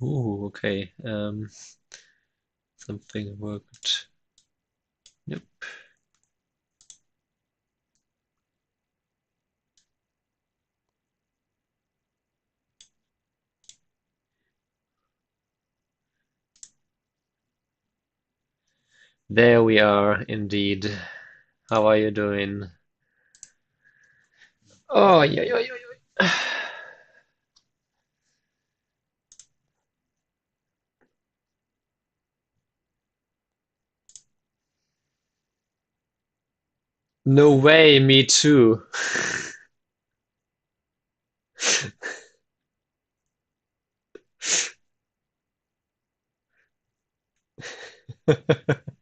Ooh, okay. Something worked. Nope. There we are, indeed. How are you doing? Oh, yeah, yeah, yeah, yeah. No way, me too.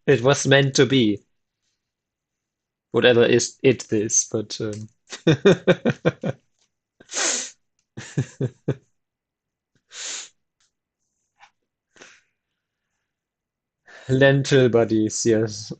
It was meant to be. Whatever is it is, but lentil buddies, yes.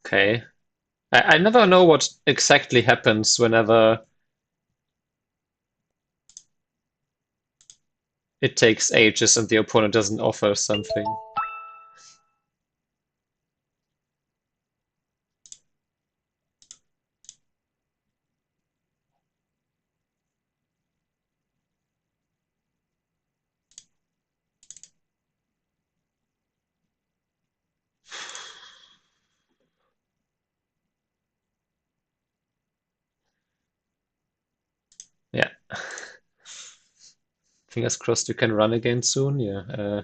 Okay. I never know what exactly happens whenever it takes ages and the opponent doesn't offer something. Yeah. Fingers crossed you can run again soon. Yeah.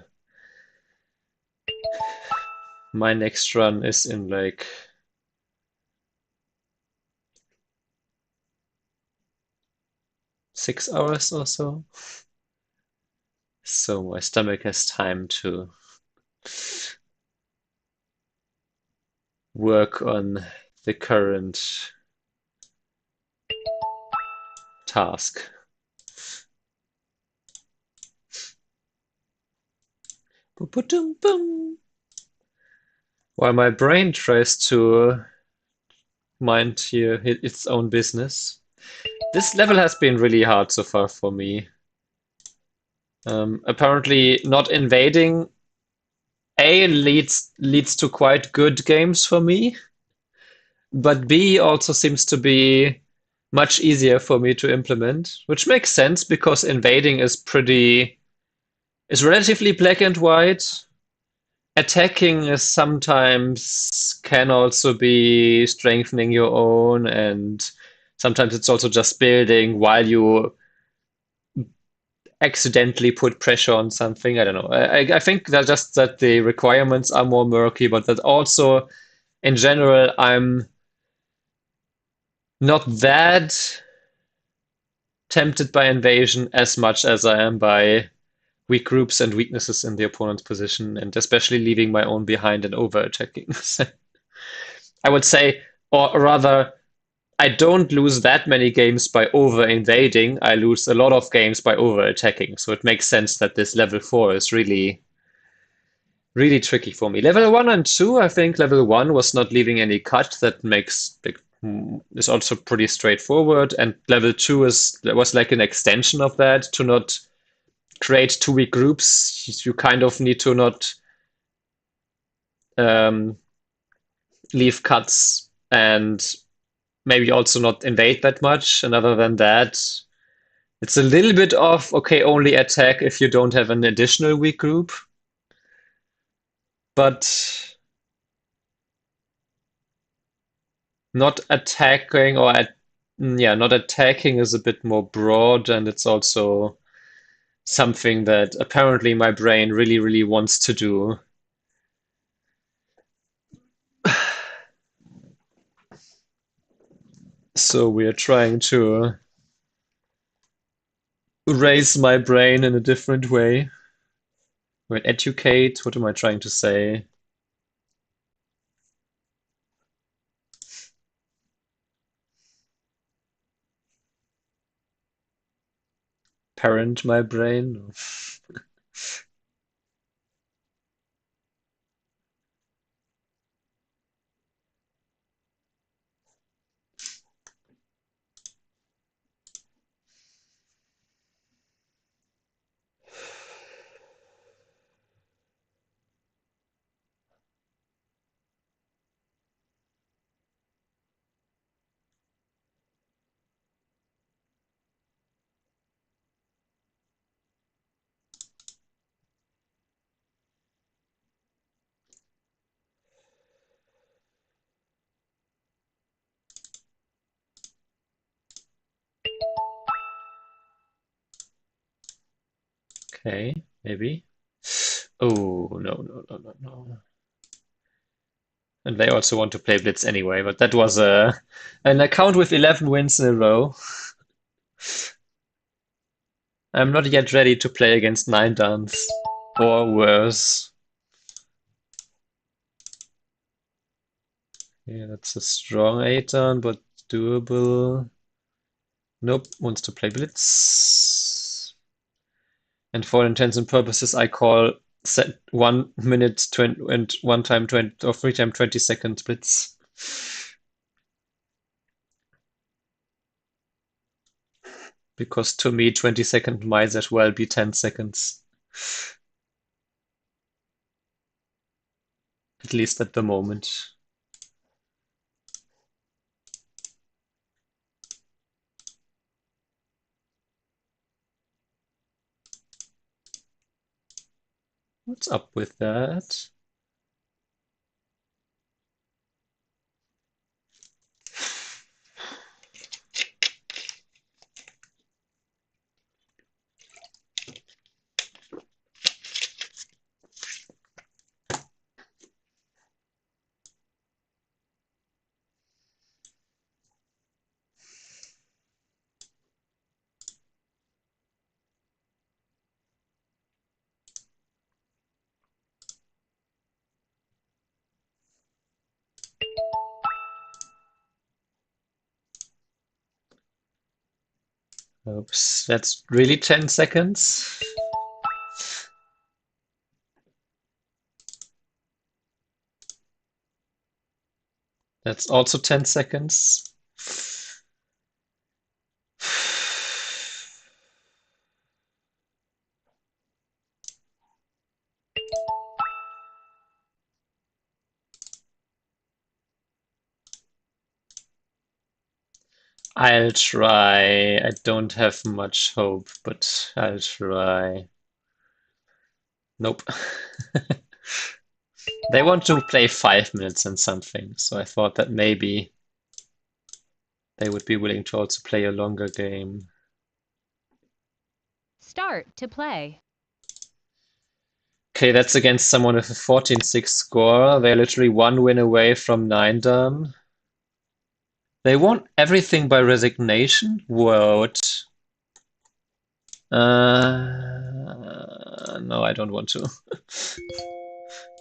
My next run is in like 6 hours or so. So my stomach has time to work on the current task. Boom. While my brain tries to mind here its own business. This level has been really hard so far for me. Apparently, not invading A leads to quite good games for me, but B also seems to be much easier for me to implement, which makes sense because invading is relatively black and white. Attacking is sometimes can also be strengthening your own, and sometimes it's also just building while you accidentally put pressure on something. I don't know. I think that just that the requirements are more murky, but that also in general I'm not that tempted by invasion as much as I am by weak groups and weaknesses in the opponent's position, and especially leaving my own behind and over attacking. I would say, or rather, I don't lose that many games by over invading. I lose a lot of games by over attacking. So it makes sense that this level 4 is really tricky for me. Level 1 and 2, I think level 1 was not leaving any cut. That makes is also pretty straightforward. And level 2 was like an extension of that to not create two weak groups. You kind of need to not um, leave cuts and maybe also not invade that much. And other than that, it's a little bit of okay, only attack if you don't have an additional weak group. But not attacking yeah, not attacking is a bit more broad, and it's also something that apparently my brain really wants to do. So we're trying to raise my brain in a different way. Wait, educate, what am I trying to say? parent my brain. Okay, maybe. Oh, no, no, no, no, no. And they also want to play Blitz anyway, but that was an account with 11 wins in a row. I'm not yet ready to play against 9 Dans or worse. Yeah, that's a strong 8 Dan, but doable. Nope, wants to play Blitz. And for all intents and purposes, I call set 1 minute 20 and 1 time 20 or 3 time 20 seconds Blitz. Because to me, 20 seconds might as well be 10 seconds. At least at the moment. What's up with that? Oops, that's really 10 seconds. That's also 10 seconds. I'll try. I don't have much hope, but I'll try. Nope. They want to play 5 minutes and something, so I thought that maybe they would be willing to also play a longer game. Start to play. Okay, that's against someone with a 14-6 score. They're literally 1 win away from 9 done. They want everything by resignation? What? No, I don't want to.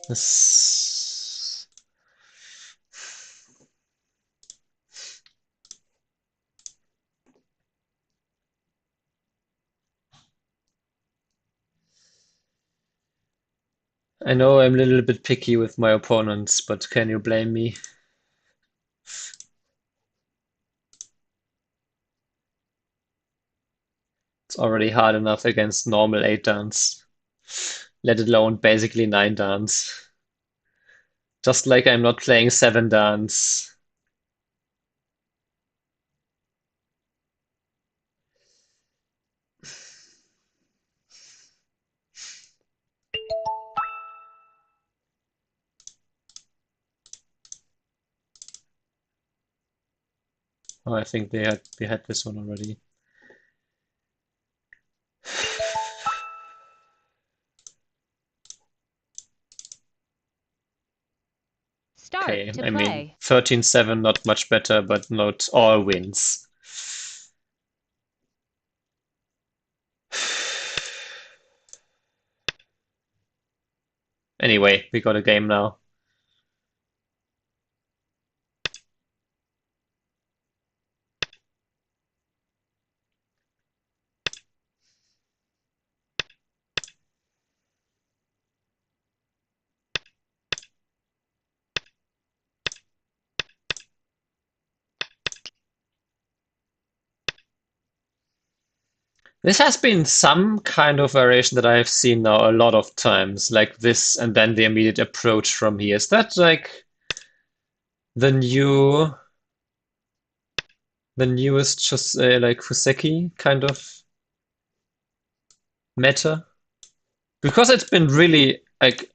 This... I know I'm a little bit picky with my opponents, but can you blame me? It's already hard enough against normal 8 dance, let alone basically 9 dance. Just like I'm not playing 7 dance. Oh, I think we had this one already. Start Okay, to I mean play. 13-7, not much better, but not all wins. Anyway, we got a game now. This has been some kind of variation that I have seen now a lot of times, like this and then the immediate approach from here. Is that like the new, the newest just like Fuseki kind of meta? Because it's been really like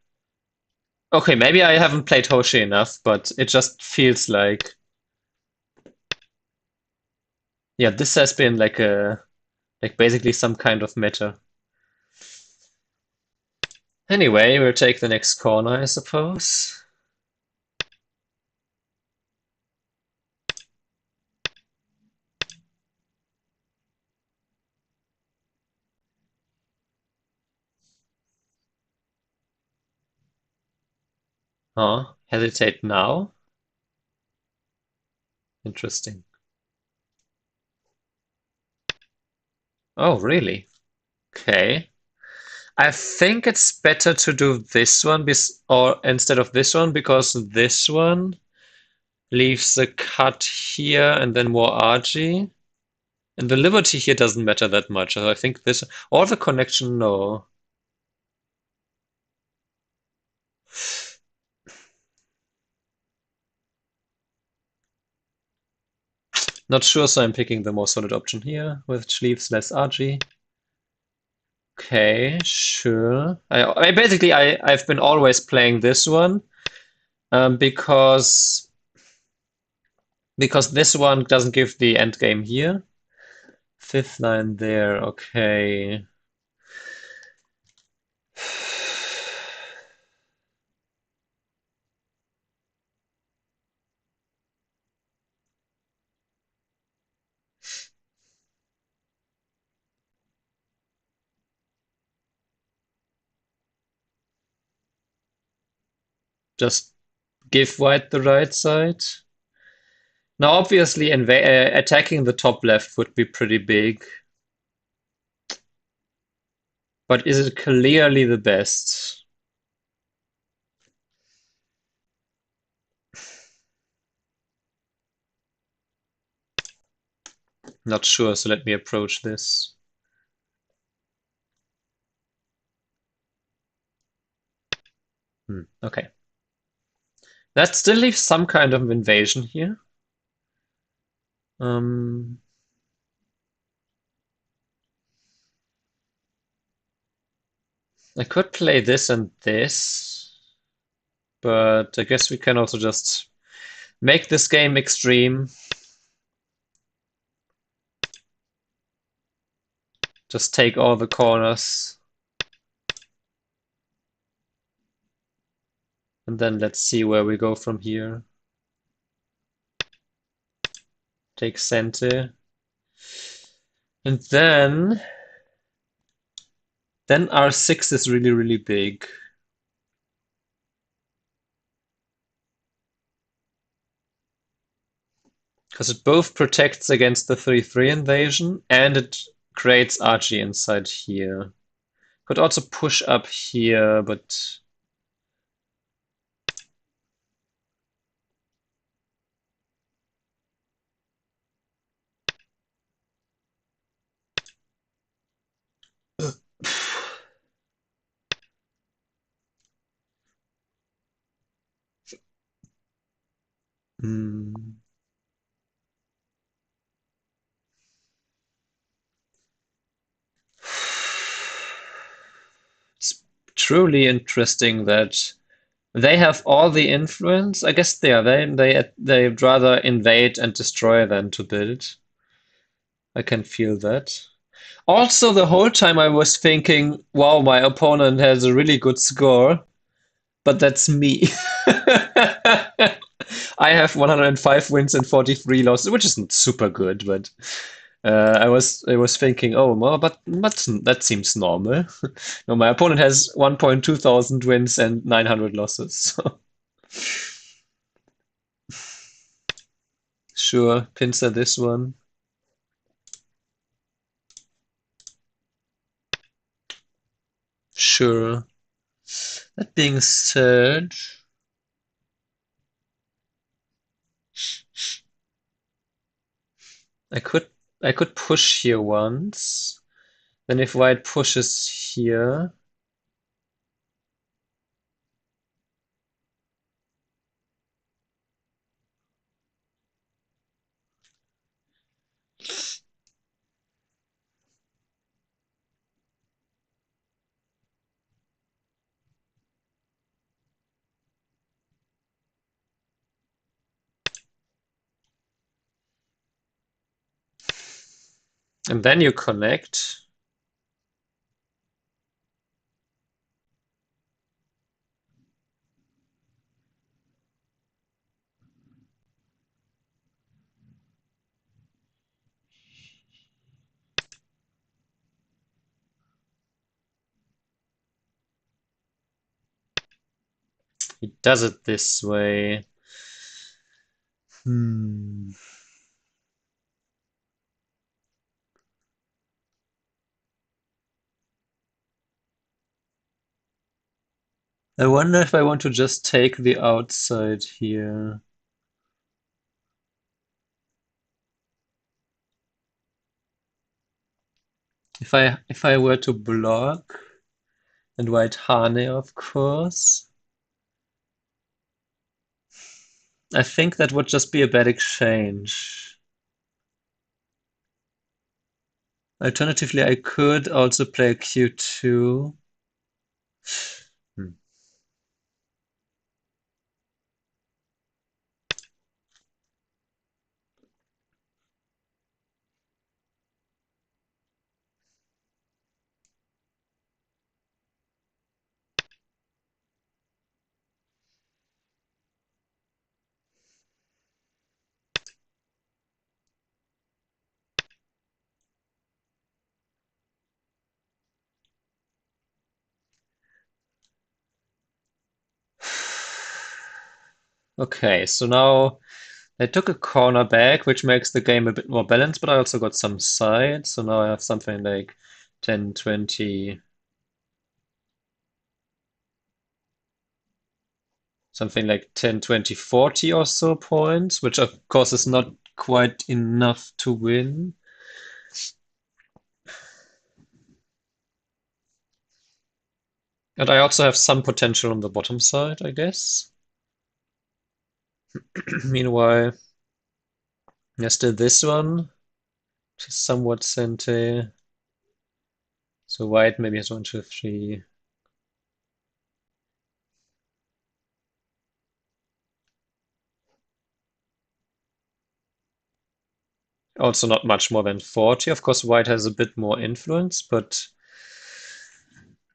okay, maybe I haven't played Hoshi enough, but it just feels like this has been like basically some kind of meta. Anyway, we'll take the next corner, I suppose. Huh? Hesitate now? Interesting. Oh, really? Okay. I think it's better to do this one or instead of this one because this one leaves a cut here and then more RG. And the liberty here doesn't matter that much. So I think this or the connection, no. Not sure, so I'm picking the more solid option here, which leaves less RG. Okay, sure. I basically I've been always playing this one because this one doesn't give the end game here. Fifth line there, okay. Just give white the right side. Now, obviously, attacking the top left would be pretty big, but is it clearly the best? Not sure, so let me approach this. Okay. That still leaves some kind of invasion here. Um, I could play this and this, but I guess we can also just make this game extreme. Just take all the corners. And then let's see where we go from here. Take center. And then R6 is really, really big. Because it both protects against the 3-3 invasion and it creates RG inside here. Could also push up here, but mm, it's truly interesting that they have all the influence. I guess they'd rather invade and destroy than to build. I can feel that. Also, the whole time I was thinking, wow, my opponent has a really good score, but that's me. I have 105 wins and 43 losses, which isn't super good, but I was thinking, oh, well, but that seems normal. No, my opponent has 1.2 thousand wins and 900 losses. So. Sure, pincer this one. Sure. That being said, I could I could push here once. Then if white pushes here, and then you connect. He does it this way. Hmm. I wonder if I want to just take the outside here. If I were to block and white Hane, of course, I think that would just be a bad exchange. Alternatively, I could also play Q2. Hmm. Okay, so now I took a corner back, which makes the game a bit more balanced, but I also got some sides. So now I have something like 10, 20, something like 10, 20, 40 or so points, which of course is not quite enough to win. And I also have some potential on the bottom side, I guess. Meanwhile, there's still this one, which is somewhat sente. So white maybe has 1, 2, 3. Also not much more than 40. Of course, white has a bit more influence, but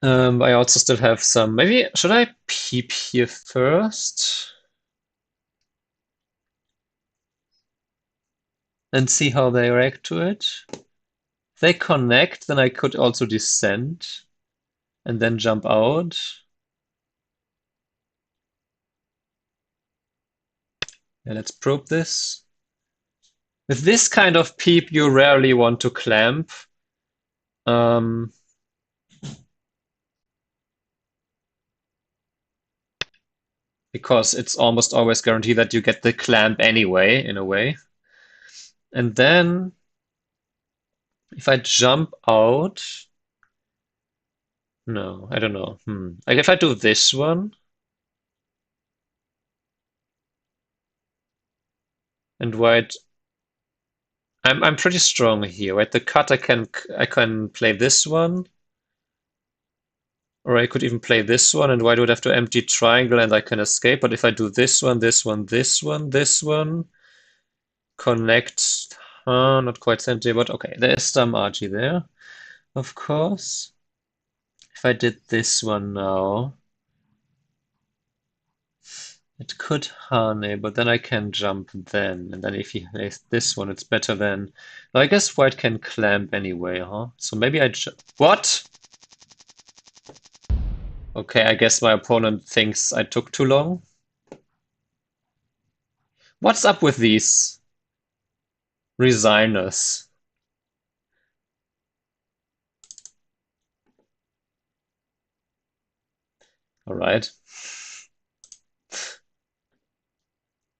I also still have some. Maybe should I peep here first and see how they react to it? If they connect, then I could also descend and then jump out. Yeah, let's probe this. With this kind of peep, you rarely want to clamp. Um, because it's almost always guaranteed that you get the clamp anyway, in a way. And then if I jump out, no, I don't know. Like if I do this one and white, I'm pretty strong here, right? The cut I can play this one, or I could even play this one, and white would have to empty triangle and I can escape. But if I do this one, this one, this one, this one, connect, not quite center, but okay, there's some RG there, of course. If I did this one now, it could Hane, but then I can jump then. And then if he plays this one, it's better then. Well, I guess white can clamp anyway, huh? So maybe What? Okay, I guess my opponent thinks I took too long. What's up with these resigners? All right.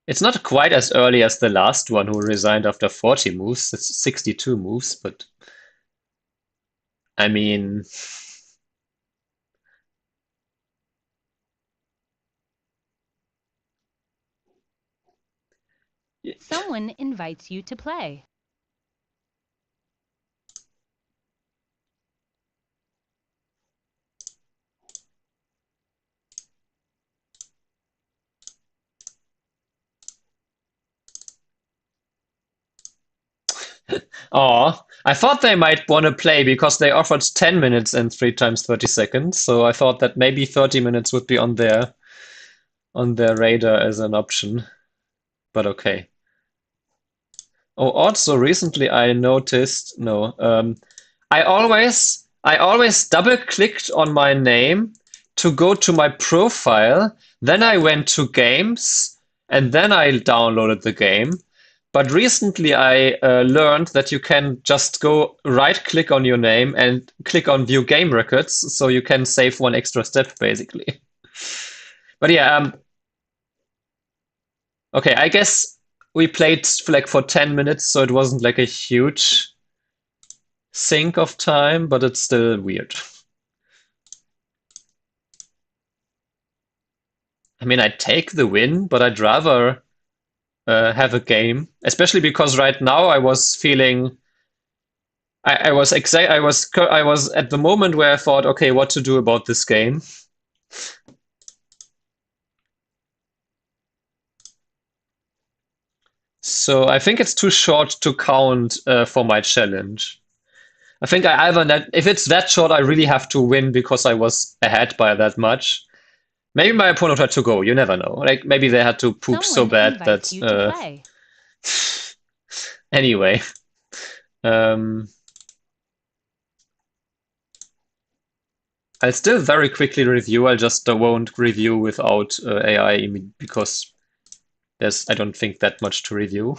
It's not quite as early as the last one who resigned after 40 moves. It's 62 moves, but I mean, Someone invites you to play. oh, I thought they might want to play because they offered 10 minutes and 3 times 30 seconds. So I thought that maybe 30 minutes would be on their radar as an option. But okay. Oh, also recently I noticed, no, I always double clicked on my name to go to my profile. Then I went to games and then I downloaded the game. But recently I learned that you can just go right click on your name and click on view game records so you can save one extra step basically. But yeah, okay, I guess we played like for 10 minutes, so it wasn't like a huge sink of time, but it's still weird. I mean, I'd take the win, but I'd rather have a game, especially because right now I was feeling I was at the moment where I thought, okay, what to do about this game. So I think it's too short to count for my challenge. I think I either if it's that short, I really have to win because I was ahead by that much. Maybe my opponent had to go. You never know. Like maybe they had to poop so Someone bad invites that. you to play. Anyway, um, I'll still very quickly review. I just won't review without AI because I don't think that much to review.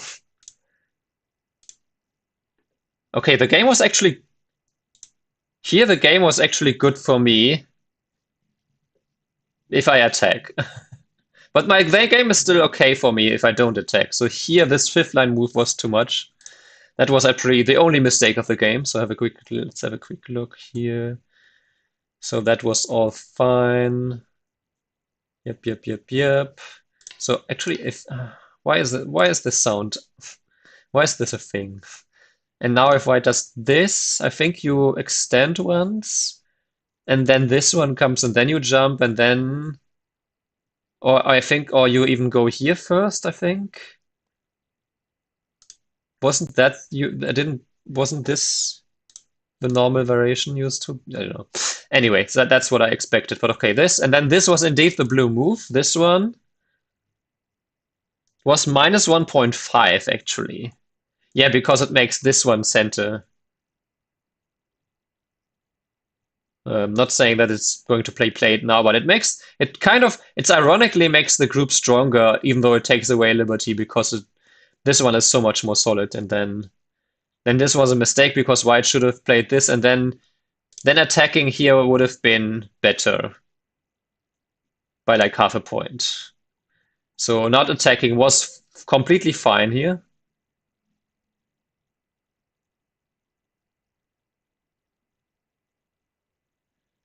Okay, the game was actually here. The game was actually good for me if I attack. But my game is still okay for me if I don't attack. So here, this fifth line move was too much. That was actually the only mistake of the game. So let's have a quick look here. So that was all fine. Yep, yep, yep, yep. So actually, if why is this sound? Why is this a thing? And now if I just this, I think you extend once, and then this one comes, and then you jump, and then, or you even go here first, I think. Wasn't that you? I didn't. Wasn't this the normal variation used to? I don't know. Anyway, so that's what I expected. But okay, this and then this was indeed the blue move. This one was minus 1.5 actually. Yeah, because it makes this one center. Not saying that it's going to play it now, but it's ironically makes the group stronger, even though it takes away Liberty because this one is so much more solid. And then this was a mistake because White should have played this, and then attacking here would have been better by like half a point. So not attacking was completely fine here.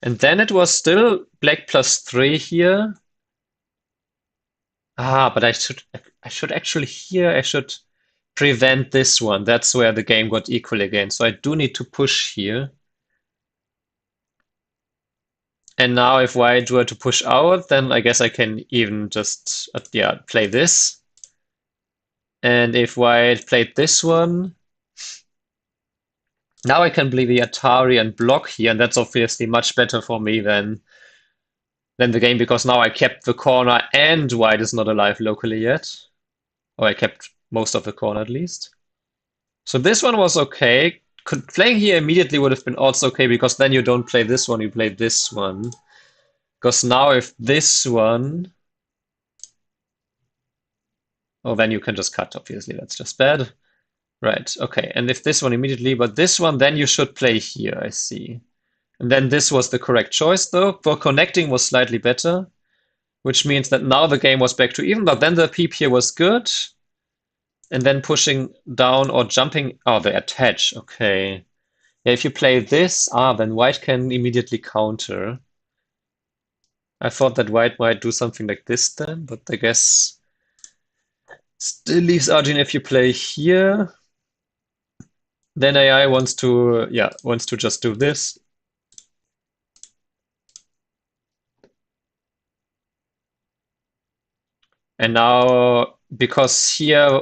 And then it was still black +3 here. But I should actually here, I should prevent this one. That's where the game got equal again. So I do need to push here. And now if white were to push out, then I guess I can even just, yeah, play this. And if white played this one, now I can play the Atari and block here, and that's obviously much better for me than the game because now I kept the corner and white is not alive locally yet. Or I kept most of the corner at least. So this one was okay. Playing here immediately would have been also okay because then you don't play this one, you play this one. Because now if this one... Oh, then you can just cut, obviously. That's just bad. Right, okay. And if this one immediately, but this one, then you should play here, I see. And then this was the correct choice, though. For connecting was slightly better, which means that now the game was back to even, but then the peep here was good. And then pushing down or jumping. Oh, they attach. Okay. Yeah, if you play this, then white can immediately counter. I thought that white might do something like this then, but I guess still leaves Arjun if you play here. Then AI wants to just do this. And now, because here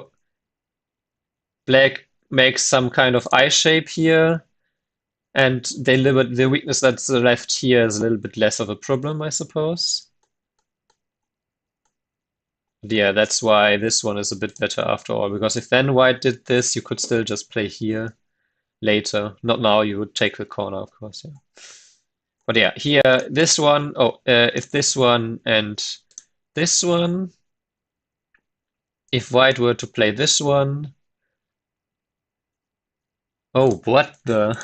black makes some kind of eye shape here, and the weakness that's left here is a little bit less of a problem, I suppose. Yeah, that's why this one is a bit better after all, because if then white did this, you could still just play here later. Not now, you would take the corner, of course, yeah. But yeah, here, this one, if this one and this one, if white were to play this one, oh, what the?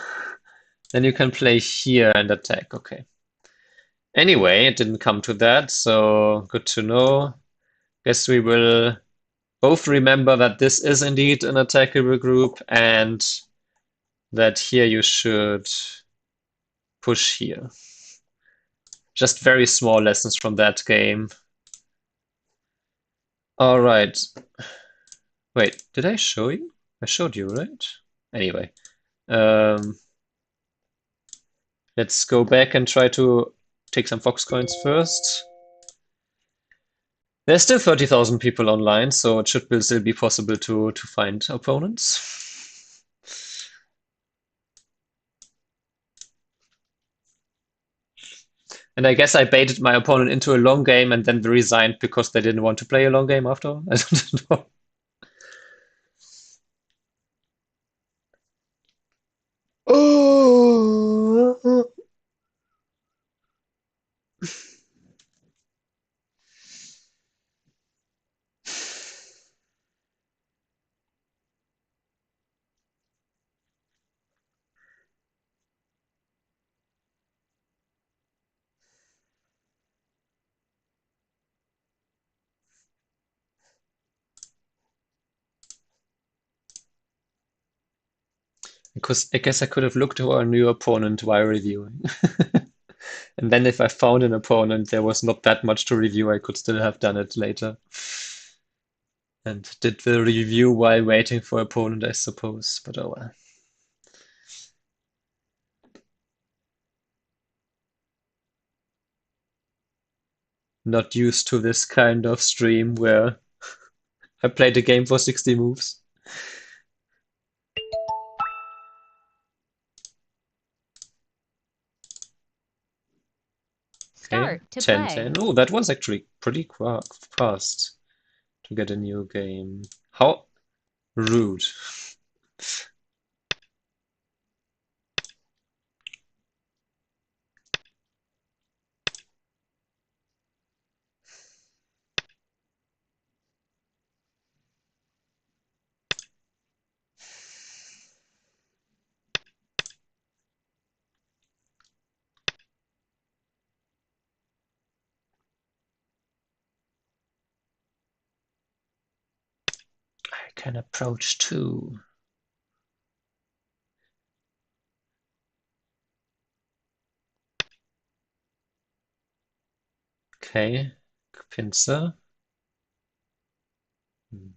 Then you can play here and attack, okay. Anyway, it didn't come to that, so good to know. Guess we will both remember that this is indeed an attackable group and that here you should push here. Just very small lessons from that game. All right. Wait, did I show you? I showed you, right? Anyway, um, let's go back and try to take some Fox coins first. There's still 30,000 people online, so it should still be possible to find opponents. And I guess I baited my opponent into a long game and then they resigned because they didn't want to play a long game after. I don't know. Oh, because I guess I could have looked for a new opponent while reviewing. And then if I found an opponent, there was not that much to review. I could still have done it later. And did the review while waiting for opponent, I suppose. But oh well. Not used to this kind of stream where I played a game for 60 moves. Okay, Start to 10, play. 10. Oh, that was actually pretty fast to get a new game. How rude. I can approach too. Okay, pincer. Hmm.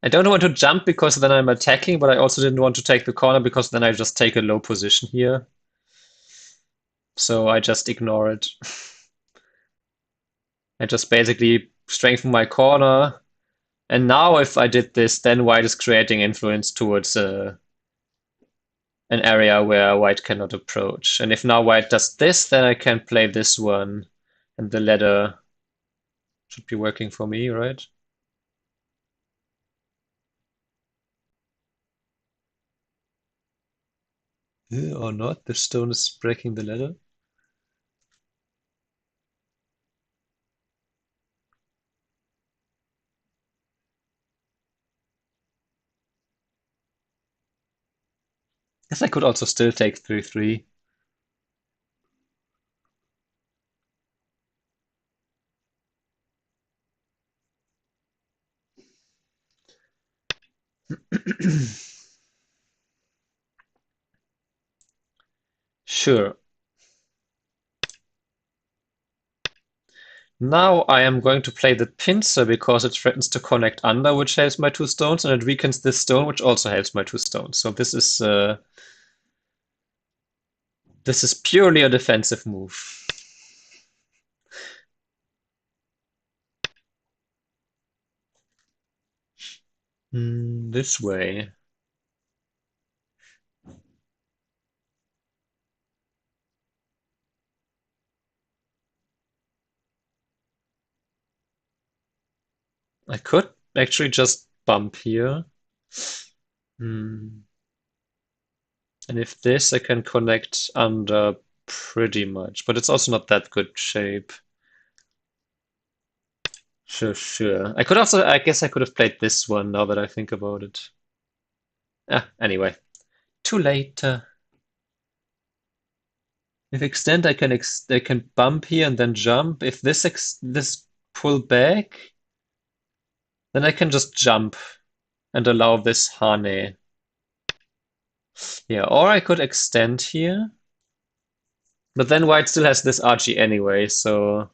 I don't want to jump because then I'm attacking, but I also didn't want to take the corner because then I just take a low position here. So I just ignore it. I just basically strengthen my corner. And now if I did this, then white is creating influence towards an area where white cannot approach. And if now white does this, then I can play this one. And the ladder should be working for me, right? Or not? The stone is breaking the ladder. Guess I could also still take 3-3. Sure. Now I am going to play the pincer because it threatens to connect under, which helps my two stones, and it weakens this stone, which also helps my two stones. So this is purely a defensive move. This way. I could actually just bump here. Hmm. And if this, I can connect under pretty much, but it's also not that good shape. Sure, sure. I could also, I guess I could have played this one now that I think about it. Anyway, too late. If extend, I can bump here and then jump. If this pull back, then I can just jump and allow this Hane. Yeah, or I could extend here, but then white still has this Archie anyway, so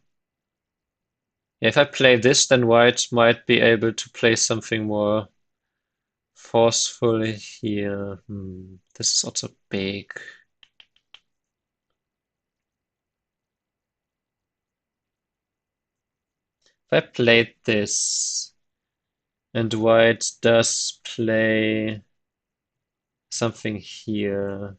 yeah, if I play this, then white might be able to play something more forcefully here. This is also big. If I played this and white does play something here.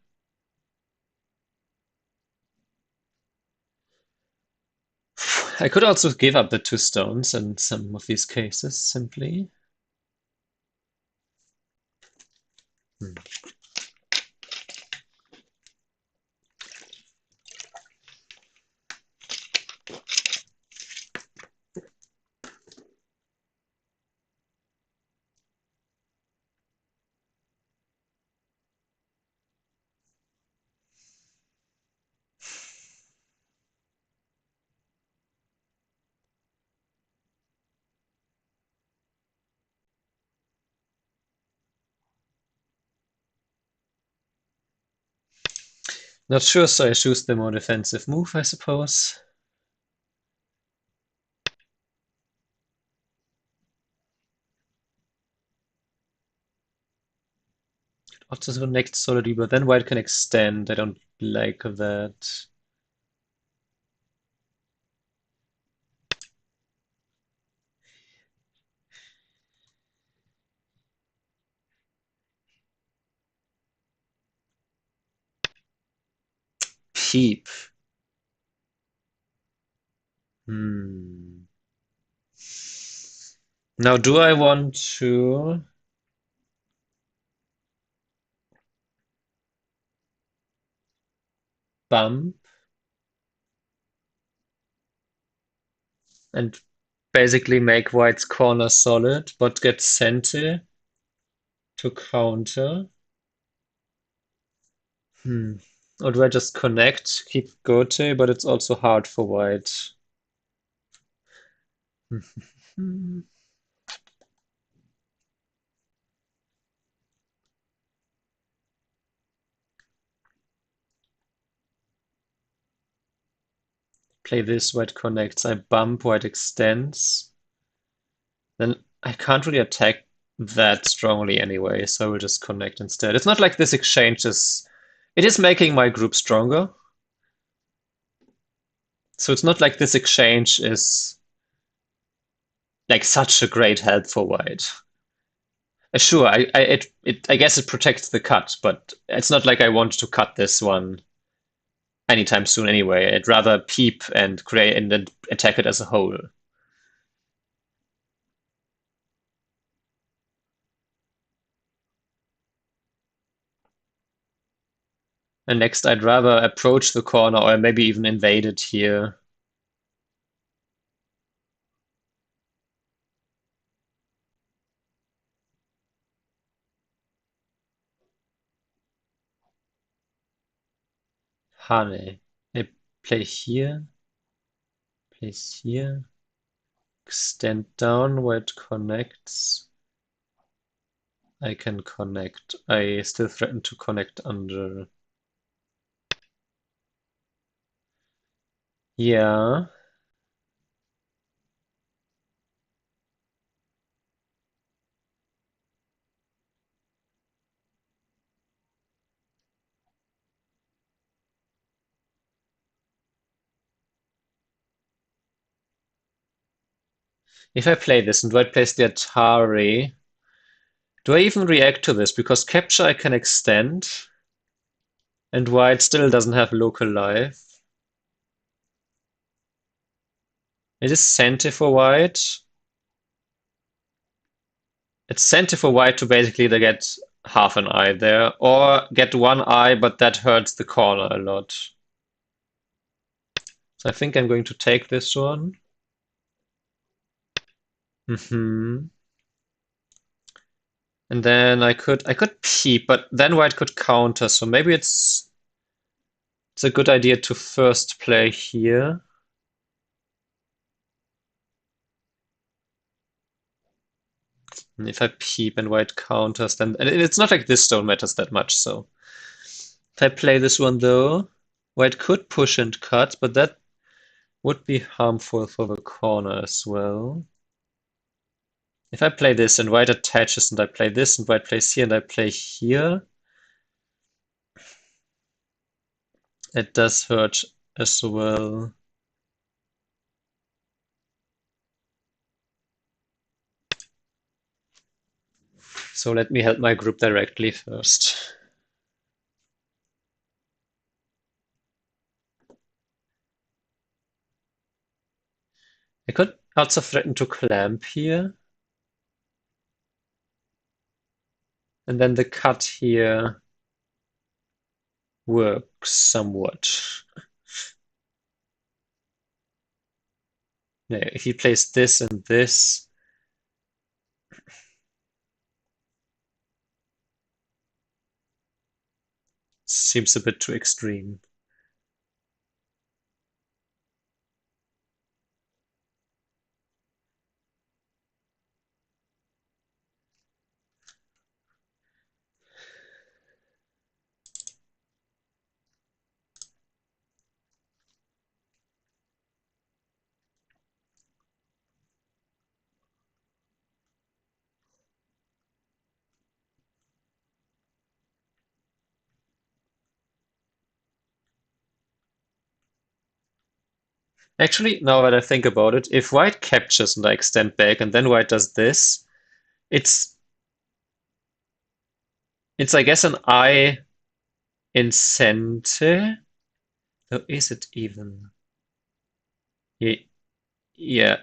I could also give up the two stones in some of these cases, simply. Hmm. Not sure, so I choose the more defensive move, I suppose. Also connect solidly, but then white can extend. I don't like that. Peep. Hmm. Now, do I want to bump and basically make white's corner solid, but get Sente to counter? Or do I just connect, keep Gote, but it's also hard for white. Play this, white connects. I bump, white extends. Then I can't really attack that strongly anyway, so I will just connect instead. It's not like this exchange is... It is making my group stronger. So it's not like this exchange is like such a great help for white. Sure, I guess it protects the cut, but it's not like I want to cut this one anytime soon anyway. I'd rather peep and create and then attack it as a whole. And next, I'd rather approach the corner or maybe even invade it here. Honey. I play here, place here, extend down where it connects. I can connect. I still threaten to connect under. Yeah. If I play this and white plays the Atari, do I even react to this? Because capture I can extend, and white still doesn't have local life. It is center for white. It's center for white to basically to get half an eye there, or get one eye, but that hurts the corner a lot. So I think I'm going to take this one. And then I could peep, but then white could counter. So maybe it's a good idea to first play here. And if I peep and white counters, then and it's not like this stone matters that much. So if I play this one though, white could push and cut, but that would be harmful for the corner as well. If I play this and white attaches and I play this and white plays here and I play here, it does hurt as well. So let me help my group directly first. I could also threaten to clamp here. And then the cut here works somewhat. Yeah, if he plays this and this, seems a bit too extreme. Actually, now that I think about it, if white captures and I extend back and then white does this, it's I guess an eye in center. Oh, is it even? Yeah, yeah,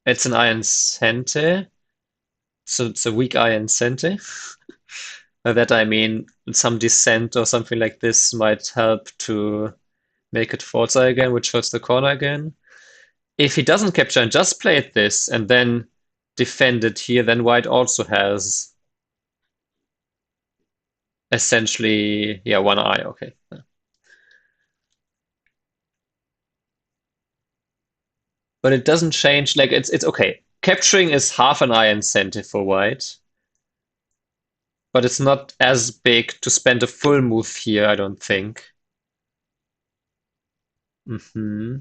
it's an eye in center. So it's a weak eye in center. By that I mean some descent or something like this might help to make it false eye again, which hurts the corner again. If he doesn't capture and just played this and then defended here, then white also has essentially, yeah, one eye. Okay. But it doesn't change, like it's okay. Capturing is half an eye incentive for white, but it's not as big to spend a full move here, I don't think. Hmm.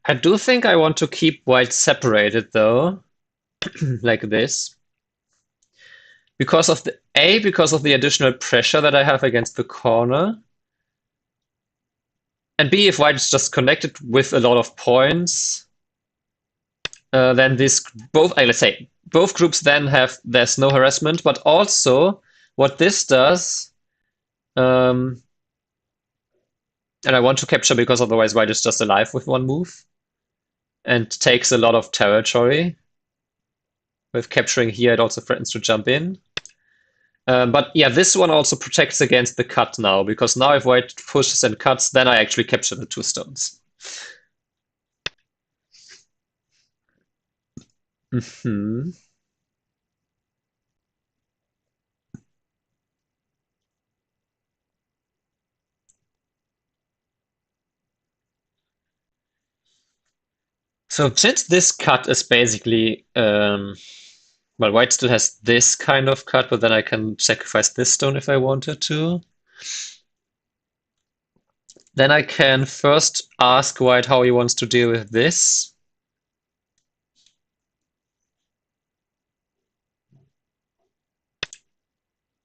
I do think I want to keep white separated though, like this, because of the additional pressure that I have against the corner, and B, if white is just connected with a lot of points, then this both let's say both groups then have there's no harassment, but also what this does, um, and I want to capture because otherwise white is just alive with one move and takes a lot of territory. With capturing here, it also threatens to jump in. But yeah, this one also protects against the cut now, because now if white pushes and cuts, then I actually capture the two stones. Hmm. So since this cut is basically, well, white still has this kind of cut, but then I can sacrifice this stone if I wanted to. Then I can first ask white how he wants to deal with this.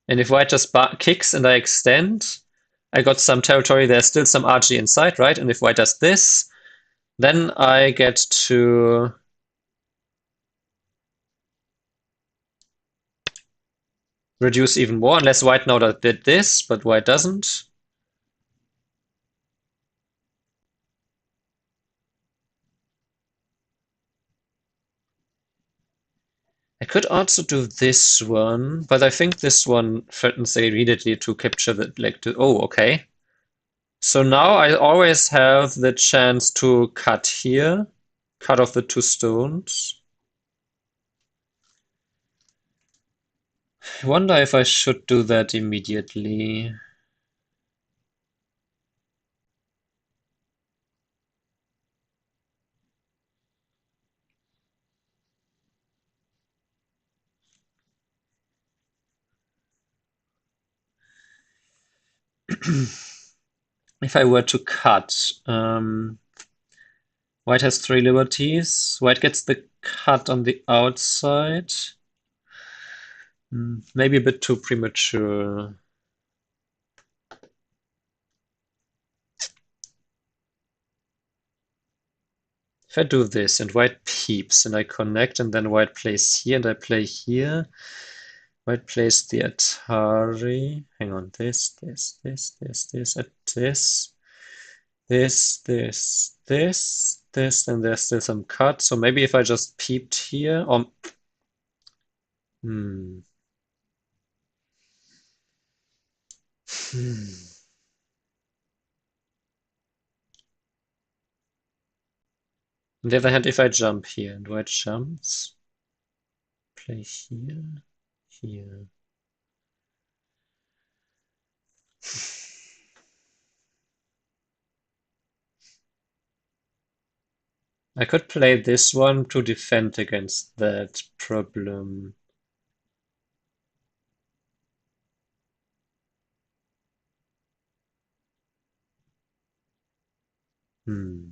And if white just kicks and I extend, I got some territory. There's still some RG inside, right? And if white does this, then I get to reduce even more, unless white now did this, but white doesn't. I could also do this one, but I think this one threatens immediately to capture the, like, oh, okay. So now I always have the chance to cut here, cut off the two stones. I wonder if I should do that immediately. If I were to cut, white has three liberties. White gets the cut on the outside. Maybe a bit too premature. If I do this and white peeps and I connect and then white plays here and I play here, white plays the Atari. Hang on, this, and there's still some cut. So maybe if I just peeped here, or hmm. Hmm. On the other hand, if I jump here and white jumps, play here, here. I could play this one to defend against that problem. Hmm.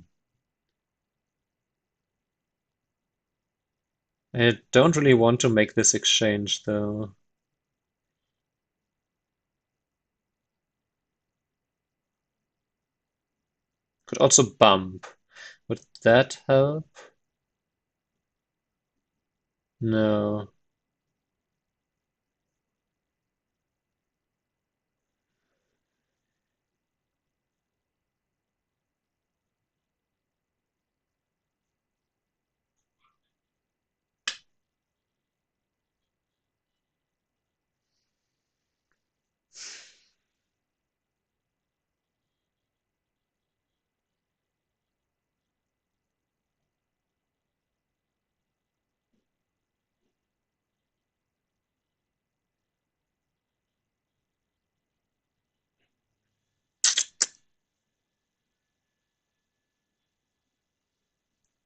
I don't really want to make this exchange though. Could also bump. Would that help? No.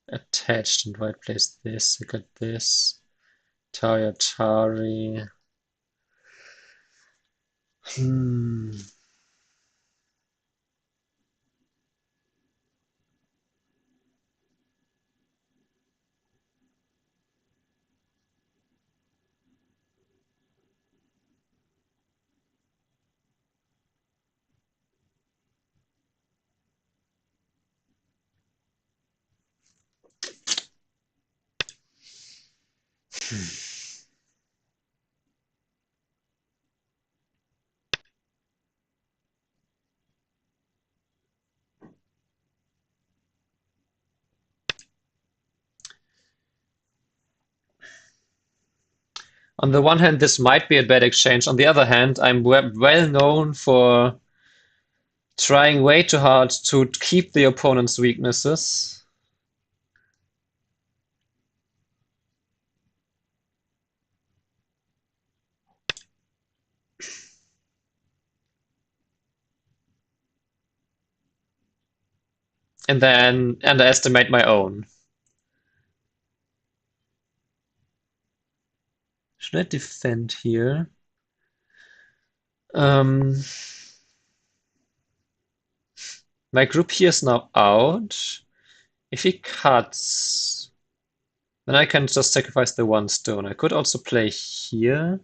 Attached and white plays this. I got this. Tari Atari. Hmm. On the one hand, this might be a bad exchange. On the other hand, I'm well known for trying way too hard to keep the opponent's weaknesses. And then underestimate my own. Should I defend here? My group here is now out. If he cuts, then I can just sacrifice the one stone. I could also play here.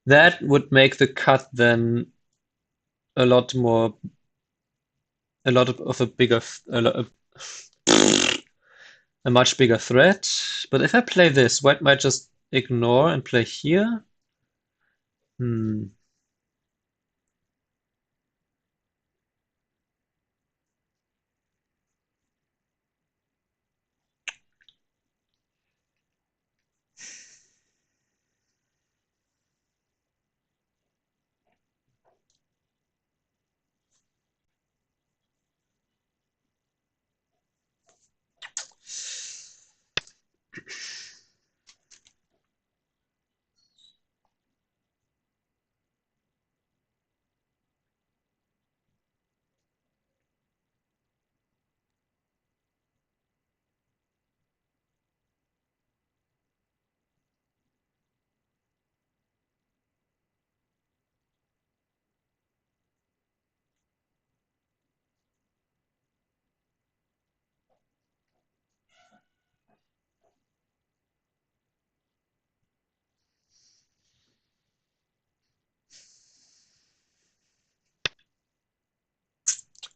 That would make the cut then a lot more, a lot of a bigger, a much bigger threat. But if I play this, white might just ignore and play here. Hmm.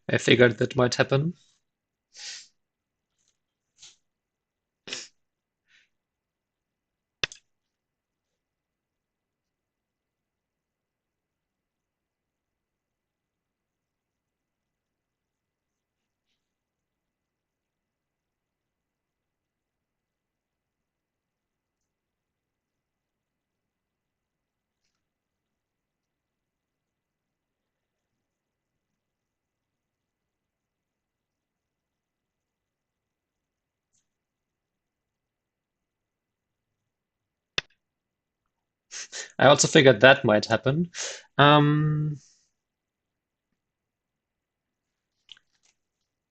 I figured that might happen. I also figured that might happen.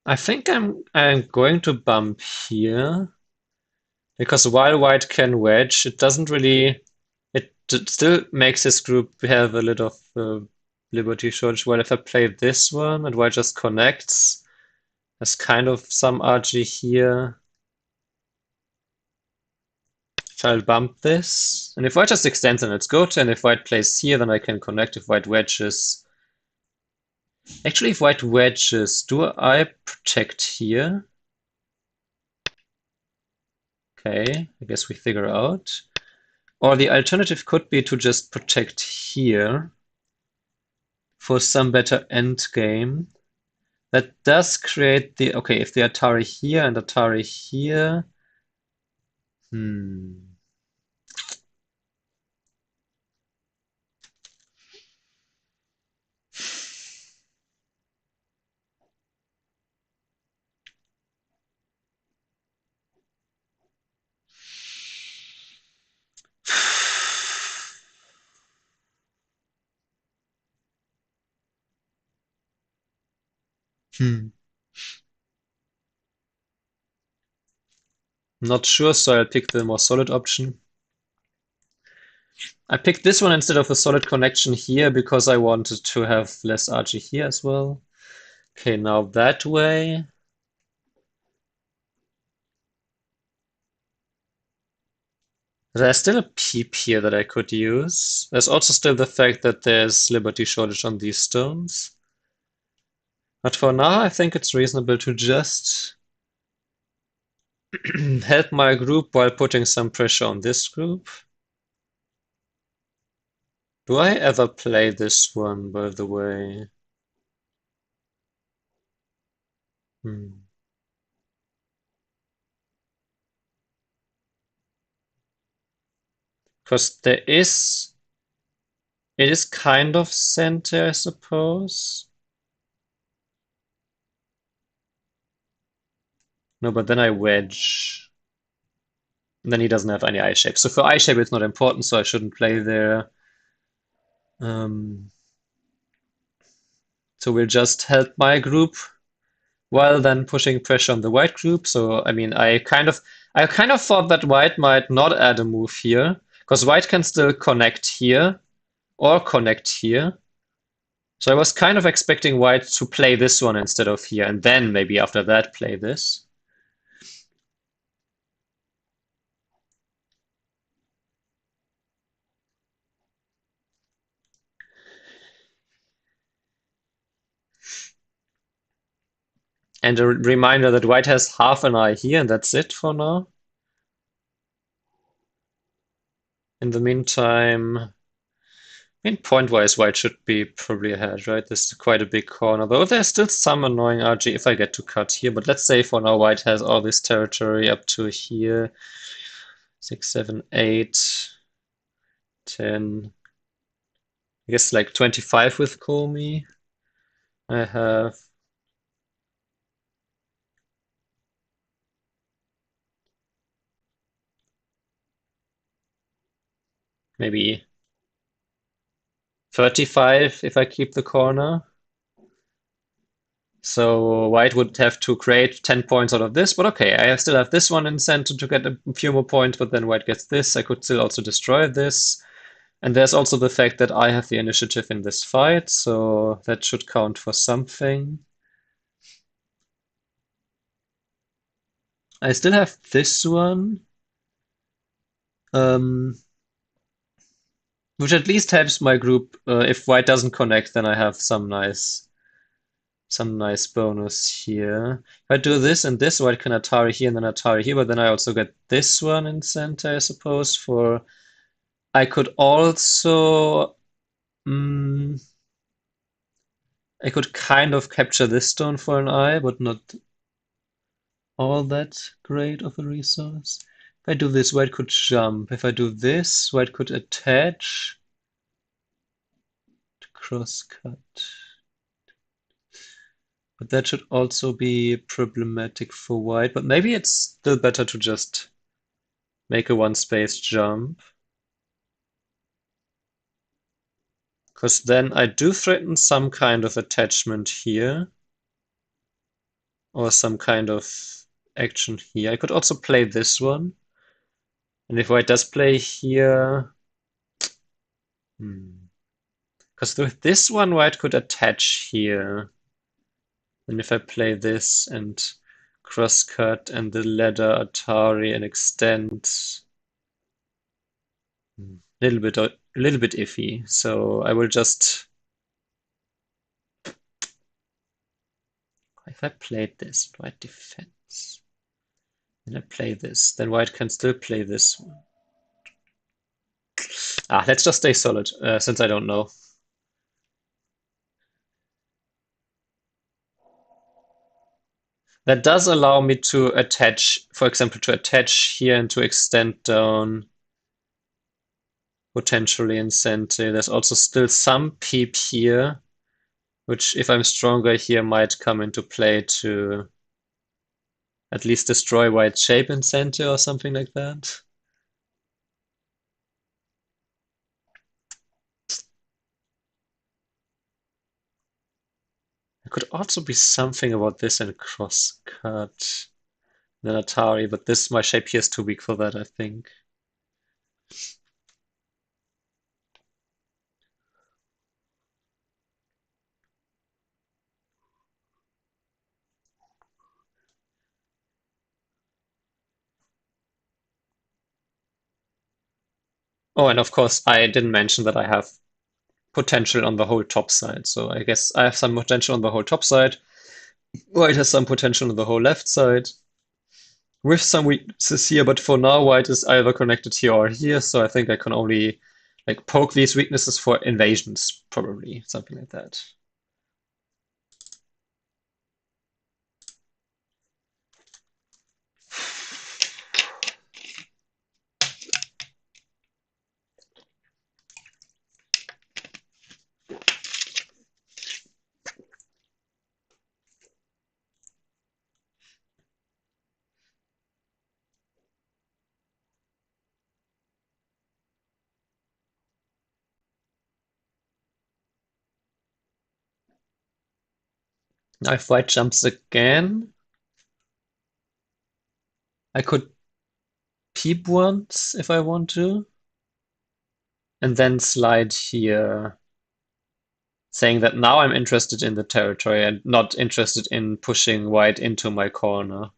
I think I'm going to bump here because while white can wedge, it doesn't really. It still makes his group have a little of liberty shortage. Well, if I play this one and white just connects, there's kind of some RG here. So I'll bump this. And if white just extends, then it's good. And if white plays here, then I can connect if white wedges. Actually, if white wedges, do I protect here? Okay, I guess we figure out. Or the alternative could be to just protect here for some better end game. That does create the... Okay, if the Atari here and Atari here... Hmm. Hmm. Not sure, so I'll pick the more solid option. I picked this one instead of a solid connection here because I wanted to have less RG here as well. Okay, now that way. There's still a peep here that I could use. There's also still the fact that there's liberty shortage on these stones. But for now, I think it's reasonable to just help my group while putting some pressure on this group. Do I ever play this one, by the way? Hmm. Because it is kind of center, I suppose. No, but then I wedge. And then he doesn't have any eye shape. So for eye shape, it's not important, so I shouldn't play there. Um, so we'll just help my group while then pushing pressure on the white group. So I mean, I kind of thought that white might not add a move here, because white can still connect here or connect here. So I was kind of expecting white to play this one instead of here, and then maybe after that play this. And a reminder that white has half an eye here, and that's it for now. In the meantime, I mean, point-wise, white should be probably ahead, right? This is quite a big corner, though there's still some annoying RG if I get to cut here. But let's say for now, white has all this territory up to here. 6, 7, 8, 10. I guess like 25 with Komi. I have maybe 35 if I keep the corner. So white would have to create 10 points out of this, but okay, I still have this one in center to get a few more points, but then white gets this. I could still also destroy this. And there's also the fact that I have the initiative in this fight, so that should count for something. I still have this one, um, which at least helps my group. If white doesn't connect, then I have some nice bonus here. If I do this and this, white can Atari here and then Atari here, but then I also get this one in center, I suppose, for... I could also... I could kind of capture this stone for an eye, but not all that great of a resource. If I do this, white could jump. If I do this, white could attach to crosscut. But that should also be problematic for white. But maybe it's still better to just make a one space jump. Because then I do threaten some kind of attachment here. Or some kind of action here. I could also play this one. And if white does play here... Because with this one, white could attach here. And if I play this and crosscut and the ladder Atari and extend... A little bit iffy. So I will just... If I played this, white defense. And I play this, then white can still play this one. Let's just stay solid, since I don't know. That does allow me to attach, for example, to attach here and to extend down potentially in center. There's also still some peep here, which if I'm stronger here might come into play to at least destroy white shape in center or something like that. There could also be something about this and crosscut. Then Atari, but this my shape here is too weak for that, I think. Oh, and of course, I didn't mention that I have potential on the whole top side. So I guess I have some potential on the whole top side. White has some potential on the whole left side. With some weaknesses here, but for now, white is either connected here or here. So I think I can only like poke these weaknesses for invasions, probably something like that. Now if white jumps again, I could peep once if I want to, and then slide here, saying that now I'm interested in the territory and not interested in pushing white into my corner.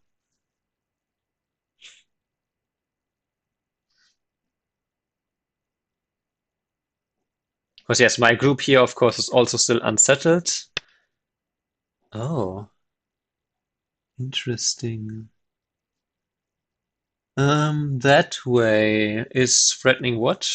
Because yes, my group here, of course, is also still unsettled. Oh, interesting. That way is threatening what?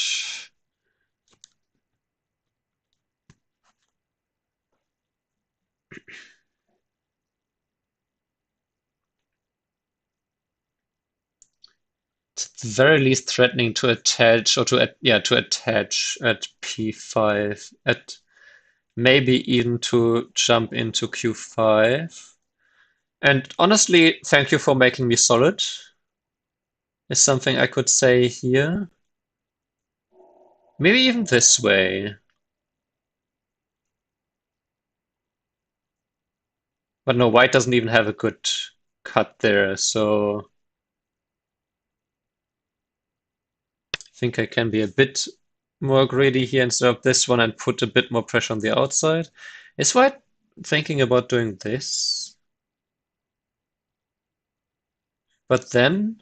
It's at the very least threatening to attach or to attach at P5, at maybe even to jump into Q5. And honestly, thank you for making me solid, is something I could say here. Maybe even this way. But no, white doesn't even have a good cut there, so I think I can be a bit more greedy here instead of this one and put a bit more pressure on the outside. Is white thinking about doing this? But then,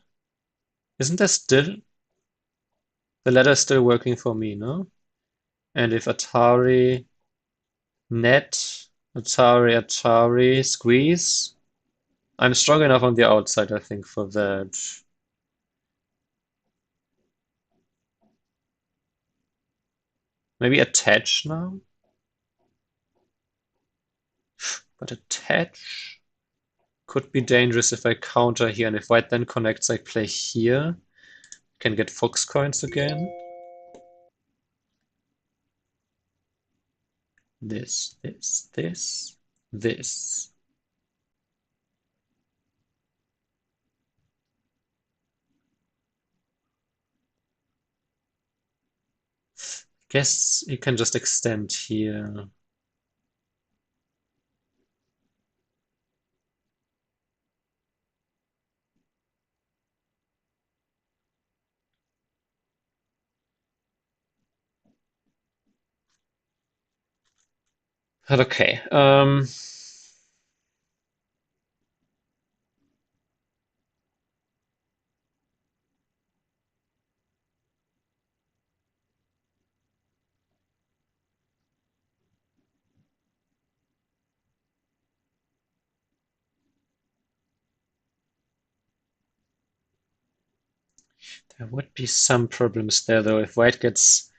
isn't there still the ladder still working for me, no? And if Atari, net, Atari, squeeze, I'm strong enough on the outside, I think, for that. Maybe attach now? But attach could be dangerous if I counter here, and if white then connects, I play here. Can get fox coins again. This. Guess you can just extend here. But okay. There would be some problems there though if white gets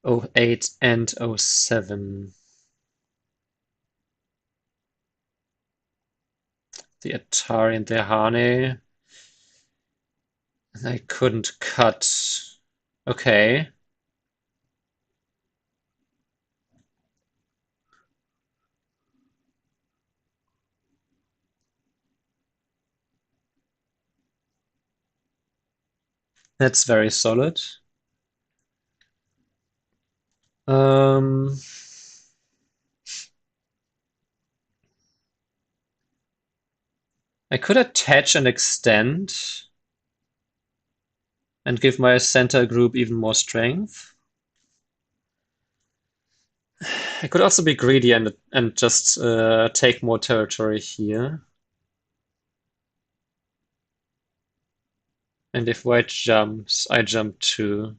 08 and 07. The Atari and the Hane. I couldn't cut. Okay. That's very solid. Um, I could attach and extend and give my center group even more strength. I could also be greedy and just take more territory here. And if white jumps, I jump too.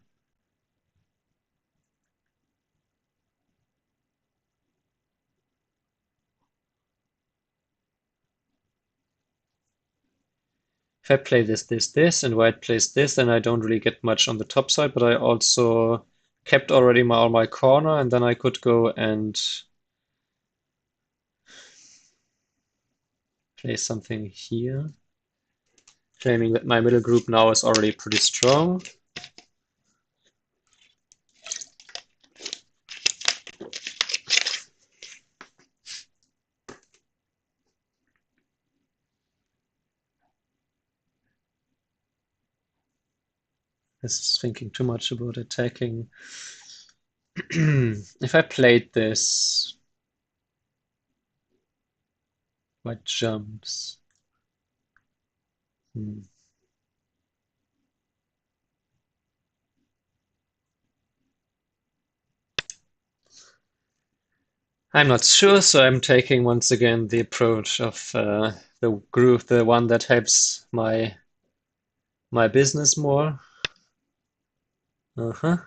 If I play this, and white plays this, then I don't really get much on the top side, but I also kept already all my corner, and then I could go and play something here, claiming that my middle group now is already pretty strong. This is thinking too much about attacking. If I played this, White jumps. Hmm. I'm not sure, so I'm taking once again the approach of the group, the one that helps my business more. Uh-huh.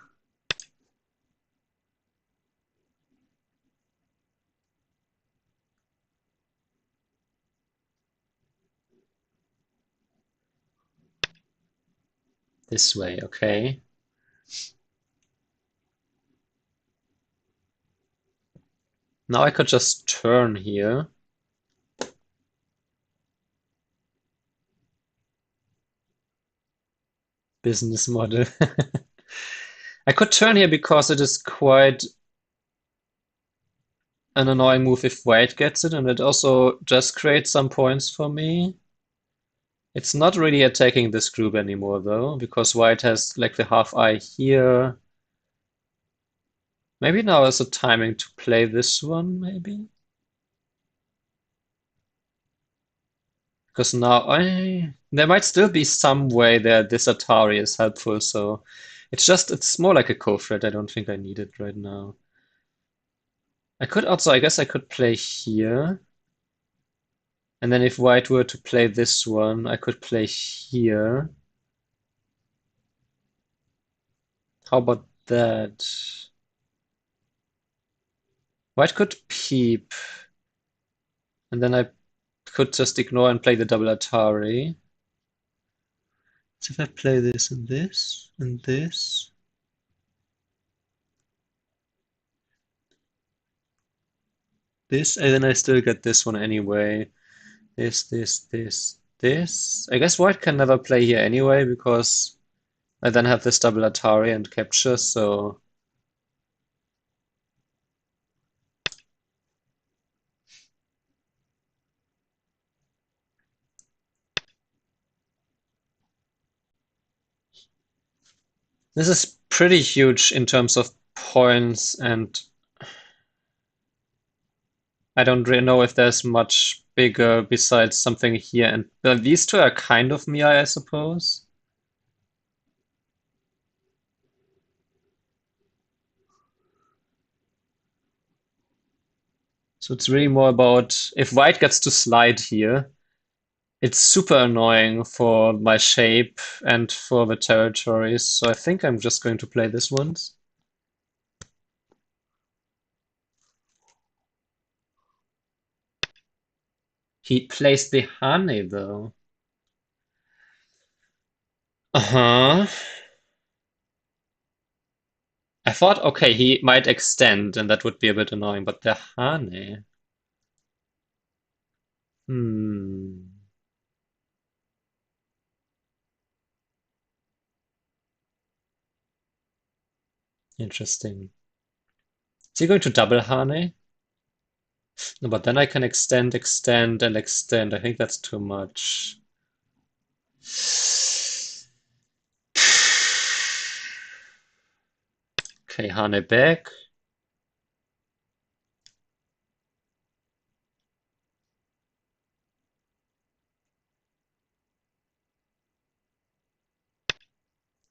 This way, okay. Now I could just turn here. Business model. I could turn here because it is quite an annoying move if white gets it, and it also just creates some points for me. It's not really attacking this group anymore though, because white has like the half eye here. Maybe now is the timing to play this one, maybe? Because now there might still be some way that this Atari is helpful, so it's more like a co-thread. I don't think I need it right now. I could also, I guess I could play here. And then if white were to play this one, I could play here. How about that? White could peep, and then I could just ignore and play the double Atari. So if I play this and this and this, and then I still get this one anyway. This. I guess white can never play here anyway because I then have this double Atari and capture, so this is pretty huge in terms of points, and I don't really know if there's much bigger besides something here. And these two are kind of Mia, I suppose. So it's really more about if white gets to slide here, it's super annoying for my shape and for the territories. So I think I'm just going to play this once. He plays the Hane though. Uh-huh. I thought, okay, he might extend, and that would be a bit annoying, but the Hane. Hmm. Interesting. Is he going to double Hane? No, but then I can extend, extend, and extend. I think that's too much. Okay, Hane back.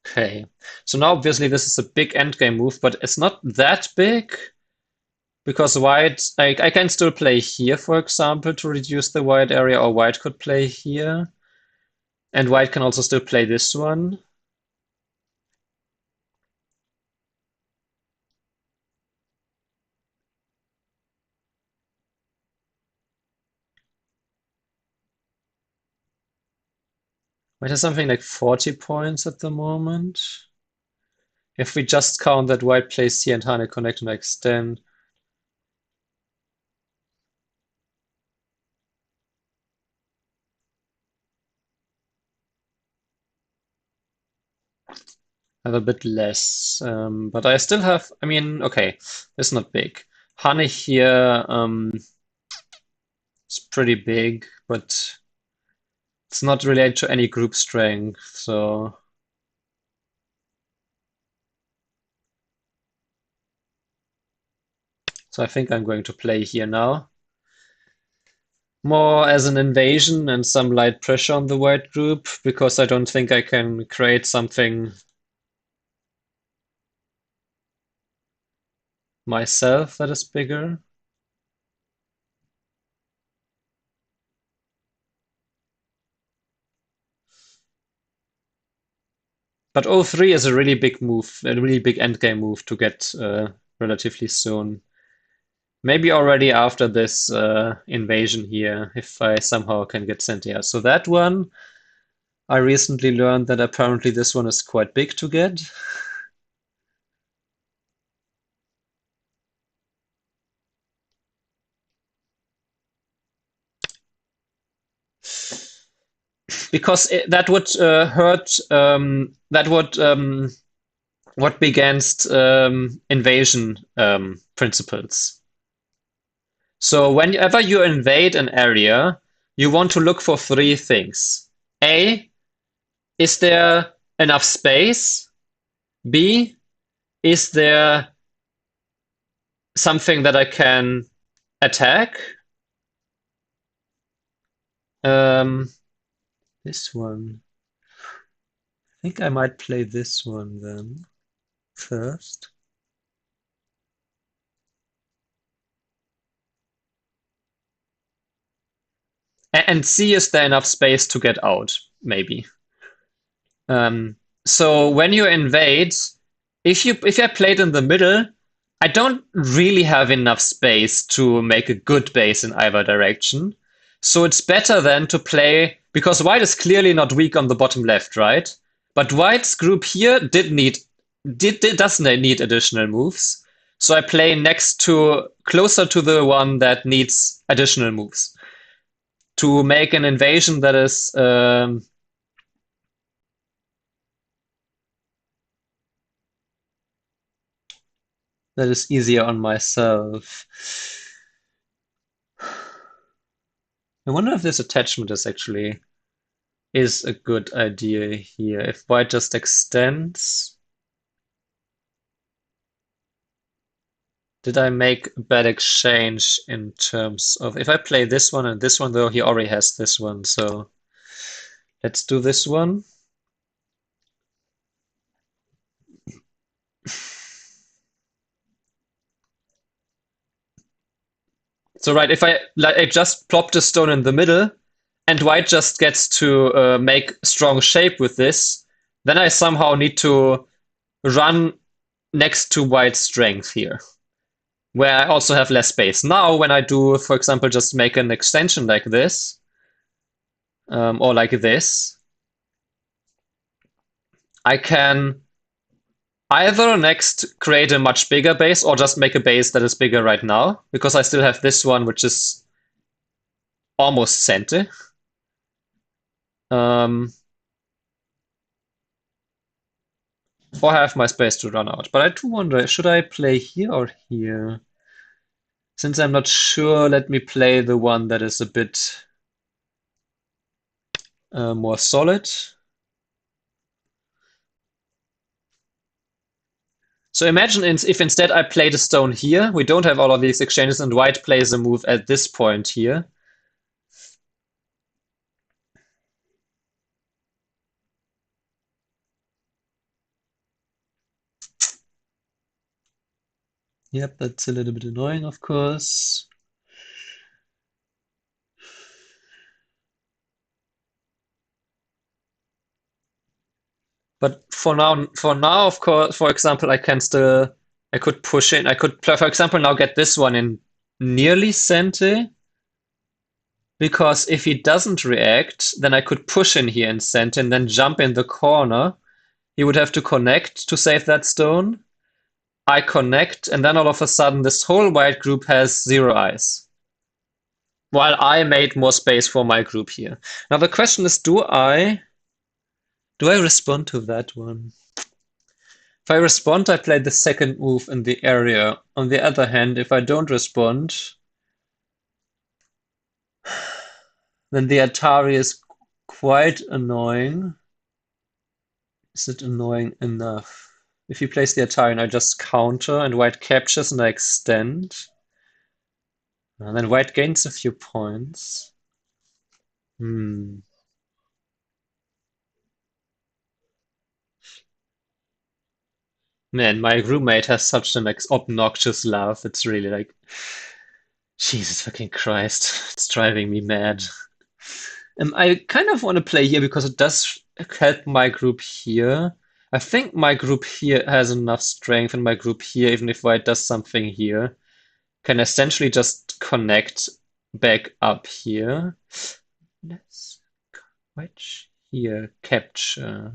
Okay. So now obviously this is a big endgame move, but it's not that big because white, I can still play here, for example, to reduce the white area, or white could play here. And white can also still play this one. White has something like 40 points at the moment. If we just count that white plays here and Hane connect and extend. I have a bit less, but I still have, I mean, okay, it's not big. Hane here is pretty big, but it's not related to any group strength, so I think I'm going to play here now. More as an invasion and some light pressure on the white group, because I don't think I can create something myself that is bigger. But O3 is a really big move, a really big endgame move to get relatively soon. Maybe already after this invasion here, if I somehow can get Sentia. So that one, I recently learned that apparently this one is quite big to get. Because that would hurt, that would be against invasion principles. So whenever you invade an area, you want to look for three things. A, is there enough space? B, is there something that I can attack? Um, this one. I think I might play this one then first. And see, is there enough space to get out? Maybe. Um, so when you invade, if I played in the middle, I don't really have enough space to make a good base in either direction. So it's better then to play, because white is clearly not weak on the bottom left, right? But white's group here doesn't need additional moves. So I play closer to the one that needs additional moves to make an invasion that is easier on myself. I wonder if this attachment is a good idea here. If white just extends. Did I make a bad exchange in terms of if I play this one and this one, though he already has this one, so let's do this one. So right, if I just plopped a stone in the middle and white just gets to make strong shape with this, then I somehow need to run next to white's strength here, where I also have less space. Now, when I do, for example, just make an extension like this, or like this, I can either next create a much bigger base or just make a base that is bigger right now, because I still have this one, which is almost center. Um, or have my space to run out. But I do wonder, should I play here or here? Since I'm not sure, let me play the one that is a bit more solid. So imagine if instead I played a stone here, we don't have all of these exchanges, and white plays a move at this point here. Yep, that's a little bit annoying, of course. But for now, of course, for example, I could push in. I could, for example, now get this one in nearly center, because if he doesn't react, then I could push in here in center and then jump in the corner. He would have to connect to save that stone. I connect, and then all of a sudden, this whole white group has 0 eyes. While I made more space for my group here. Now the question is, do I respond to that one? If I respond, I play the second move in the area. On the other hand, if I don't respond, then the Atari is quite annoying. Is it annoying enough? If he plays the Atari and I just counter and white captures and I extend, and then white gains a few points. Hmm. Man, my roommate has such an obnoxious laugh. It's really like, Jesus fucking Christ. It's driving me mad. I kind of want to play here because it does help my group here. I think my group here has enough strength, and my group here, even if White does something here, can essentially just connect back up here. Let's Which here capture.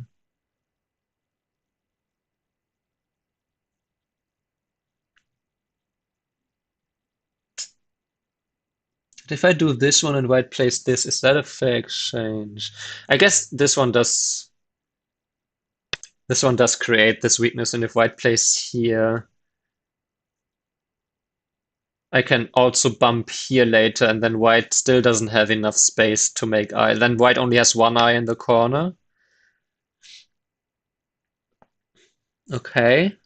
If I do this one and White plays this, is that a fair exchange? I guess this one does create this weakness, and if White plays here, I can also bump here later, and then White still doesn't have enough space to make eye. Then White only has one eye in the corner. Okay.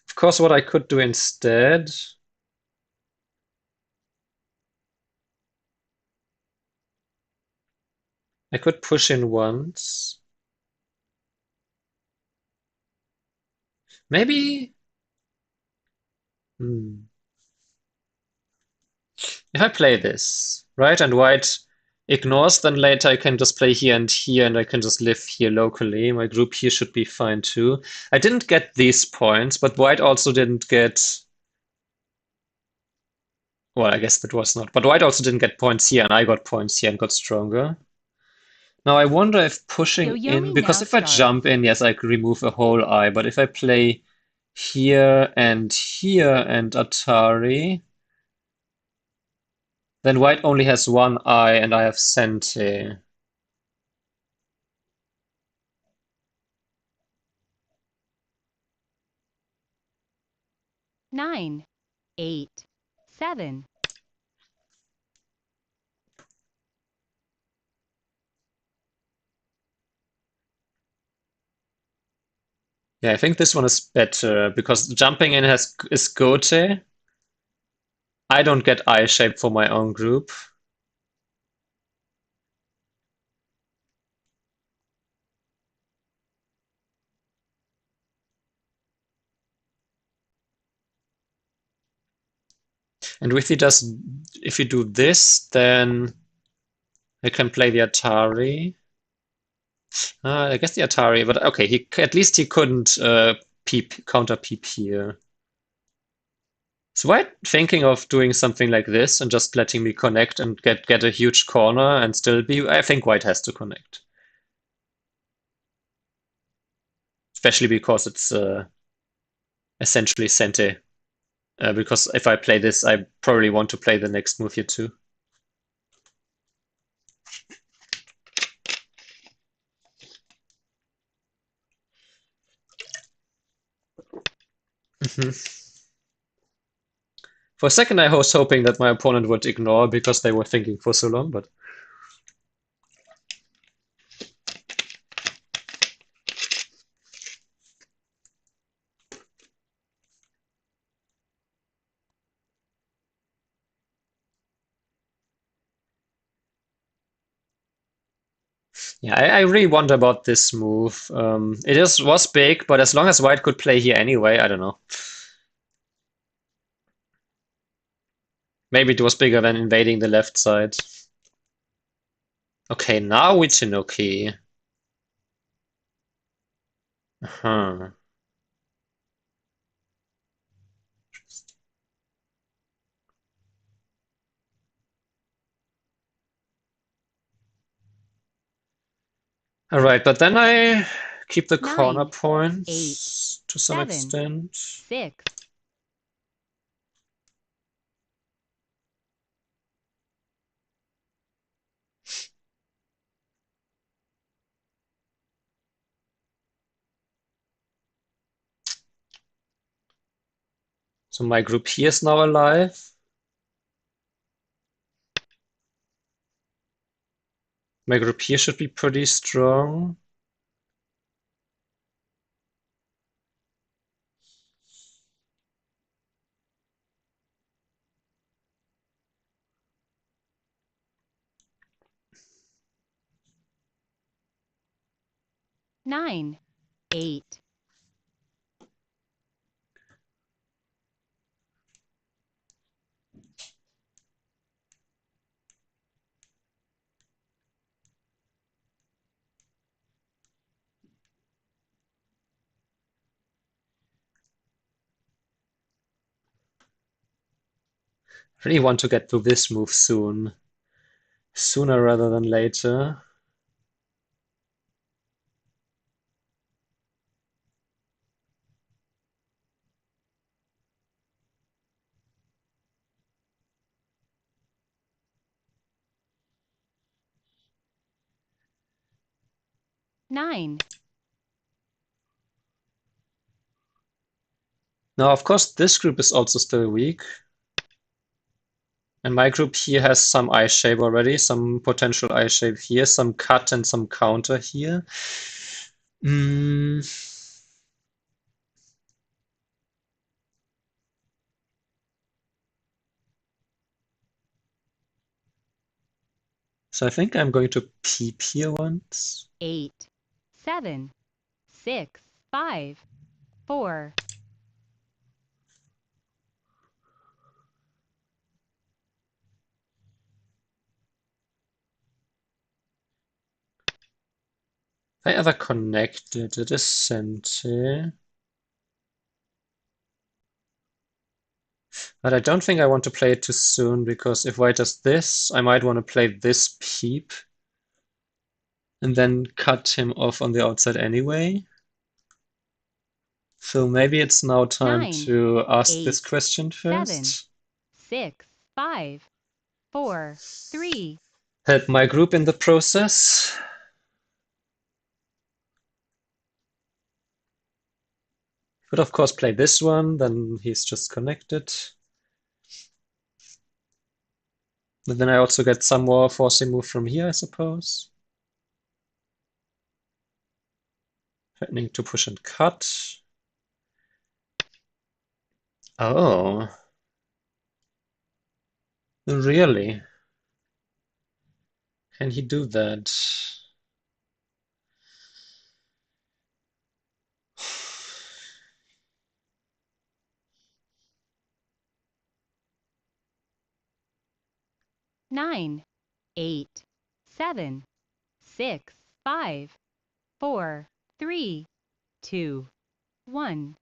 Of course, what I could do instead, I could push in once. Maybe. Hmm. If I play this, right, and White ignores, then later I can just play here, and I can just live here locally. My group here should be fine too. I didn't get these points, but White also didn't get. Well, I guess that was not. But White also didn't get points here, and I got points here and got stronger. Now I wonder if pushing in, Yo-yomi because now if I jump starts. in, yes, I could remove a whole eye, but if I play here and Atari, then White only has one eye and I have Sente. 9, 8, 7. Yeah, I think this one is better because jumping in is Gote. I don't get eye shape for my own group. And if you do this, then I can play the Atari. I guess the Atari, but okay, at least he couldn't counter peep here. So why thinking of doing something like this and just letting me connect and get a huge corner and still be? I think White has to connect, especially because it's essentially Sente. Because if I play this, I probably want to play the next move here too. Mhm. For a second, I was hoping that my opponent would ignore because they were thinking for so long, but yeah, I really wonder about this move. Was big, but as long as White could play here anyway, I don't know. Maybe it was bigger than invading the left side. Okay, now Ichinoki. Huh. All right, but then I keep the corner 9, 8, points to some 7, extent. 6. So my group here is now alive. My group here should be pretty strong. Nine, 8, I really want to get to this move soon. Sooner rather than later. 9, Now, of course, this group is also still weak. And my group here has some I shape already, some potential I shape here, some cut and some counter here. Mm. So I think I'm going to peep here once. 8, 7, 6, 5, 4, If I ever connected it is center. But I don't think I want to play it too soon, because if white does this, I might want to play this peep and then cut him off on the outside anyway. So maybe it's now time 9, to ask this 8, question 7, first. 6, 5, 4, 3, Help my group in the process. Could of course play this one, then he's just connected. But then I also get some more forcing move from here, I suppose. Threatening to push and cut. Oh, really? Can he do that? 9, 8, 7, 6, 5, 4, 3, 2, 1.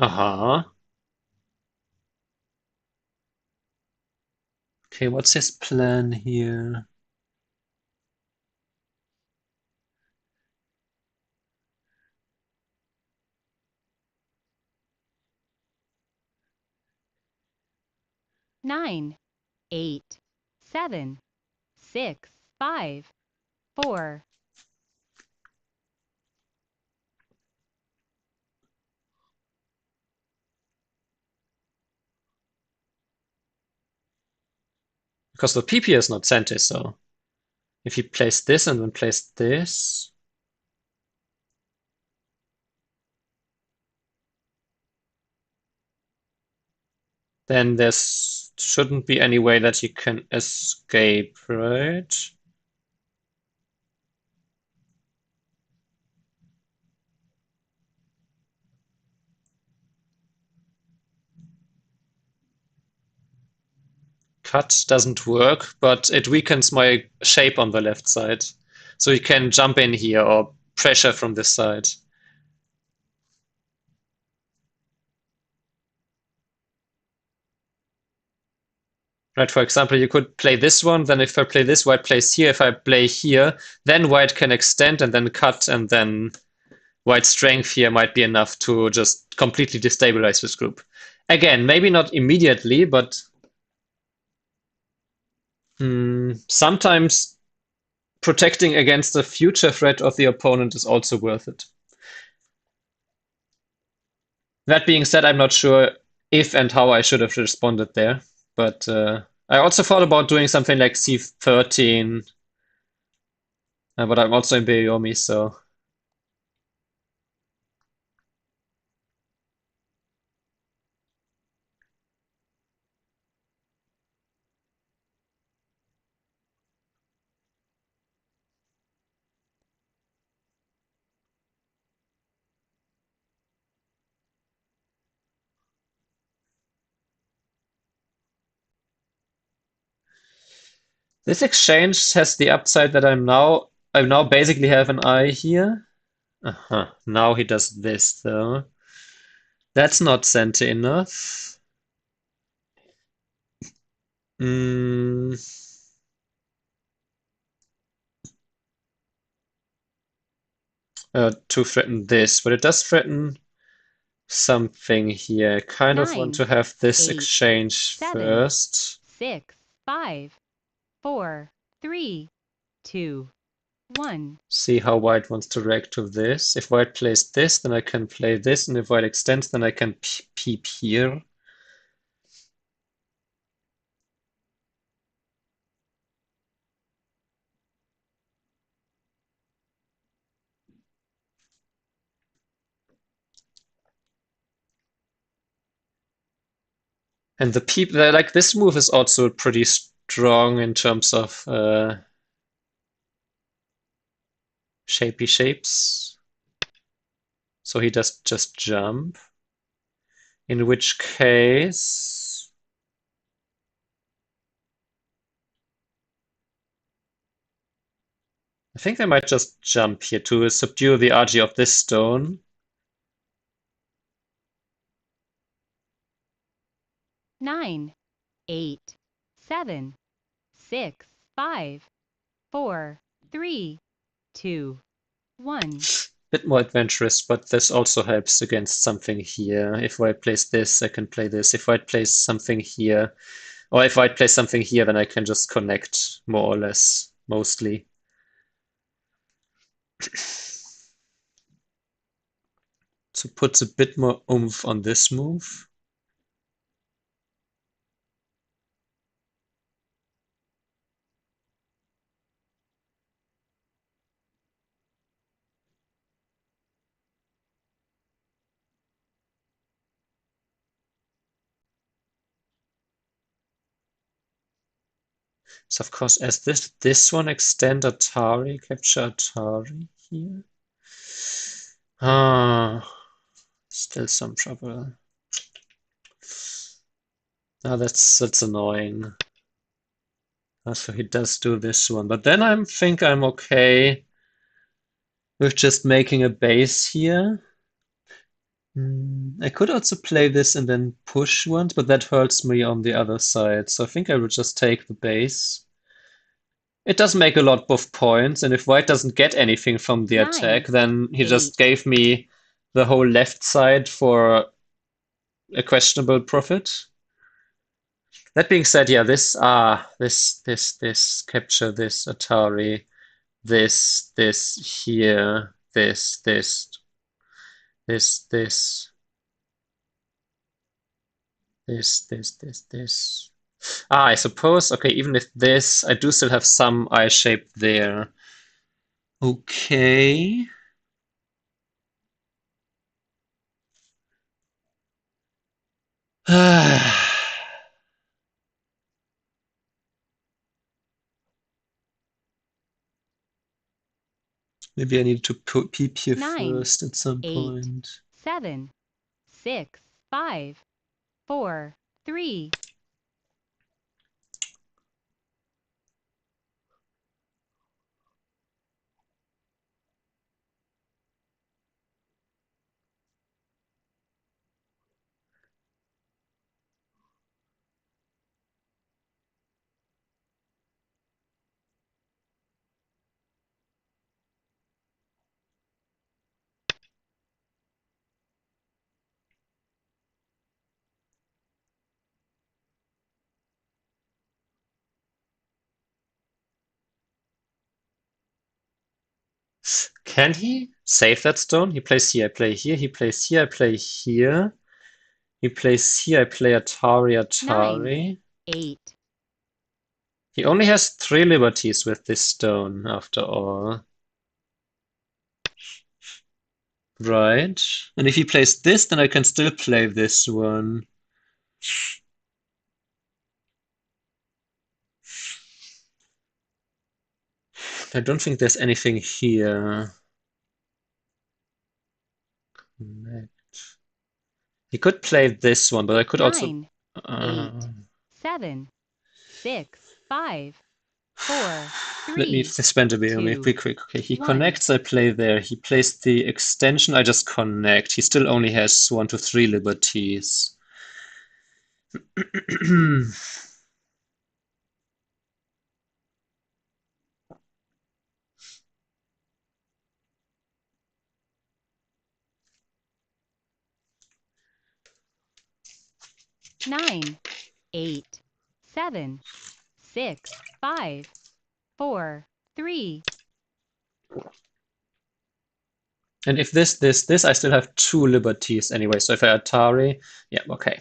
Uh-huh. Okay, what's his plan here? Nine, 8, 7, 6, 5, 4. Because the PP is not center, so if he plays this and then plays this, then there's shouldn't be any way that he can escape, right? Cut doesn't work, but it weakens my shape on the left side. So he can jump in here or pressure from this side. Right, for example, you could play this one, then if I play this, white plays here. If I play here, then white can extend and then cut, and then white strength here might be enough to just completely destabilize this group. Again, maybe not immediately, but sometimes protecting against the future threat of the opponent is also worth it. That being said, I'm not sure if and how I should have responded there, but I also thought about doing something like C13, but I'm also in Bayomi, so this exchange has the upside that I now basically have an eye here. Uh-huh. Now he does this though. That's not center enough. Mm, to threaten this, but it does threaten something here. I kind of want 9, to have this 8, exchange 7, first. 6, 5, 4, 3, 2, 1. See how white wants to react to this. If white plays this, then I can play this, and if white extends, then I can peep here. And the peep, like this move is also pretty strong in terms of shapy shapes. So he does just jump. In which case, I think I might just jump here to subdue the RG of this stone. 9, 8, 7, 6, 5, 4, 3, 2, 1. Bit more adventurous, but this also helps against something here. If white plays this, I can play this. If white plays something here, or if white plays something here, then I can just connect more or less, mostly. So puts a bit more oomph on this move. So of course, as this one extend Atari, capture Atari here. Ah, still some trouble. Ah, that's annoying. So he does do this one, but then I think I'm okay with just making a base here. I could also play this and then push once, but that hurts me on the other side. So I think I would just take the base. It does make a lot of points, and if white doesn't get anything from the 9, attack, then he just 8, gave me the whole left side for a questionable profit. That being said, yeah, this capture, this Atari, this here, this, this. Ah, I suppose, okay, even if this, I do still have some eye shape there. Okay. Maybe I need to peep here 9, first at some 8, point. 7, 6, 5, 4, 3. Can he save that stone? He plays here, I play here, he plays here, I play here. He plays here, I play Atari, 9, Atari. 8, He only has 3 liberties with this stone, after all. Right. And if he plays this, then I can still play this one. I don't think there's anything here. He could play this one, but I could also. 9, Uh, 8, 7, 6, 5, 4, Let me 3, spend a bit. Let me 2, be quick. Okay, he 1. connects. I play there. He plays the extension. I just connect. He still only has 1 to 3 liberties. 9, 8, 7, 6, 5, 4, 3. And if this, I still have 2 liberties anyway. So if I Atari, yeah, okay.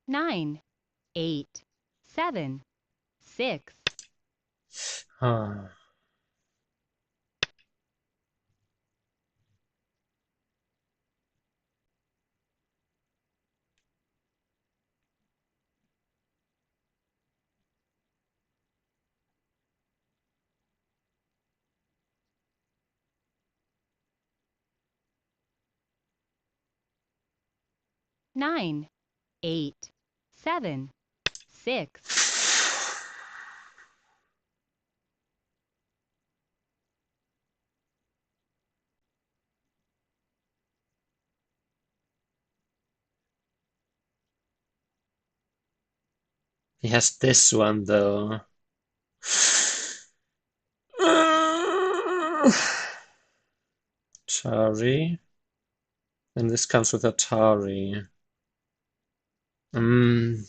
9, 8, 7, 6. Ah, Nine, 8, 7, 6. he has this one though. Atari. And this comes with Atari. Mm.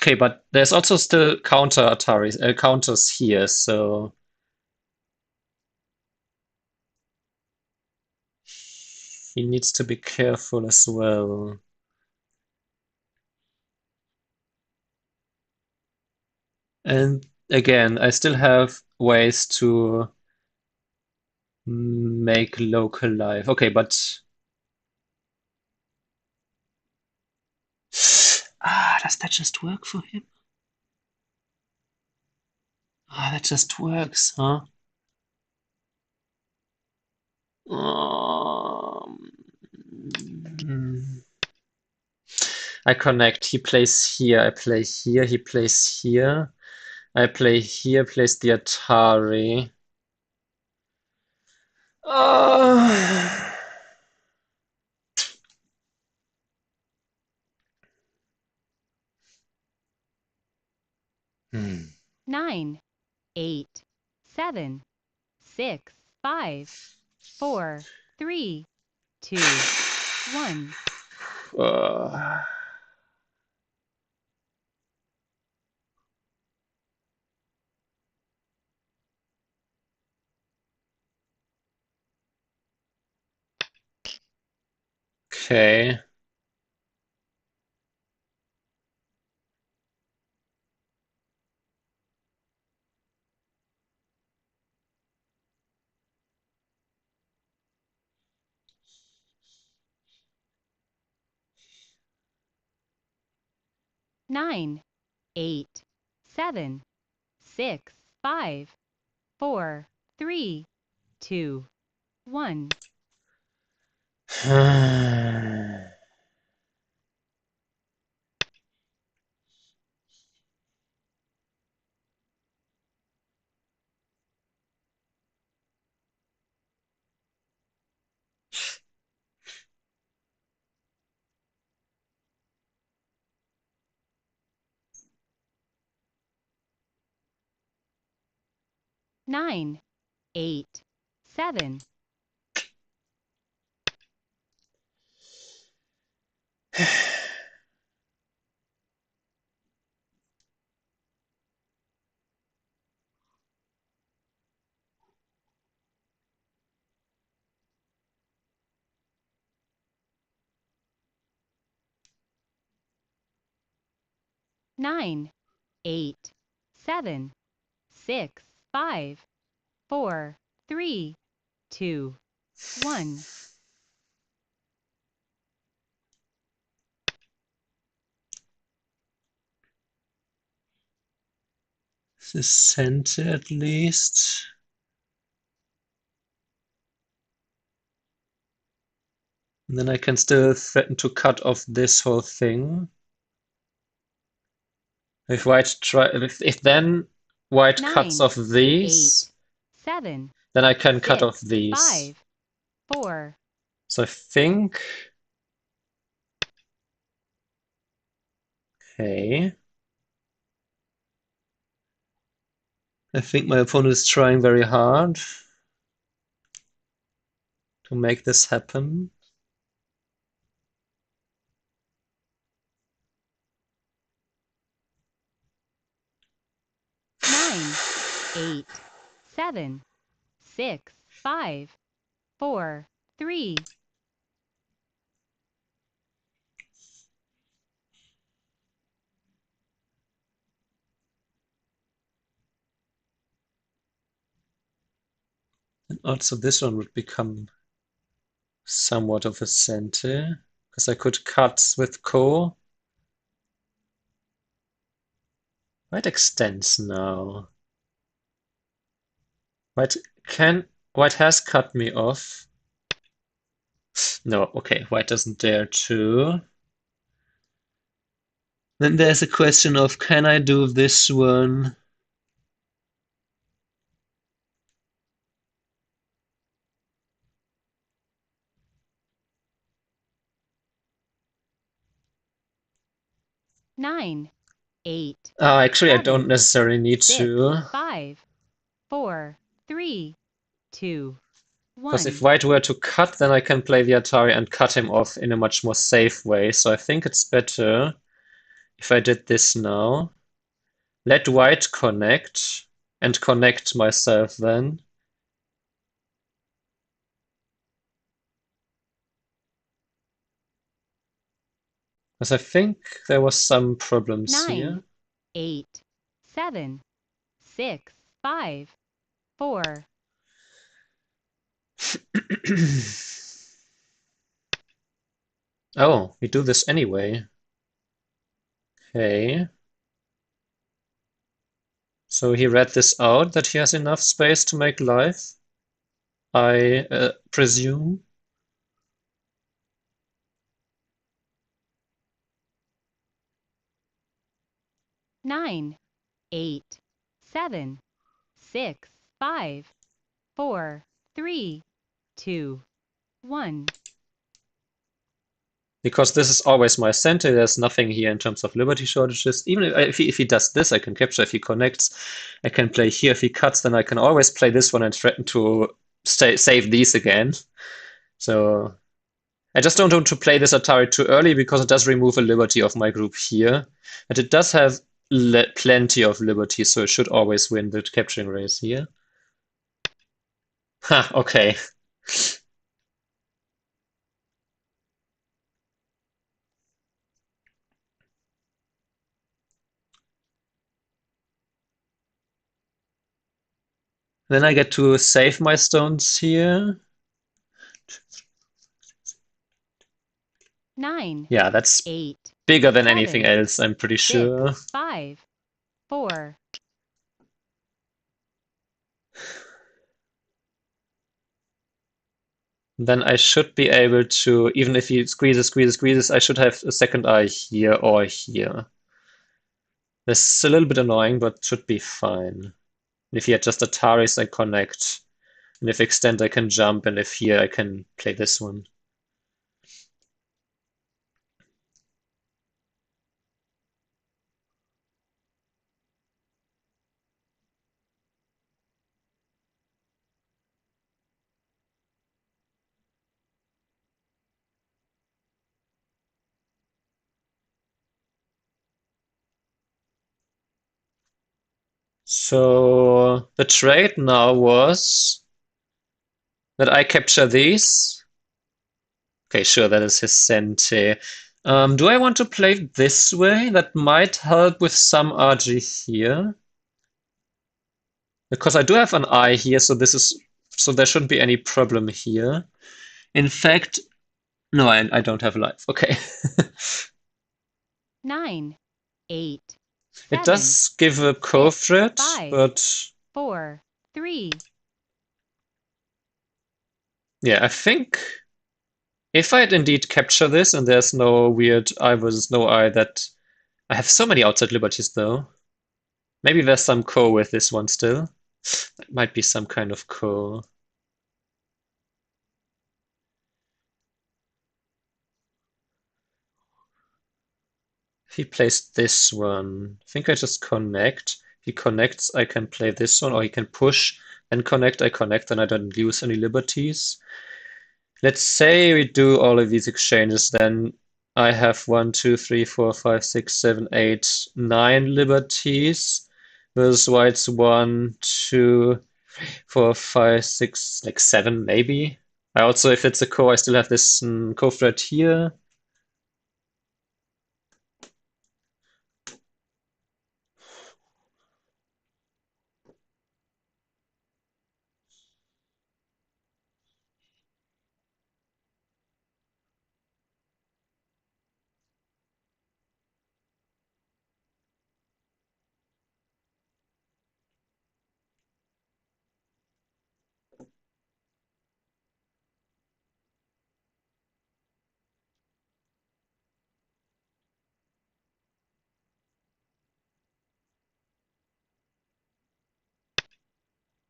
Okay, but there's also still counters here, so he needs to be careful as well. And again, I still have ways to make local life. Okay, but does that just work for him? That just works, huh? Um, I connect. He plays here. I play here. He plays here. I play here. Plays the Atari. Uh, hmm. 9, 8, 7, 6, 5, 4, 3, 2, 1. Uh, okay. Nine, 8, 7, 6, 5, 4, 3, 2, 1. 9, 8, 7, 9, 8, 7, 6, 5, 4, 3, 2, 1. The center at least. And then I can still threaten to cut off this whole thing. If then white cuts 9, off these, 8, 7, then I can cut 6, off these. 5, 4. So I think, okay. I think my opponent is trying very hard to make this happen. Nine, 8, 7, 6, 5, 4, 3. And also this one would become somewhat of a center, because I could cut with Ko. White extends now. White White has cut me off. No, okay, White doesn't dare to. Then there's a question of, can I do this one? Nine, 8, Actually, I don't 7, necessarily need 6, to. 5, 4, 3, 2, Because if 1. White were to cut, then I can play the Atari and cut him off in a much more safe way. So I think it's better if I did this now. Let White connect and connect myself then. Because I think there was some problems 9, here. 8, 7, 6, 5, 4. Oh, we do this anyway. Okay. So he read this out, that he has enough space to make life, I presume. Nine, 8, 7, 6, 5, 4, 3, 2, 1. Because this is always my center, there's nothing here in terms of liberty shortages. Even if he does this, I can capture. If he connects, I can play here. If he cuts, then I can always play this one and threaten to save these again. So I just don't want to play this Atari too early because it does remove a liberty of my group here. And it does have plenty of liberty, so it should always win the capturing race here. Ha, okay. Then I get to save my stones here. 9, Yeah, that's 8, bigger than anything 7, else, I'm pretty 6, sure. 5, 4. Then I should be able to, even if he squeezes, I should have a second eye here or here. This is a little bit annoying, but should be fine. If he had just Ataris, I connect. And if extend, I can jump, and if here, I can play this one. So the trade now was that I capture these. Okay, sure, that is his Sente. Do I want to play this way? That might help with some RG here. Because I do have an I here, so there shouldn't be any problem here. In fact, no, I don't have life. Okay. 9, 8, It 7, does give a 6, co-threat, 5, but 4, 3. yeah, I think if I'd indeed capture this and there's no weird I versus no I that I have so many outside liberties though. Maybe there's some co with this one still. That might be some kind of co. If he plays this one, I think I just connect. If he connects, I can play this one, or he can push and connect. I connect, and I don't lose any liberties. Let's say we do all of these exchanges, then I have 1, 2, 3, 4, 5, 6, 7, 8, 9 liberties. Versus white's 1, 2, 4, 5, 6, like 7 maybe. I also, if it's a co, I still have this co-threat here.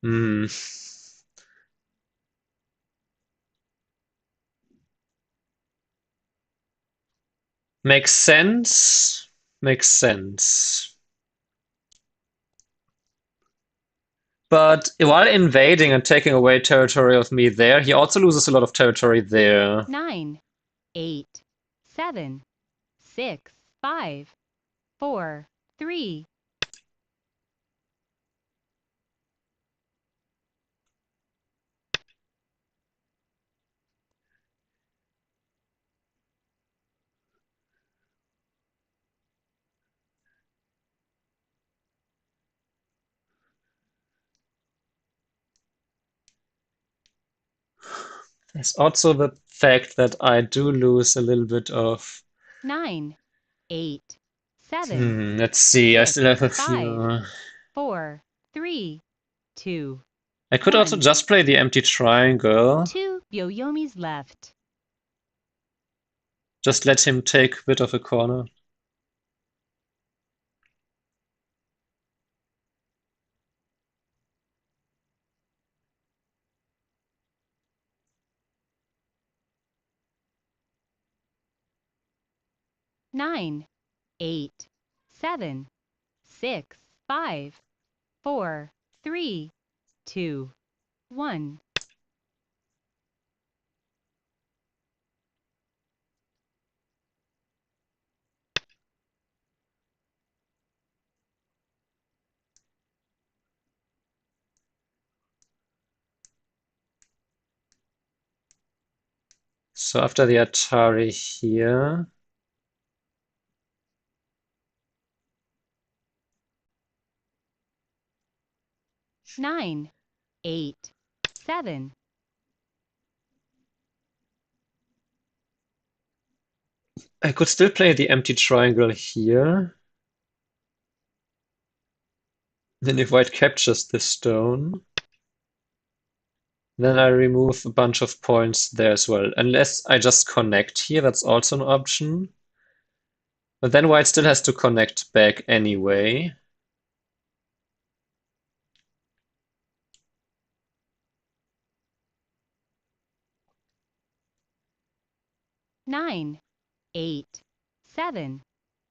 Hmm. Makes sense. Makes sense. But while invading and taking away territory of me there, he also loses a lot of territory there. 9, 8, 7, 6, 5, 4, 3. There's also the fact that I do lose a little bit of. 9, 8, 7, Let's see. I 6, still have a 5, few. 4, 3, 2, I could also 1. just play the empty triangle. 2 Yoyomis left. Just let him take a bit of a corner. Nine, 8, 7, 6, 5, 4, 3, 2, 1. So after the Atari here. 9, 8, 7. I could still play the empty triangle here. Then if white captures this stone, then I remove a bunch of points there as well. Unless I just connect here, that's also an option. But then white still has to connect back anyway. 9, 8, 7,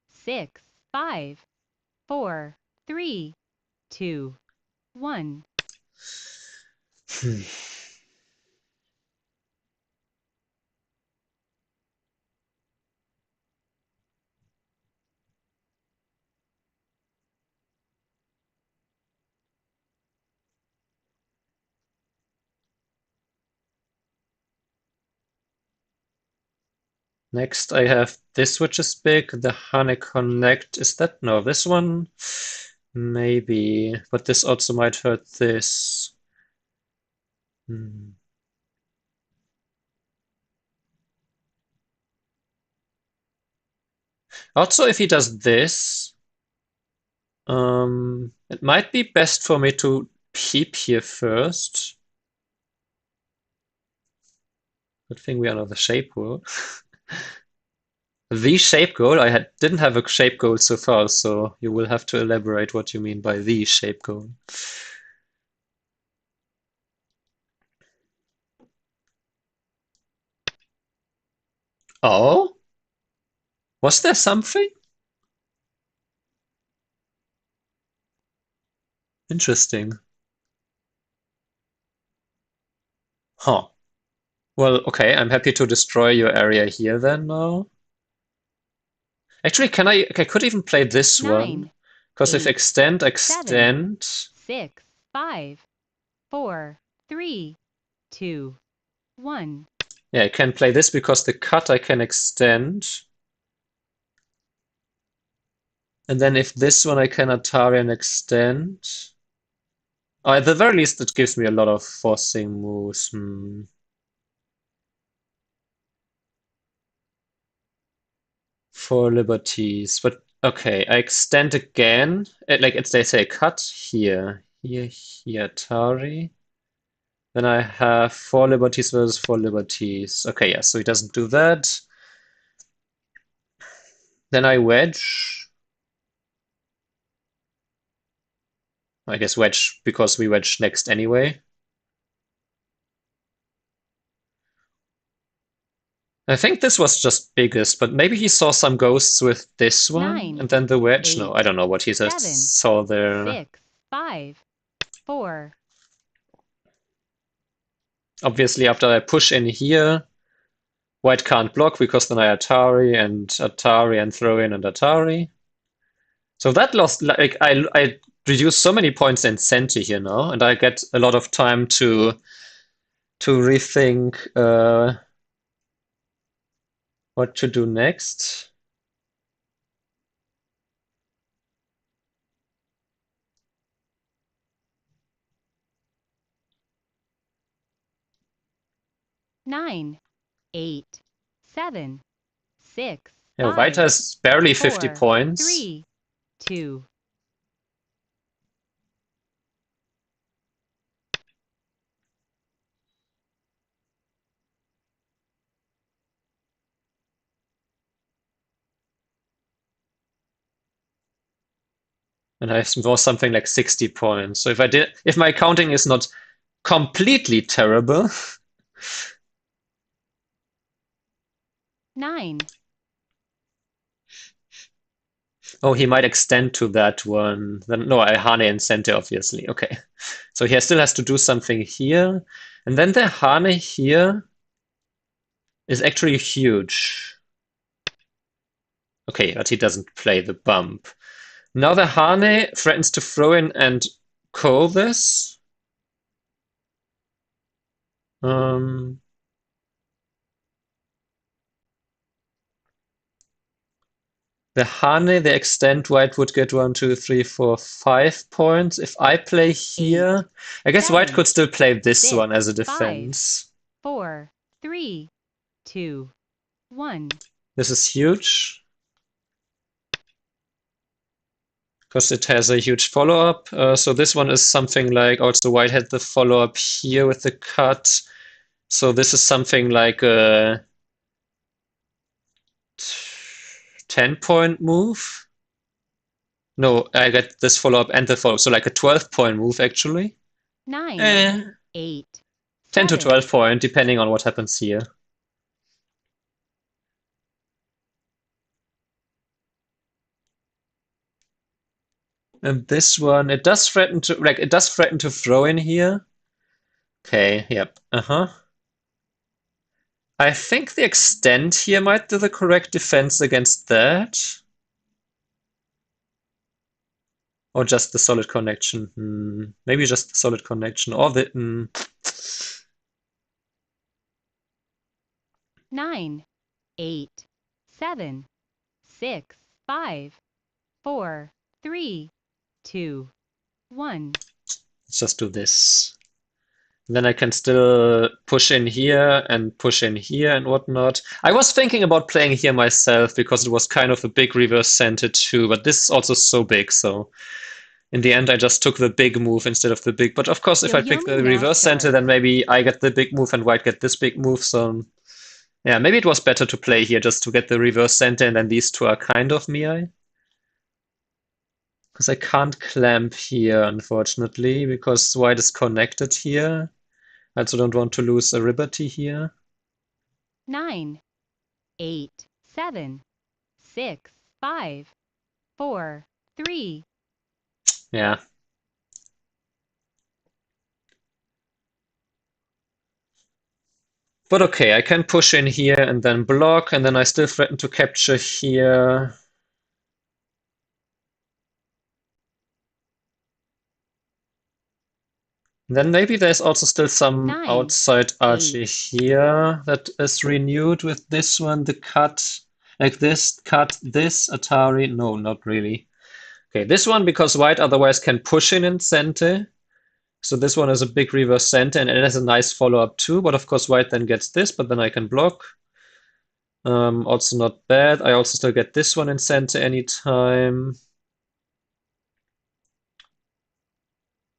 6, 5, 4, 3, 2, 1. Hmm. Next, I have this, which is big. The Honey Connect. Is that? No, this one? Maybe. But this also might hurt this. Hmm. Also, if he does this, it might be best for me to peep here first. Good thing we are not the shape goal. The shape goal? Didn't have a shape goal so far, so you will have to elaborate what you mean by the shape goal. Oh? Was there something? Interesting. Huh. Well, okay, I'm happy to destroy your area here then now. Actually, I could even play this one. 9, Because if 8, extend, 7, extend. 6, 5, 4, 3, 2, 1. Yeah, I can play this because the cut I can extend. And then if this one I can Atari and extend. Oh, at the very least, it gives me a lot of forcing moves. For liberties. But okay, I extend again. Like it's they say cut here, here, Atari. Then I have four liberties versus four liberties. Okay, yeah, so he doesn't do that. Then I wedge. I guess wedge because we wedge next anyway. I think this was just biggest, but maybe he saw some ghosts with this one 9, and then the wedge. No, I 8, don't know what he 7, saw there. 6, 5, 4. Obviously, after I push in here, white can't block because then I Atari and throw in and Atari. So that lost, like, I reduced so many points in Senti here now, and I get a lot of time to rethink what to do next. 9, 8, 7, 6, Yeah, white 5, has barely 50 4, points. 3, 2. And I have more something like 60 points. So if my counting is not completely terrible, 9, oh, he might extend to that one. Then no, I Hane and Sente, obviously. Okay. So he still has to do something here. And then the Hane here is actually huge. Okay, but he doesn't play the bump. Now the Hane threatens to throw in and call this. Um, the Hane, the extent white would get 1, 2, 3, 4, 5 points. If I play 8, here, I guess white 7, could still play this one 6, as a 5, defense. 4, 3, 2, 1. This is huge because it has a huge follow-up. So this one is something like also white had the follow-up here with the cut. So this is something like a 10-point move. No, I get this follow-up and the follow-up. So like a 12-point move, actually. 9, Eh, 8, 10 to 7. 12 point, depending on what happens here. And this one, it does threaten to throw in here. Okay, yep. Uh-huh. I think the extend here might do the correct defense against that. Or just the solid connection. Maybe just the solid connection. Or the... 9, 8, 7, 6, 5, 4, 3, 2, 1. Let's just do this. Then I can still push in here and push in here and whatnot. I was thinking about playing here myself because it was kind of a big reverse center too, but this is also so big, so in the end I just took the big move instead of the big. But of course, if You'll I hear pick me the now reverse center, start. then maybe I get the big move and white get this big move. So yeah, maybe it was better to play here just to get the reverse center, and then these two are kind of Miai. Because I can't clamp here, unfortunately, because white is connected here. I also don't want to lose a liberty here. 9, 8, 7, 6, 5, 4, 3. Yeah. But okay, I can push in here and then block, and then I still threaten to capture here. Then maybe there's also still some 9, outside 8. archie here that is renewed with this one, the cut. Like this, cut, this, Atari. No, not really. Okay, this one because white otherwise can push in and center. So this one is a big reverse center and it has a nice follow-up too, but of course white then gets this, but then I can block. Also not bad. I also still get this one in center anytime.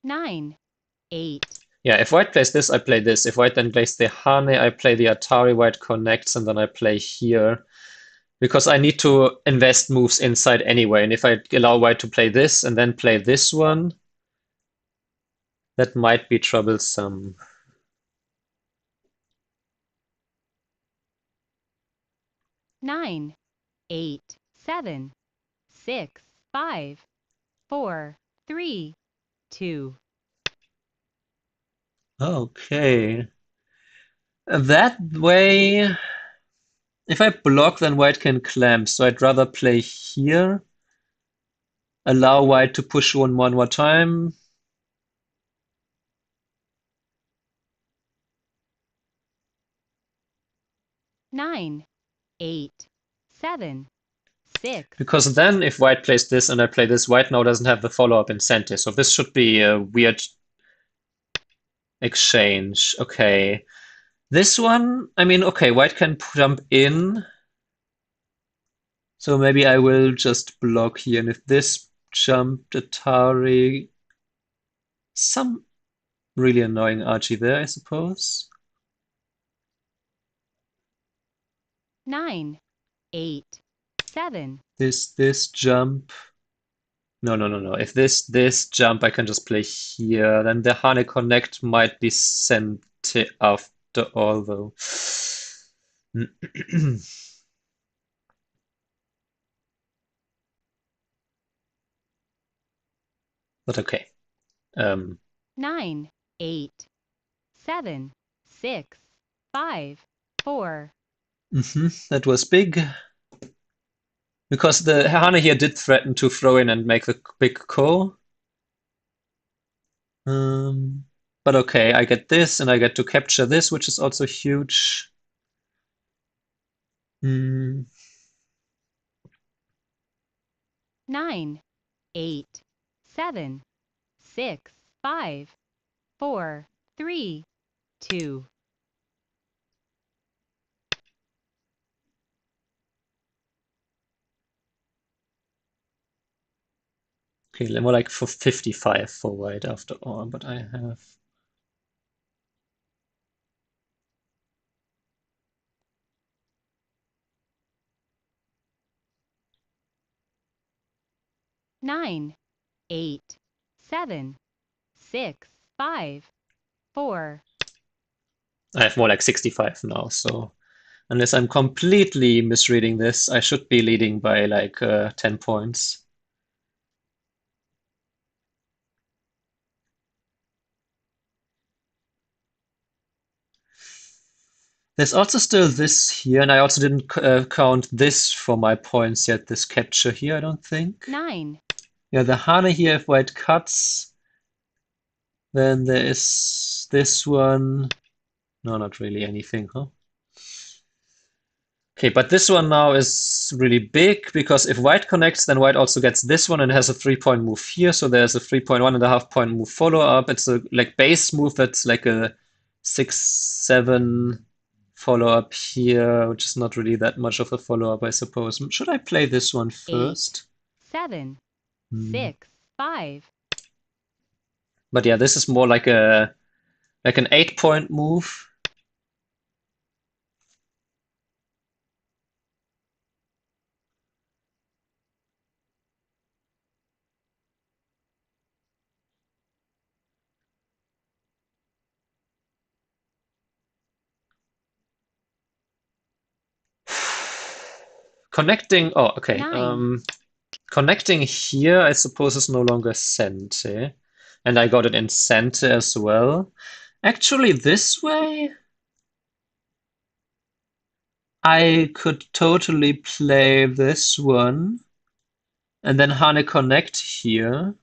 9, 8. Yeah, if white plays this, I play this. If white then plays the Hane, I play the Atari, white connects, and then I play here. Because I need to invest moves inside anyway, and if I allow white to play this and then play this one, that might be troublesome. 9, 8, 7, 6, 5, 4, 3, 2. Okay. That way, if I block, then white can clamp, so I'd rather play here. Allow white to push one more time. Nine, 8, 7, 6. Because then if white plays this and I play this, white now doesn't have the follow-up incentive. So this should be a weird exchange. Okay. This one, I mean, okay, white can jump in. So maybe I will just block here. And if this jumped Atari, some really annoying Archie there, I suppose. 9, 8, 7. This jump. No. If this jump, I can just play here. Then the Hane Connect might be sent after all, though. But okay. 9, 8, 7, 6, 5, 4. That was big. Because the Hane here did threaten to throw in and make the big ko. But okay, I get this and I get to capture this, which is also huge. 9, 8, 7, 6, 5, 4, 3, 2. Okay, more like for 55 for white after all, but I have 9, 8, 7, 6, 5, 4. I have more like 65 now, so unless I'm completely misreading this, I should be leading by like 10 points. There's also still this here, and I also didn't count this for my points yet, this capture here, I don't think. 9, Yeah, the Hane here, if white cuts, then there is this one. No, not really anything, huh? Okay, but this one now is really big because if white connects, then white also gets this one and has a 3-point move here. So there's a 3.1.5 point move follow up. It's a like base move that's like a 6-7 follow up here, which is not really that much of a follow up, I suppose. Should I play this one 8, first? 7, Hmm. 6, 5. But yeah, this is more like a like an 8-point move. Connecting. Oh, okay. 9, Connecting here, I suppose, is no longer Sente. And I got it in Sente as well. Actually, this way, I could totally play this one and then Hane connect here.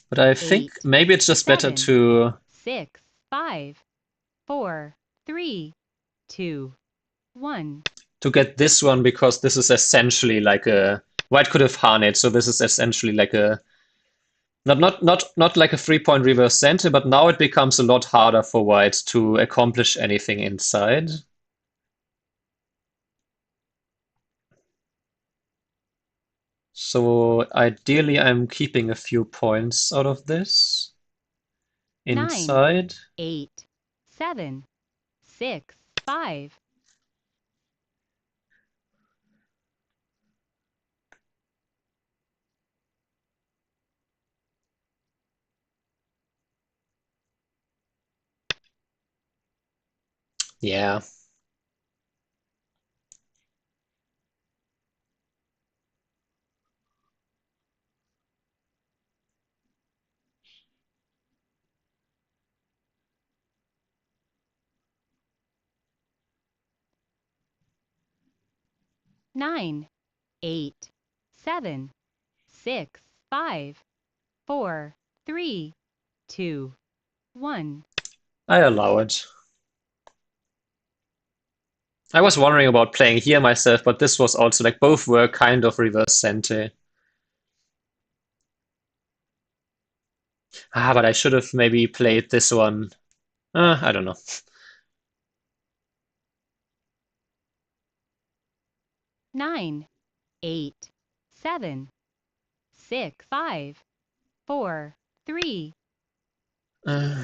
But I think 8, maybe it's just better 7, to 6, 5, 4, 3, 2, 1. get this one because this is essentially like a white could have Hane it, so this is essentially like a not like a 3-point reverse center, but now it becomes a lot harder for white to accomplish anything inside. So ideally, I'm keeping a few points out of this 9, inside. 8, 7, 6, 5. Yeah. 9, 8, 7, 6, 5, 4, 3, 2, 1. I allow it. I was wondering about playing here myself, but this was also like both were kind of reverse Sente. But I should have maybe played this one. I don't know. 9, 8, 7, 6, 5, 4, 3. Uh,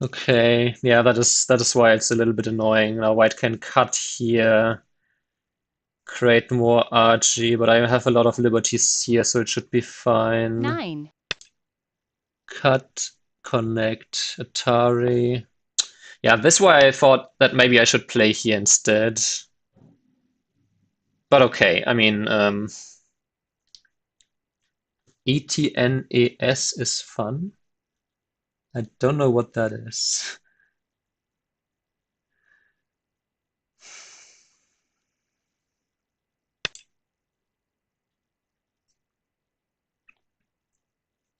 okay, yeah, that is why it's a little bit annoying. Now white can cut here, create more RG, but I have a lot of liberties here, so it should be fine. 9, Cut, connect, Atari. Yeah, this why I thought that maybe I should play here instead. But okay, I mean, ETNAS is fun. I don't know what that is.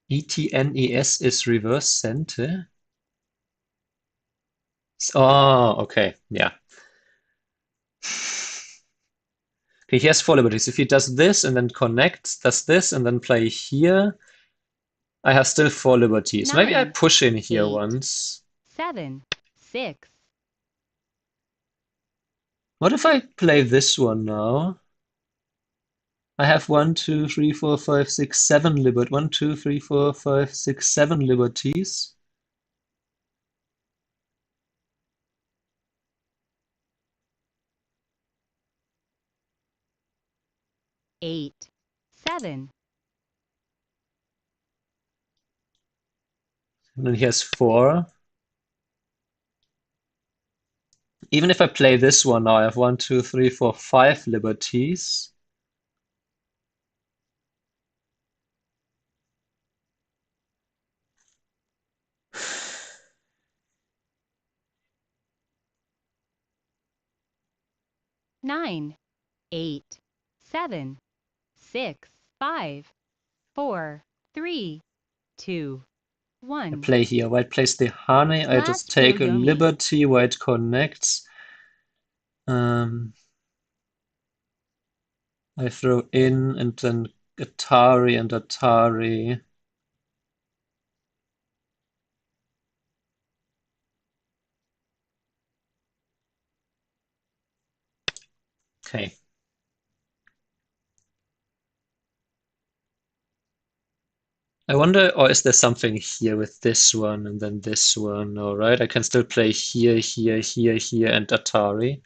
ETNAS is reverse center. Oh, okay, yeah. Okay, he has four liberties. If he does this and then connects, does this and then play here, I have still four liberties. Maybe I 9, push in here 8, once. 7, 6. What if I play this one now? I have 1, 2, 3, 4, 5, 6, 7 liberties. 1, 2, 3, 4, 5, 6, 7 liberties. 8, 7, And then he has 4. Even if I play this one now, I have 1, 2, 3, 4, 5 liberties. nine, 8, 7, 6, 5, 4, 3, 2, I 1. play here. White plays the honey. I just Last take a Yo-Yomi. liberty. White connects. I throw in and then Atari and Atari. Okay. I wonder, or is there something here with this one and then this one? All right, I can still play here, here, here, here, and Atari.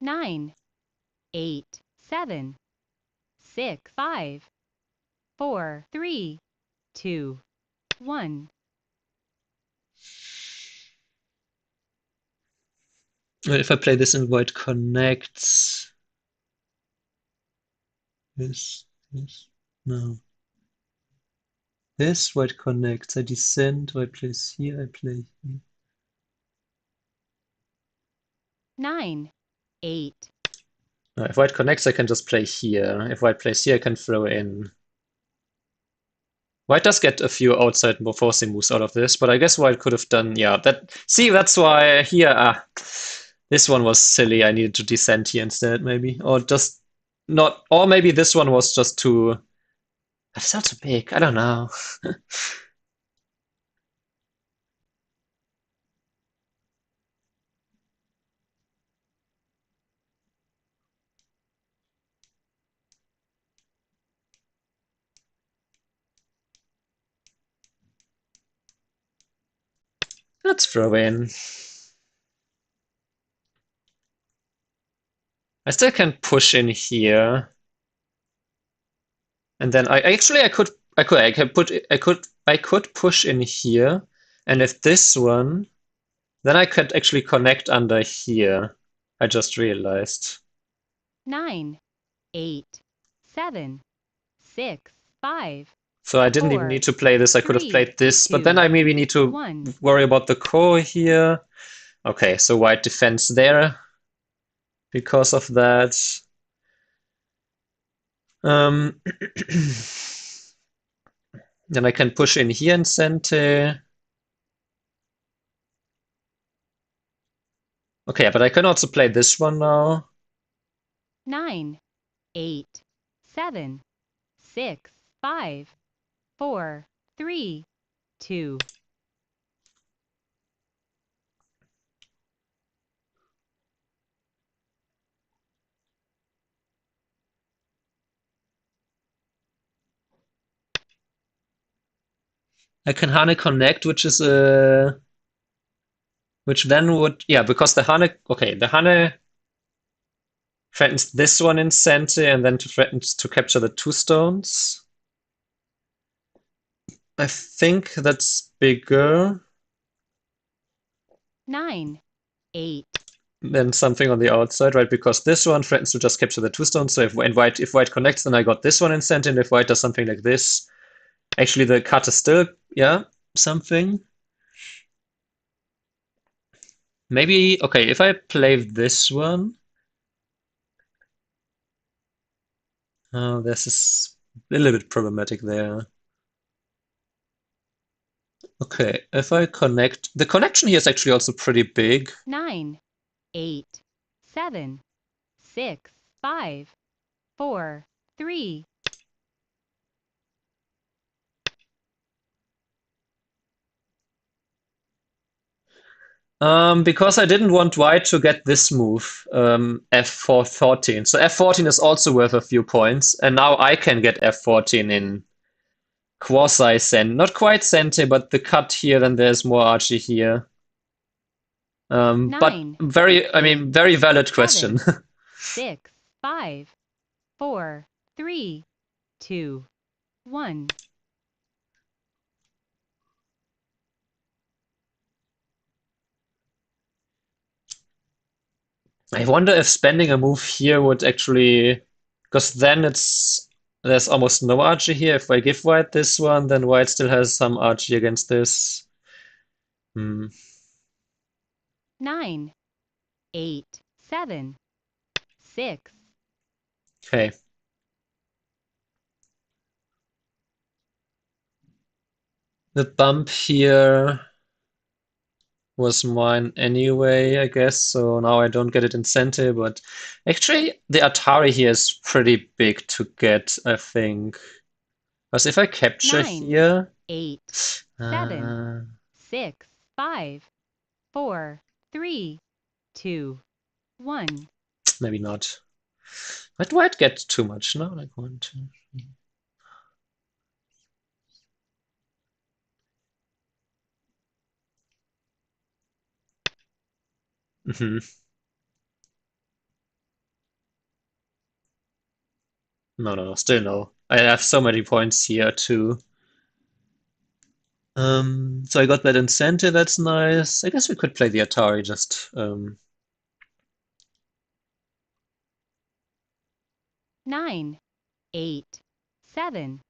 9, 8, 7, 6, 5, 4, 3, 2, 1. If I play this and white connects, this, no. This white connects. I descend. White plays here. I play here. 9, 8. If white connects, I can just play here. If white plays here, I can throw in. White does get a few outside more forcing moves out of this, but I guess white could have done, yeah, that. See, that's why here, this one was silly. I needed to descend here instead, maybe. Or just not, or maybe this one was just too. That's not too big. I don't know. Let's throw in. I still can push in here. And then I could push in here. And if this one, then I could actually connect under here. I just realized. 9, 8, 7, 6, 5, So I didn't even 4, need to play this. I could have 3, played this, but then 2, I maybe need to 1. worry about the core here. Okay, so white defense there because of that. Um, then I can push in here in center. Okay, but I can also play this one now. 9, 8, 7, 6, 5, 4, 3, 2. I can Hane connect, which then would, yeah, because the Hane, okay, the Hane threatens this one in center and then threatens to capture the two stones. I think that's bigger 9, 8, than something on the outside, right? Because this one threatens to just capture the two stones. So if white connects, then I got this one in center, and if white does something like this, actually the cut is still, yeah, something. Maybe, okay, if I play this one, this is a little bit problematic there. Okay, if I connect, the connection here is actually also pretty big. 9, 8, 7, 6, 5, 4, 3. Because I didn't want white to get this move, f4-14. So f14 is also worth a few points, and now I can get f14 in quasi-cent. Not quite center, but the cut here, then there's more archie here. But 9, I mean, very valid 7, question. 6, 5, 4, 3, 2, 1. I wonder if spending a move here would actually, because then there's almost no archie here. If I give white this one, then white still has some archie against this. Hmm. 9, 8, 7, 6. Okay. The bump here was mine anyway, I guess, so now I don't get it incentive, but actually the Atari here is pretty big to get, I think. Because if I capture 9, here, 8, 7, uh, 6, 5, 4, 3, 2, 1. maybe not. But might get too much, no? Like 1, 2, 3. Mhm. No, no, no, still no. I have so many points here too. So I got that incentive, that's nice. I guess we could play the Atari just 9, 8, 7.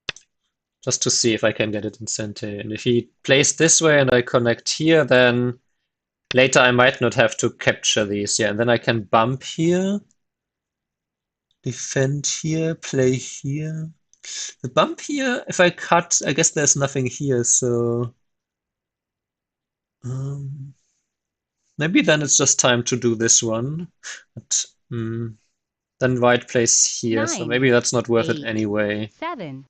just to see if I can get it incentive. And if he plays this way and I connect here, then later I might not have to capture these. Yeah, and then I can bump here, defend here, play here. The bump here, if I cut, I guess there's nothing here, so um, maybe then it's just time to do this one. But then white plays here, so 9, maybe that's not worth it 8, anyway. 7,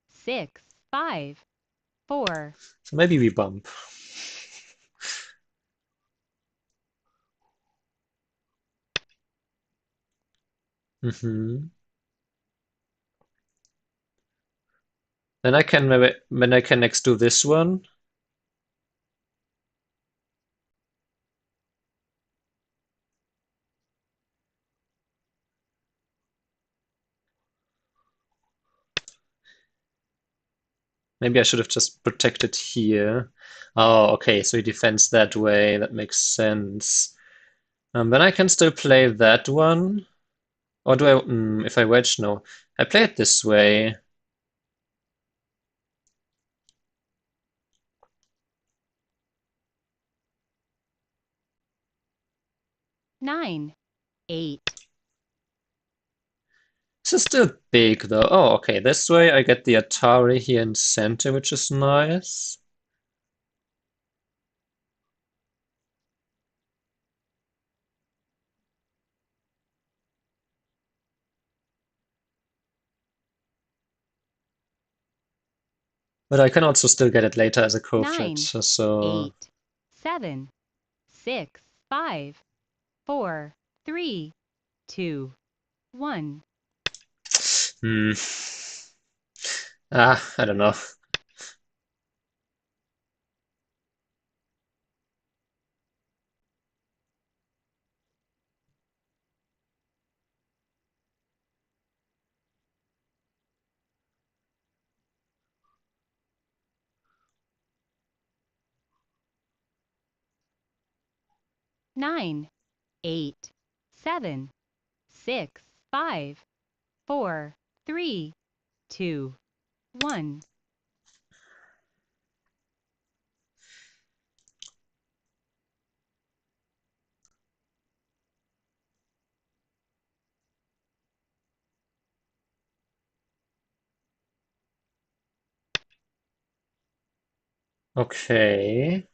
6, 5, 4. So maybe we bump. hmm Then I can maybe then I can next do this one. Maybe I should have just protected here. Oh, okay, so he defends that way. That makes sense. Then I can still play that one. Or do I, if I wedge, no. I play it this way. 9, 8. This is still big though. Oh, okay, this way I get the Atari here in center, which is nice. But I can also still get it later as a co-threat, 9, so 8, 7, 6, 5, 4, 3, 2, 1. hmm. I don't know. 9, 8, 7, 6, 5, 4, 3, 2, 1. Okay.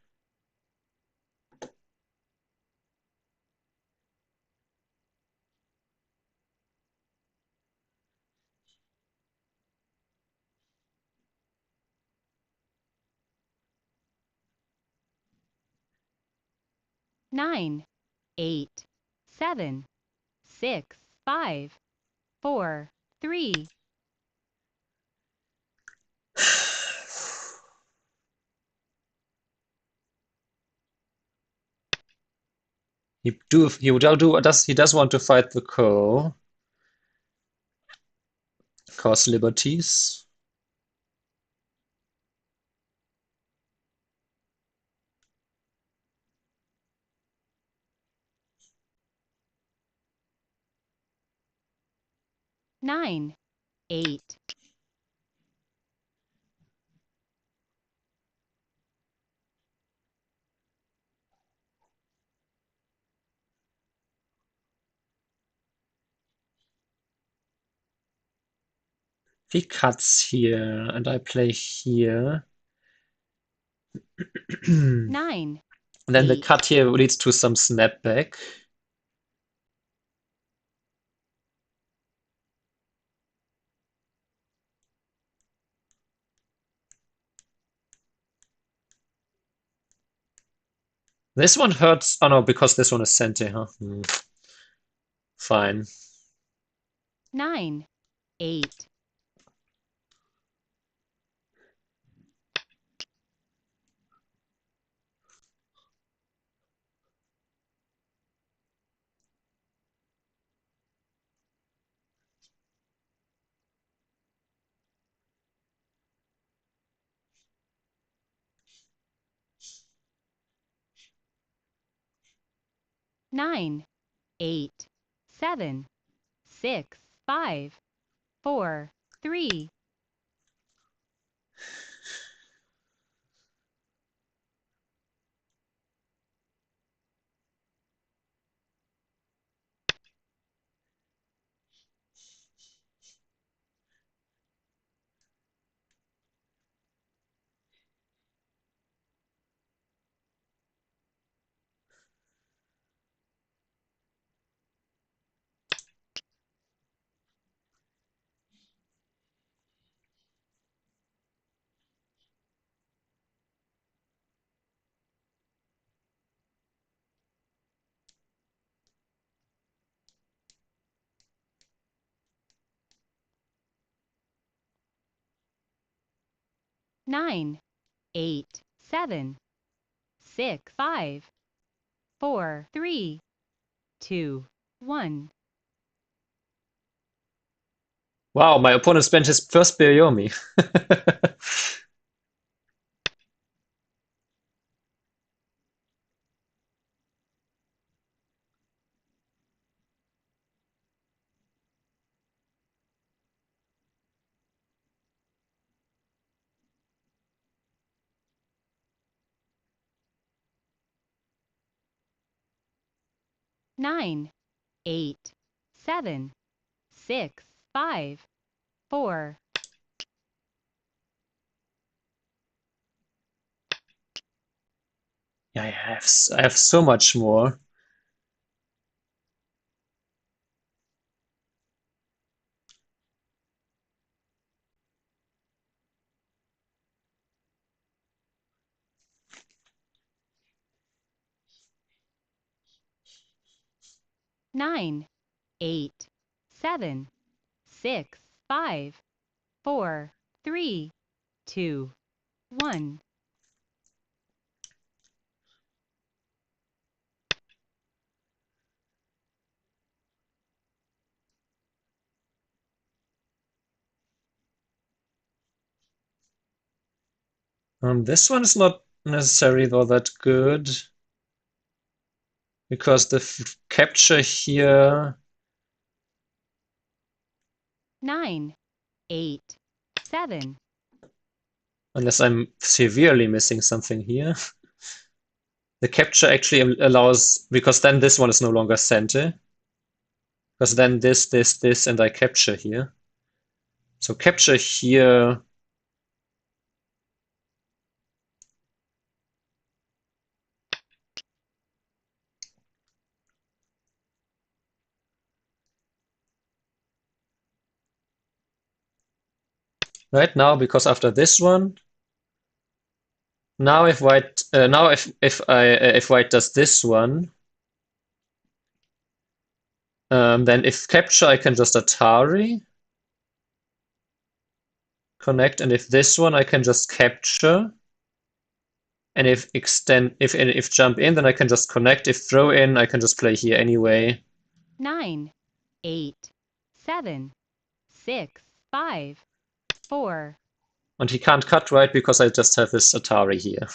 9, 8, 7, 6, 5, 4, 3. He does want to fight the cause liberties. 9, 8. He cuts here, and I play here. Then 9, the 8, cut here leads to some snapback. This one hurts. Oh no, because this one is center, huh? Fine. 9, 8, 9, 8, 7, 6, 5, 4, 3, 9, 8, 7, 6, 5, 4, 3, 2, 1. Wow, my opponent spent his first Bayomi. 9, 8, 7, 6, 5, 4. Yeah, I have so much more. 9, 8, 7, 6, 5, 4, 3, 2, 1. This one is not necessarily all that good because the capture here. 9, 8, 7. Unless I'm severely missing something here. The capture actually allows, because then this one is no longer center. Because then this, and I capture here. So capture here. Right now, because after this one, now if white, now if white does this one, then if capture, I can just Atari connect, and if this one, I can just capture, and if extend, if jump in, then I can just connect. If throw in, I can just play here anyway. 9, 8, 7, 6, 5, 4. And he can't cut right because I just have this Atari here.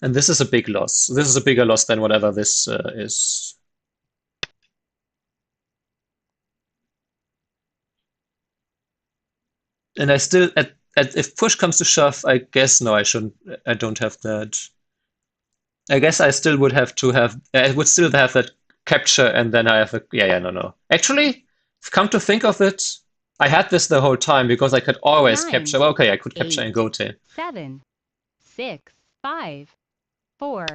And this is a big loss. This is a bigger loss than whatever this is. And I still, if push comes to shove, I guess no, I shouldn't. I don't have that. I guess I still would have to have. I would still have that capture, and then I have a. Yeah, no. Actually, come to think of it, I had this the whole time because I could always 9, capture. Well, okay, I could capture 8, Ngote. 7, 6, 5, 4,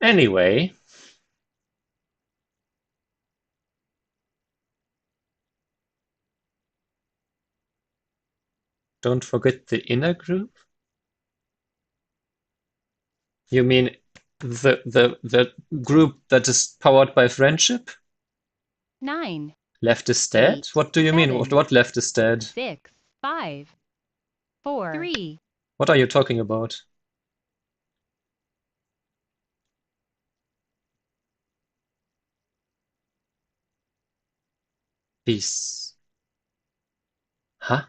Anyway, don't forget the inner group. You mean the group that is powered by friendship? 9, Left is dead? 8, What do you mean? 7, What left is dead? 6, 5, 4, 3, What are you talking about? Peace. Huh?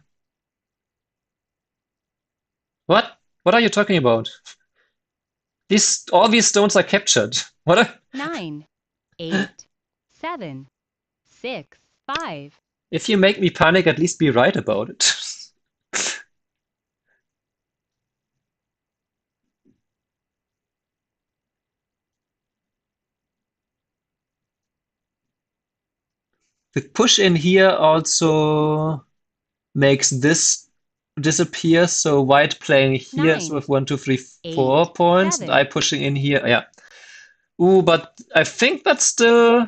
What? What are you talking about? All these stones are captured. What are, 9, 8, 7, 6, 5, if you make me panic, at least be right about it. The push in here also makes this disappear. So white playing here is 9, with 1, 2, 3, 4 8, points, and I 7, pushing in here. Yeah. Ooh, but I think that still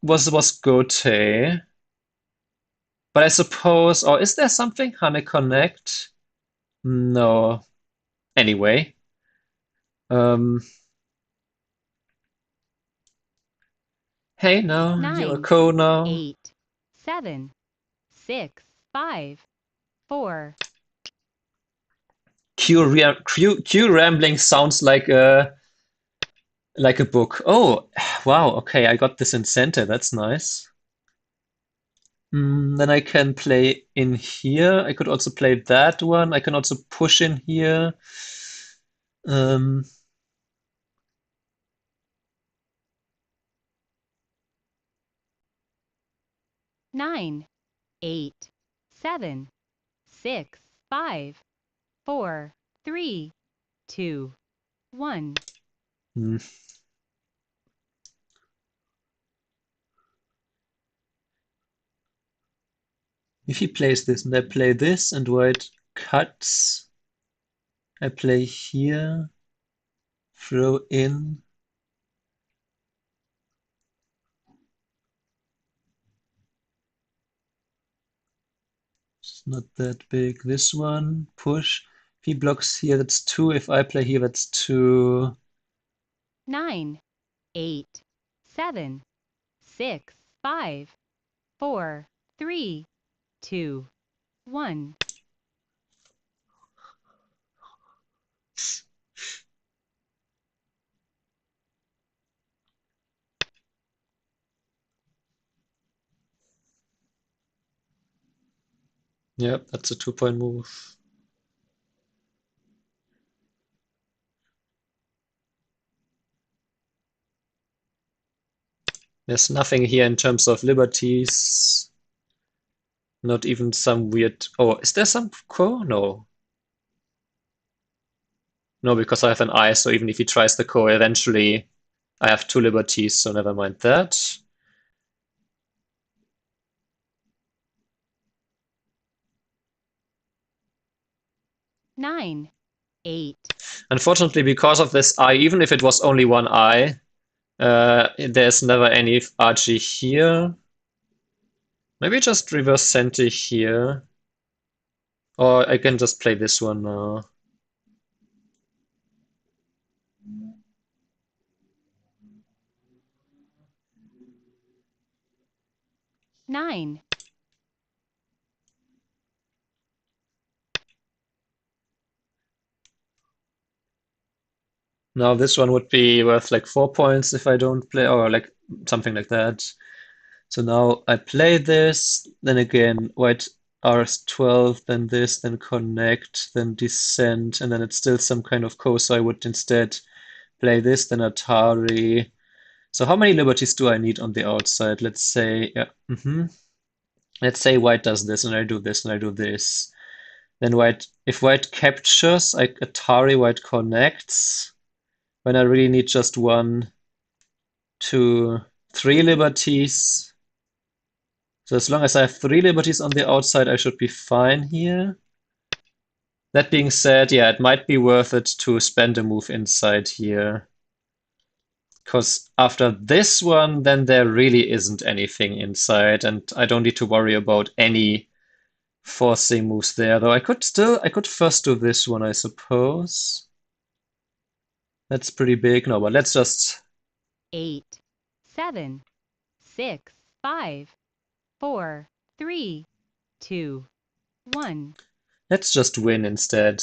was good, hey. But I suppose, or is there something? Honey Connect? No. Anyway, um, hey, now you're a 9, co now. 8, 7, 6, 5, 4, Q rambling sounds like a book. Oh, wow. Okay, I got this in center. That's nice. Then I can play in here. I could also play that one. I can also push in here. Um, 9, 8, 7, 6, 5, 4, 3, 2, 1. hmm. If he plays this and I play this and white cuts, I play here, throw in. It's not that big. This one, push. If he blocks here, that's 2. If I play here, that's 2. 9, 8, 7, 6, 5, 4, 3, 2, 1. Yep, that's a 2-point move. There's nothing here in terms of liberties. Not even some weird. Oh, is there some co? No. No, because I have an I, so even if he tries the co, eventually I have 2 liberties, so never mind that. 9, 8, Unfortunately, because of this I, even if it was only one I, there's never any RG here. Maybe just reverse center here. Or I can just play this one now. 9, Now this one would be worth like 4 points if I don't play, or like something like that. So now I play this, then again, white RS12, then this, then connect, then descent, and then it's still some kind of co, so I would instead play this, then Atari. So how many liberties do I need on the outside? Let's say, yeah, let's say white does this, and I do this, and I do this. Then if white captures, I Atari, white connects. When I really need just 1, 2, 3 liberties. So as long as I have 3 liberties on the outside, I should be fine here. That being said, yeah, it might be worth it to spend a move inside here. Because after this one, then there really isn't anything inside, and I don't need to worry about any forcing moves there. Though I could first do this one, I suppose. That's pretty big. No, but let's just 8, 7, 6, 5, 4, 3, 2, 1. let's just win instead.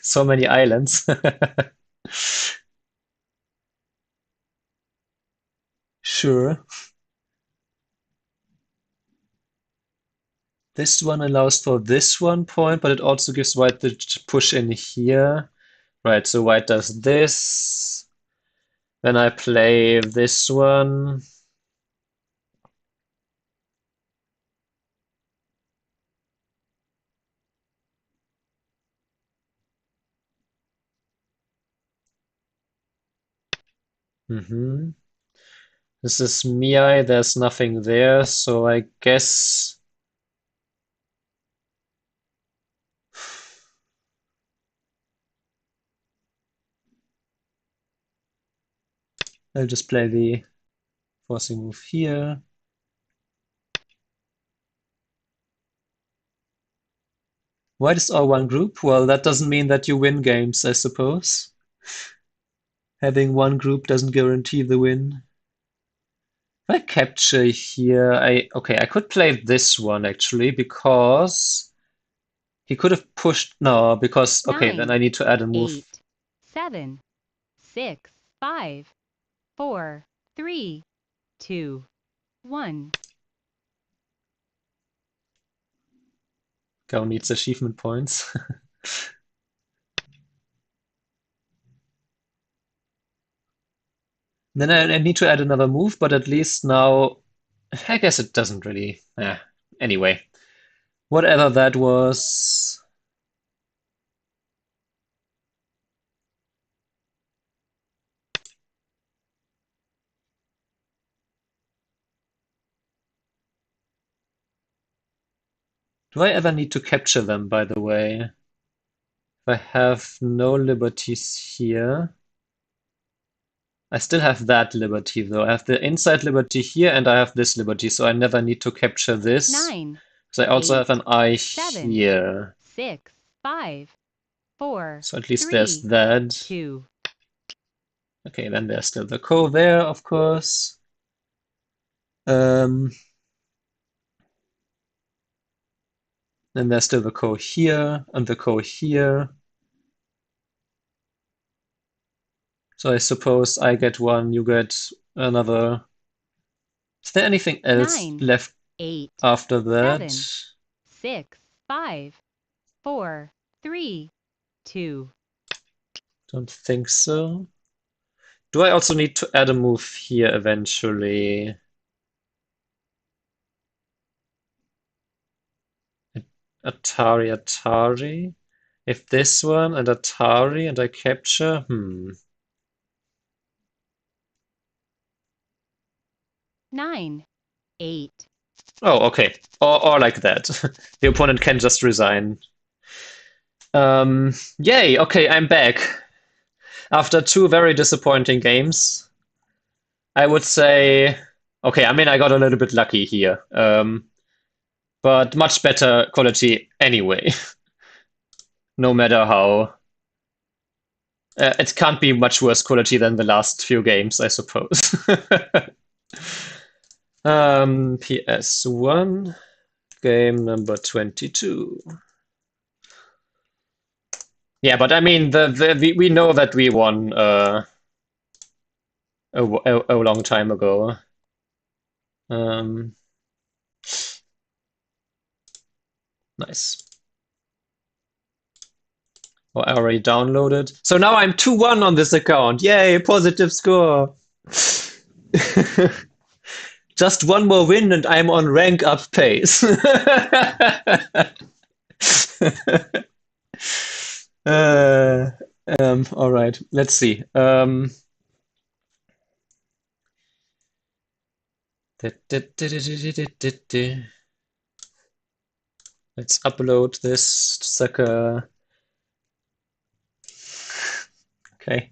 So many islands. Sure. This one allows for this 1 point, but it also gives white the push in here. Right, so white does this. Then I play this one. This is Miai, there's nothing there, so I guess I'll just play the forcing move here. White is all one group? Well, that doesn't mean that you win games, I suppose. Having one group doesn't guarantee the win. If I capture here, I could play this one actually, because he could have pushed. No, because okay, then 9, I need to add a move. 8, 7, 6, 5, 4, 3, 2, 1. Go needs achievement points. Then I need to add another move, but at least now, I guess it doesn't really. Anyway, whatever that was. Do I ever need to capture them, by the way? If I have no liberties here. I still have that liberty, though. I have the inside liberty here, and I have this liberty, so I never need to capture this. 9, So I also have 8, an eye 7, here. 6, 5, 4, So at least there's 3, that. 2. Okay, then there's still the ko there, of course. Then there's still the ko here, and the ko here. So I suppose I get one, you get another. Is there anything else 9, left 8, after that? 7, 6, 5, 4, 3, 2. Don't think so. Do I also need to add a move here eventually? Atari, Atari. If this one and Atari and I capture, 9, 8. Oh, okay. Or like that. The opponent can just resign. Yay, okay, I'm back. After 2 very disappointing games, I would say, okay, I mean, I got a little bit lucky here. But much better quality anyway, no matter how. It can't be much worse quality than the last few games, I suppose. PS1, game number 22. Yeah, but I mean, we know that we won a long time ago. Nice. Oh, I already downloaded. So now I'm 2-1 on this account. Yay, positive score. Just one more win and I'm on rank up pace. uh, all right, let's see. Let's upload this sucker. Okay.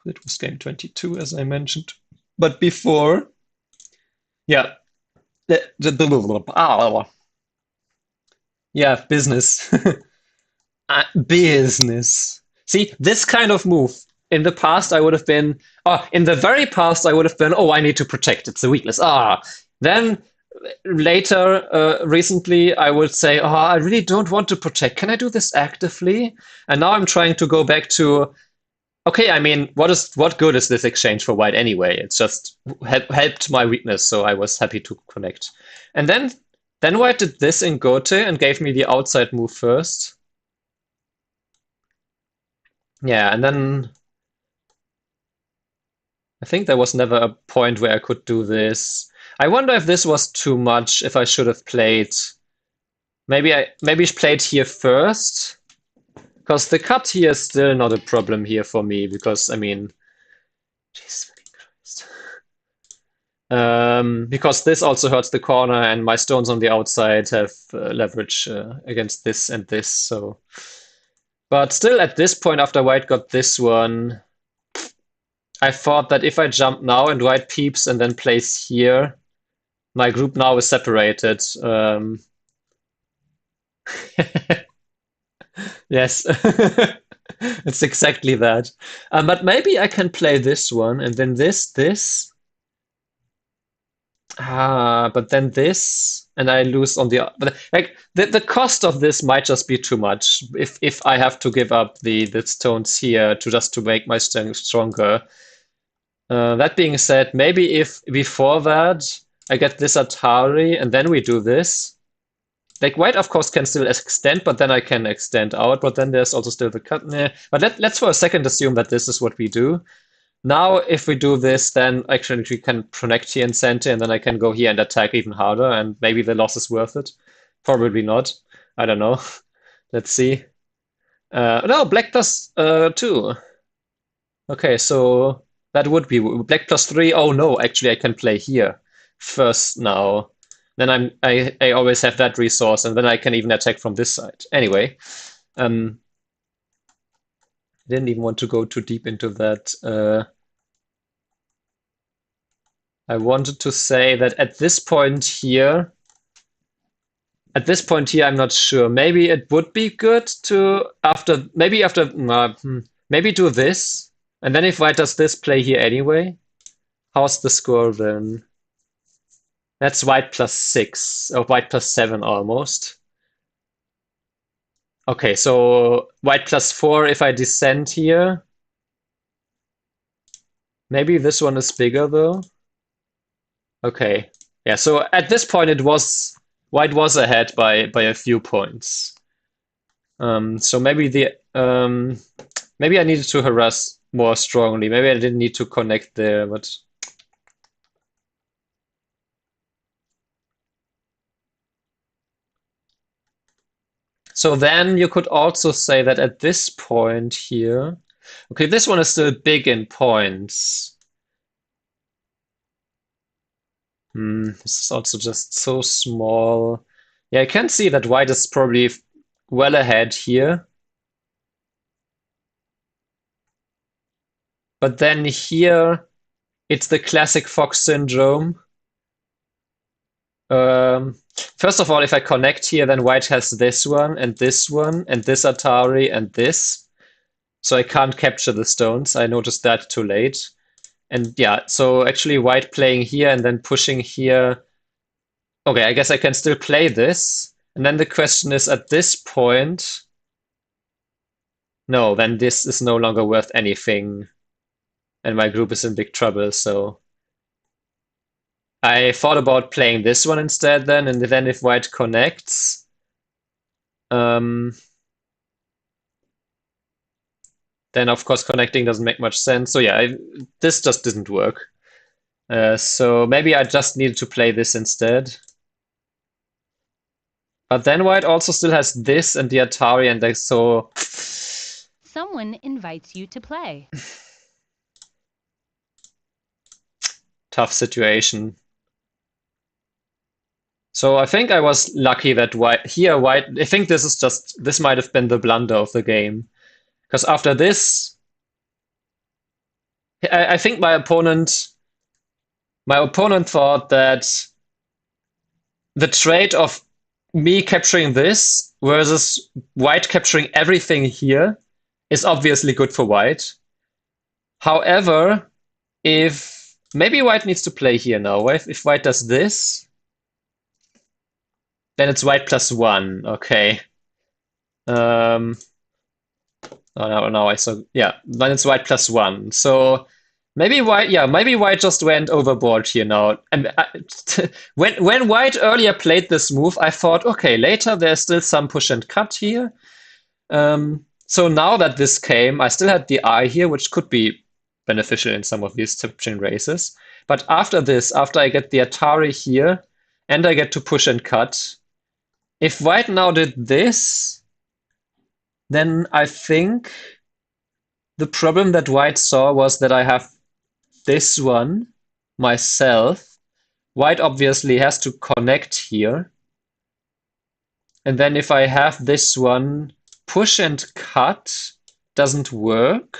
It was game 22, as I mentioned. But before, yeah, yeah, business. Business. See, this kind of move. In the past, I would have been. Oh, in the very past, I would have been. Oh, I need to protect. It's a weakness. Ah. Then later, recently, I would say, oh, I really don't want to protect. Can I do this actively? And now I'm trying to go back to. Okay, I mean, what good is this exchange for white anyway? It's just helped my weakness, so I was happy to connect. And then white did this in Gote and gave me the outside move first. Yeah, and then I think there was never a point where I could do this. I wonder if this was too much, if I should have played. Maybe played here first. Because the cut here is still not a problem here for me, because I mean, Jesus fucking Christ. Because this also hurts the corner, and my stones on the outside have leverage against this and this. So, but still, at this point, after white got this one, I thought that if I jump now and white peeps and then place here, my group now is separated. Yes, it's exactly that. But maybe I can play this one and then this. But then this, and I lose on the. But like the cost of this might just be too much. If I have to give up the stones here to just to make my strength stronger. That being said, maybe if before that I get this Atari and then we do this. Like white, of course, can still extend, but then I can extend out. But then there's also still the cut. But let's for a second assume that this is what we do. Now, if we do this, then actually we can connect here in center, and then I can go here and attack even harder, and maybe the loss is worth it. Probably not. I don't know. Let's see. No, black plus 2. Okay, so that would be black plus 3. Oh no, actually I can play here first now. Then I always have that resource, and then I can even attack from this side. Anyway, I didn't even want to go too deep into that. I wanted to say that at this point here, I'm not sure. Maybe it would be good to maybe do this, and then if white does this, play here anyway. How's the score then? That's white plus 6, or white plus 7 almost. Okay, so white plus 4 if I descend here. Maybe this one is bigger though. Okay. Yeah, so at this point white was ahead by a few points. So maybe I needed to harass more strongly. Maybe I didn't need to connect there, but so then you could also say that at this point here, okay, this one is still big in points. This is also just so small. Yeah, I can see that white is probably well ahead here. But then here, it's the classic Fox syndrome. First of all, if I connect here, then white has this one and this Atari and this. So I can't capture the stones. I noticed that too late. And yeah, so actually white playing here and then pushing here. Okay, I guess I can still play this. And then the question is at this point, no, then this is no longer worth anything. And my group is in big trouble, so I thought about playing this one instead then, and then if white connects, then of course connecting doesn't make much sense. So yeah, this just didn't work. So maybe I just needed to play this instead. But then white also still has this and the Atari, and like so Someone invites you to play. tough situation. So I think I was lucky that white. I think this might have been the blunder of the game because after this, I think my opponent thought that the trade of me capturing this versus white capturing everything here is obviously good for white. However, if maybe white needs to play here now. If white does this, then it's white plus one. Okay. Um, oh, no, I saw. Yeah, then it's white plus one. So maybe white. Yeah, maybe white just went overboard here now. And when white earlier played this move, I thought, okay, later there's still some push and cut here. So now that this came, I still had the eye here, which could be beneficial in some of these tip-chain races. But after this, after I get the Atari here, and I get to push and cut, if white now did this, then I think the problem that white saw was that I have this one myself. White obviously has to connect here. And then if I have this one, push and cut doesn't work.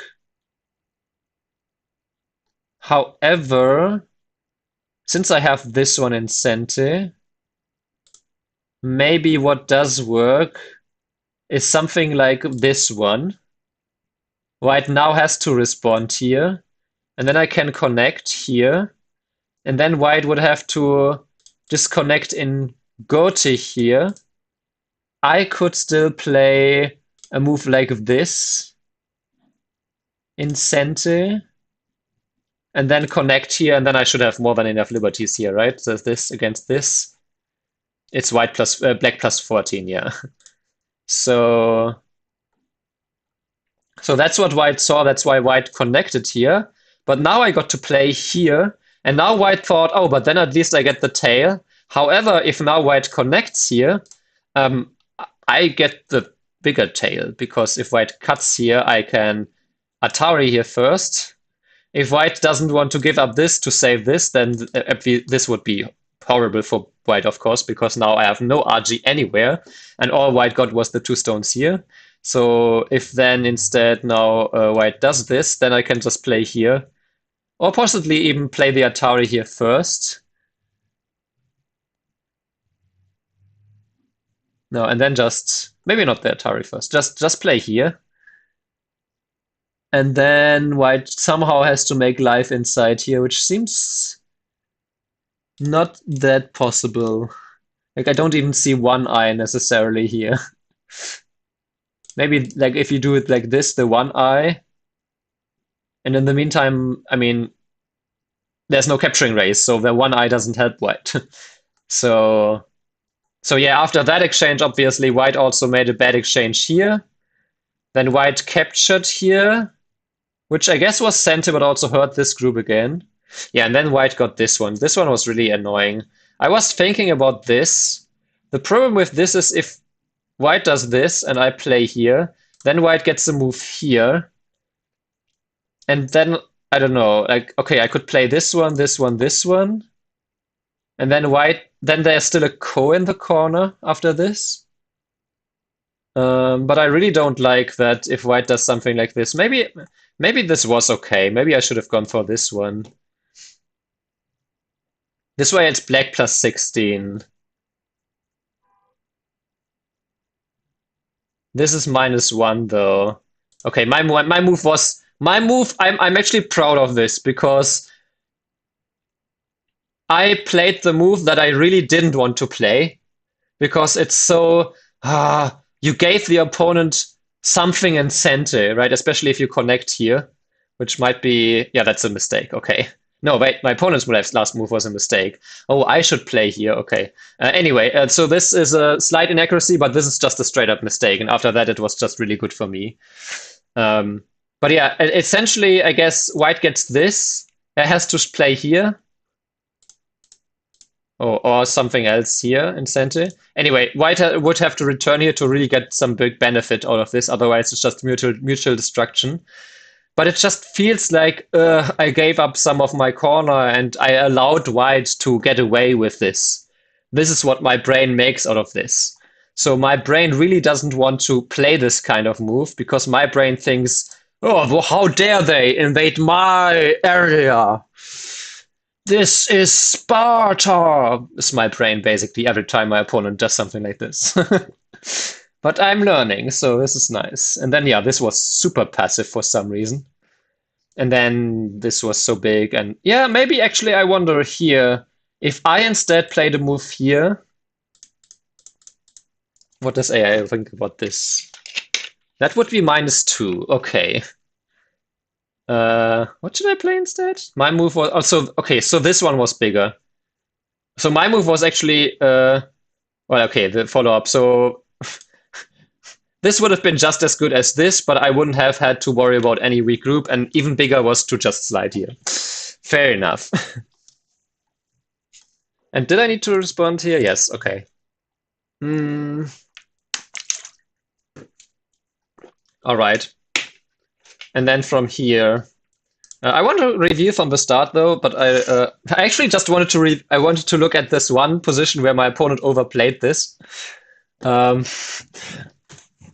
However, since I have this one in center, maybe what does work is something like this one. White now has to respond here, and then I can connect here, and then white would have to disconnect in gote here. I could still play a move like this in center, and then connect here, and then I should have more than enough liberties here, right? So this against this. It's white plus black plus 14, yeah. So that's what white saw. That's why white connected here. But now I got to play here, and now white thought, oh, but then at least I get the tail. However, if now white connects here, um, I get the bigger tail because if white cuts here, I can Atari here first. If white doesn't want to give up this to save this, then this would be horrible for white, of course, because now I have no RG anywhere, and all white got was the two stones here. So if then instead now white does this, then I can just play here, or possibly even play the Atari here first. No, and then just maybe not the Atari first. Just play here. And then white somehow has to make life inside here, which seems not that possible. Like I don't even see one eye necessarily here. Maybe like if you do it like this, the one eye. And in the meantime, I mean, there's no capturing race, so the one eye doesn't help white. So yeah, after that exchange, obviously white also made a bad exchange here. Then white captured here, which I guess was center, but also hurt this group again. Yeah, and then white got this one. This one was really annoying. I was thinking about this. The problem with this is if white does this and I play here, then white gets a move here. And then, I don't know, like, okay, I could play this one, this one, this one. And then then there's still a ko in the corner after this. But I really don't like that if white does something like this. Maybe this was okay. Maybe I should have gone for this one. This way it's black plus 16. This is -1 though. Okay, my move was my move. I'm actually proud of this because I played the move that I really didn't want to play because it's so you gave the opponent something in center, right? Especially if you connect here, which might be yeah, that's a mistake. Okay. No, wait, my opponent's last move was a mistake. Oh, I should play here. Okay. Anyway, so this is a slight inaccuracy, but this is just a straight up mistake. And after that, it was just really good for me. But yeah, essentially, I guess white gets this. It has to play here. or something else here in center. Anyway, white would have to return here to really get some big benefit out of this. Otherwise, it's just mutual destruction. But it just feels like I gave up some of my corner and I allowed white to get away with this. This is what my brain makes out of this. So my brain really doesn't want to play this kind of move because my brain thinks, oh, well, how dare they invade my area? This is Sparta, is my brain basically every time my opponent does something like this. But I'm learning, so this is nice. And then, yeah, this was super passive for some reason. And then this was so big. And yeah, maybe actually I wonder here if I instead played a move here. What does AI think about this? That would be -2. Okay. What should I play instead? My move was also okay. So this one was bigger. So my move was actually well, okay, the follow up. So this would have been just as good as this, but I wouldn't have had to worry about any regroup, and even bigger was to just slide here. Fair enough. And did I need to respond here? Yes, okay. All right. And then from here, I want to review from the start though, but I actually just wanted to I wanted to look at this one position where my opponent overplayed this. Um,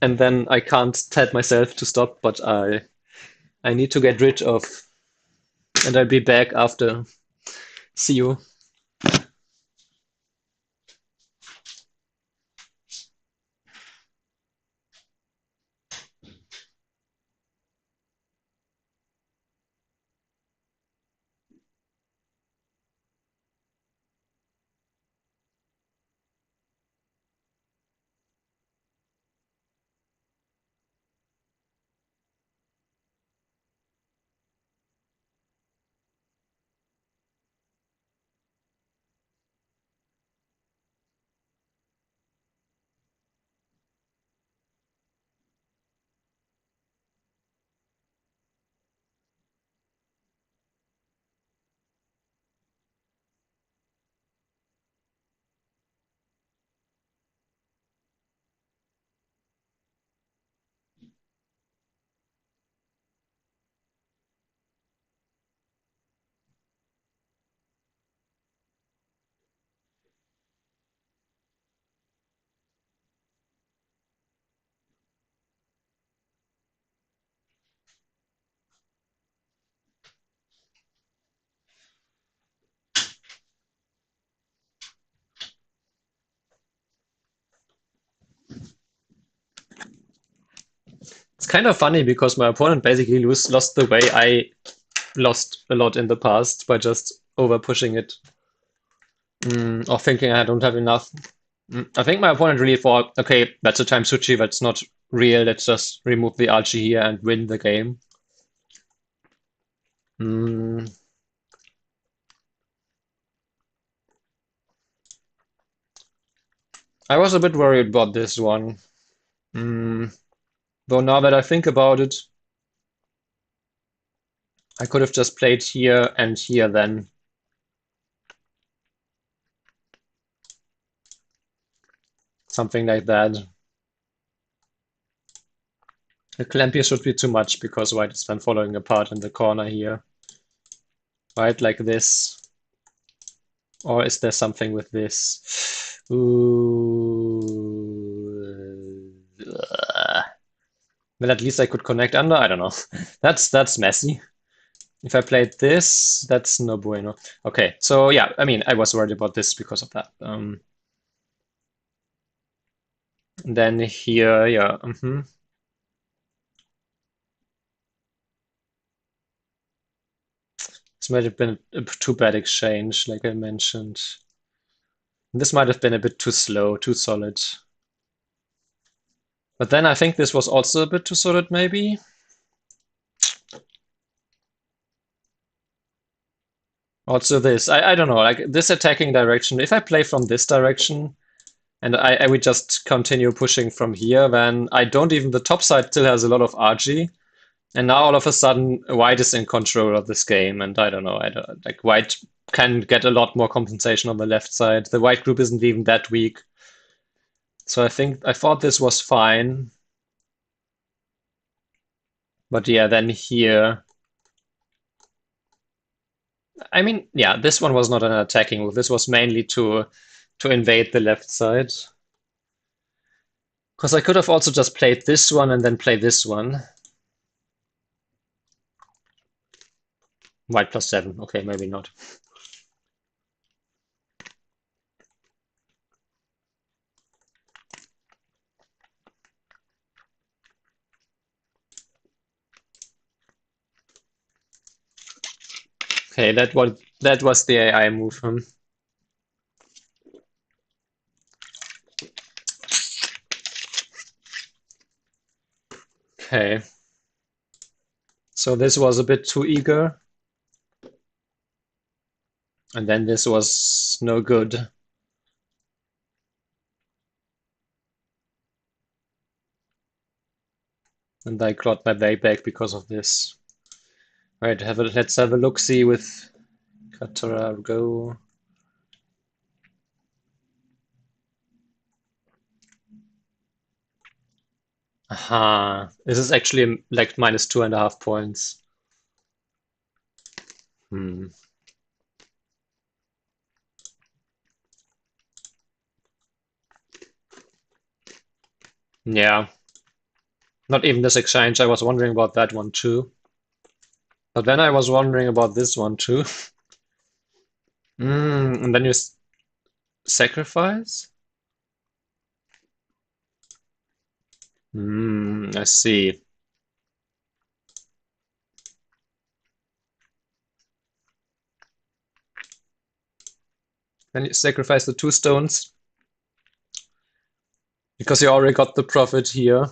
and then I can't tell myself to stop, but I need to get rid of, and I'll be back after. See you. It's kind of funny because my opponent basically lost the way I lost a lot in the past by just over pushing it, or thinking I don't have enough. I think my opponent really thought, okay, that's a time sushi, that's not real. Let's just remove the archie here and win the game. Mm, I was a bit worried about this one. Though now that I think about it, I could have just played here and here then. Something like that. The clamp here should be too much because white is then following apart in the corner here. Right, like this. Or is there something with this? Ooh. Well, at least I could connect under. I don't know. That's messy. If I played this, that's no bueno. Okay, so yeah, I mean, I was worried about this because of that. Then here, yeah. This might have been a too bad exchange, like I mentioned. This might have been a bit too slow, too solid. But then I think this was also a bit too solid, maybe. Also this, I don't know, like this attacking direction. If I play from this direction and I would just continue pushing from here, then I don't even, the top side still has a lot of RG. And now all of a sudden, white is in control of this game, and I don't know. I don't like white can get a lot more compensation on the left side. The white group isn't even that weak, so I thought this was fine. But yeah, then here, I mean, yeah, this one was not an attacking move. This was mainly to invade the left side. Because I could have also just played this one and then play this one. White plus 7. Okay, maybe not. Okay, that was the AI move. Okay. So this was a bit too eager. And then this was no good. And I got my way back because of this. Right, let's have a look-see with Katara go. Aha. This is actually like minus 2.5 points. Hmm. Yeah. Not even this exchange. I was wondering about that one too. But then I was wondering about this one too. And then you sacrifice? I see. Then you sacrifice the 2 stones because you already got the profit here.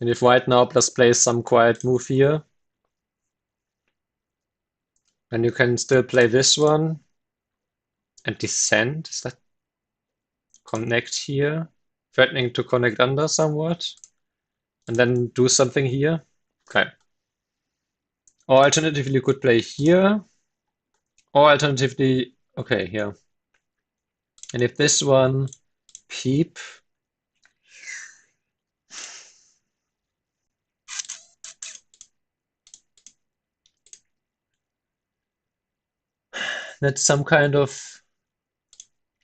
And if white now plus plays some quiet move here, then you can still play this one and descend. Is that connect here? Threatening to connect under somewhat. And then do something here. Okay. Or alternatively, you could play here. Or alternatively, okay, here. And if this one peep, that's some kind of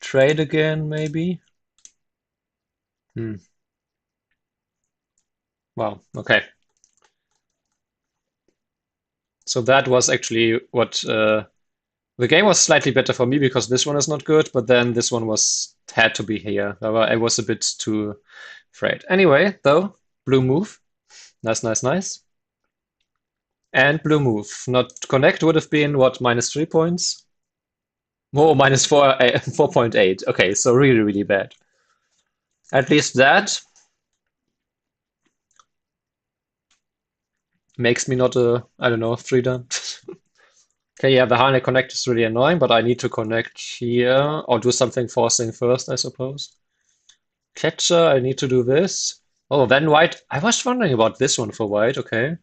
trade again, maybe. Hmm. Wow. Okay. So that was actually what the game was slightly better for me because this one is not good, but then this one was had to be here. I was a bit too afraid. Anyway, though, blue move. Nice, nice, nice. And blue move. Not connect would have been what, minus 3 points? Oh, minus 4.8. Okay, so really, really bad. At least that makes me not a, I don't know, three done. Okay, yeah, the harness connect is really annoying, but I need to connect here or do something forcing first, I suppose. Catcher, I need to do this. Oh, then white. I was wondering about this one for white, okay.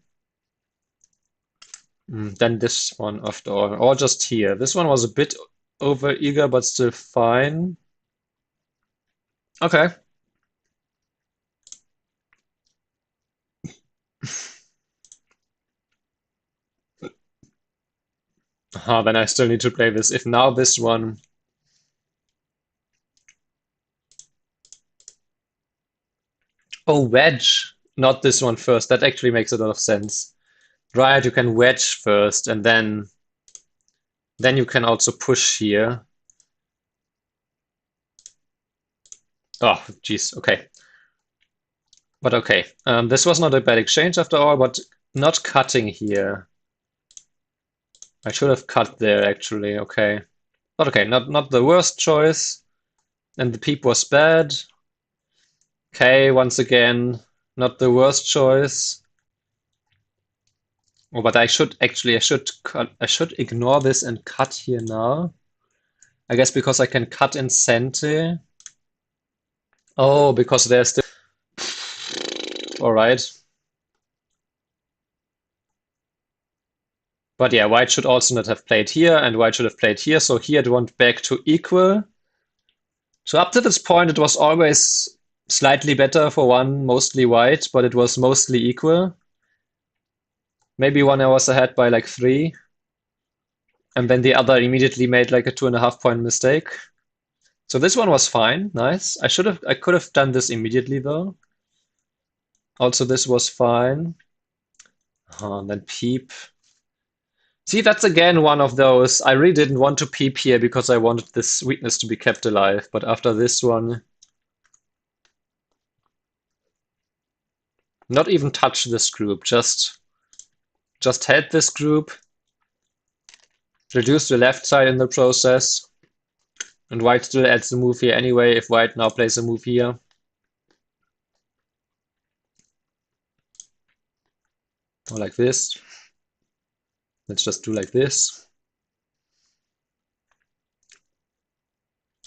Then this one after all, or just here. This one was a bit over eager, but still fine. Okay. Then I still need to play this. If now this one. Oh, wedge. Not this one first. That actually makes a lot of sense. Right, you can wedge first, and then you can also push here. Oh, jeez. Okay. But okay. This was not a bad exchange after all, but not cutting here. I should have cut there actually. Okay. But okay, not the worst choice. And the peep was bad. Okay, once again, not the worst choice. Oh, but I should cut, I should ignore this and cut here now. I guess because I can cut in Sente. Oh, because there's still. All right. But yeah, white should also not have played here, and white should have played here. So here it went back to equal. So up to this point, it was always slightly better for one, mostly white, but it was mostly equal. Maybe one I was ahead by like 3. And then the other immediately made like a 2.5 point mistake. So this one was fine, nice. I could have done this immediately though. Also, this was fine. And then peep. See, that's again one of those. I really didn't want to peep here because I wanted this weakness to be kept alive. But after this one, not even touch this group. Just help this group. Reduce the left side in the process. And white still adds the move here anyway if white now plays a move here. Or like this. Let's just do like this.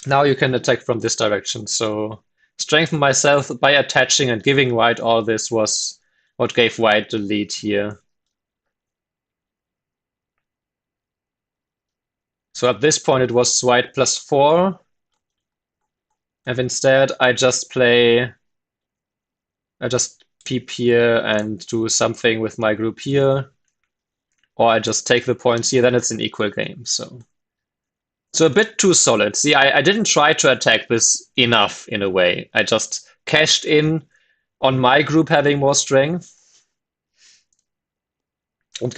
Now you can attack from this direction. So strengthen myself by attaching and giving white all this was what gave white the lead here. So at this point it was white +4. And instead I just peep here and do something with my group here. Or I just take the points here, then it's an equal game. So a bit too solid. See, I didn't try to attack this enough in a way. I just cashed in on my group having more strength and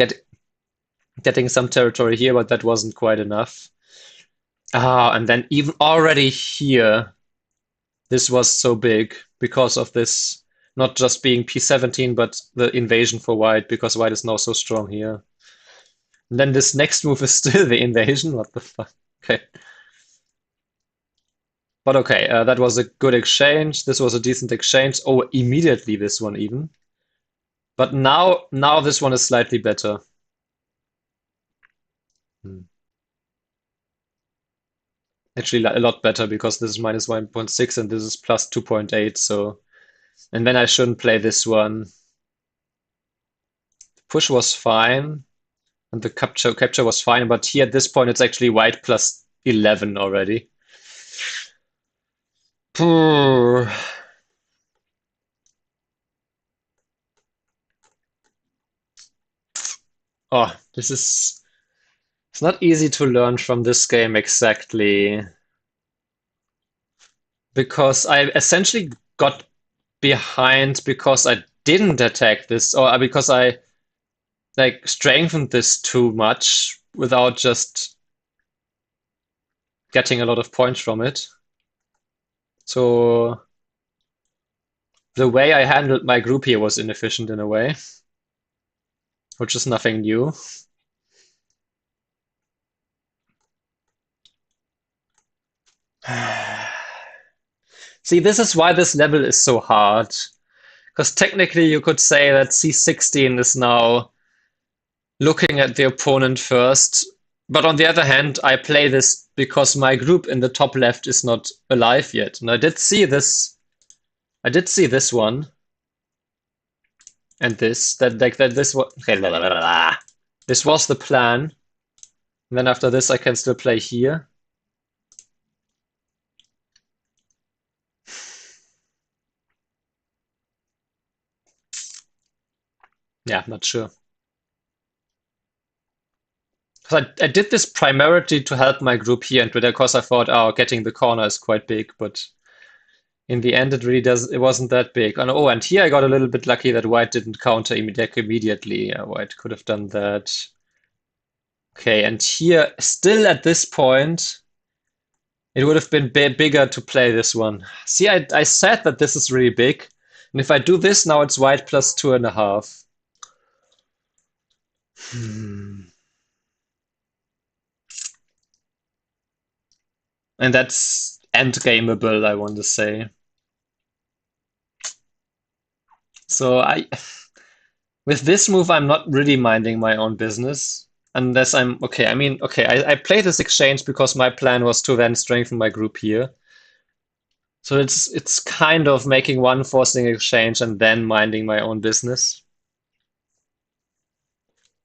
getting some territory here, but that wasn't quite enough. And then even already here, this was so big because of this not just being P17, but the invasion for white, because white is now so strong here. And then this next move is still the invasion. What the fuck? Okay. But okay, that was a good exchange. This was a decent exchange. Oh, immediately this one even. But now this one is slightly better. Actually, a lot better because this is -1.6 and this is +2.8. So, and then I shouldn't play this one. Push was fine, and the capture was fine. But here at this point, it's actually white +11 already. Oh, this is it's not easy to learn from this game exactly because I essentially got behind because I didn't attack this or because I like strengthened this too much without just getting a lot of points from it. So the way I handled my group here was inefficient in a way, which is nothing new. See, this is why this level is so hard. Because technically you could say that C16 is now looking at the opponent first. But on the other hand, I play this because my group in the top left is not alive yet. And I did see this. I did see this one. And this. This was this was the plan. And then after this I can still play here. Yeah, not sure. I did this primarily to help my group here, and because I thought, oh, getting the corner is quite big, but in the end, it wasn't that big. And here I got a little bit lucky that white didn't counter immediately. Yeah, white could have done that. Okay, and here, still at this point, it would have been bigger to play this one. See, I said that this is really big, and if I do this now, it's white +2.5. And that's endgameable, I want to say. So with this move, I'm not really minding my own business. Unless I'm okay. I mean, okay, I played this exchange because my plan was to then strengthen my group here. So it's kind of making one forcing exchange and then minding my own business.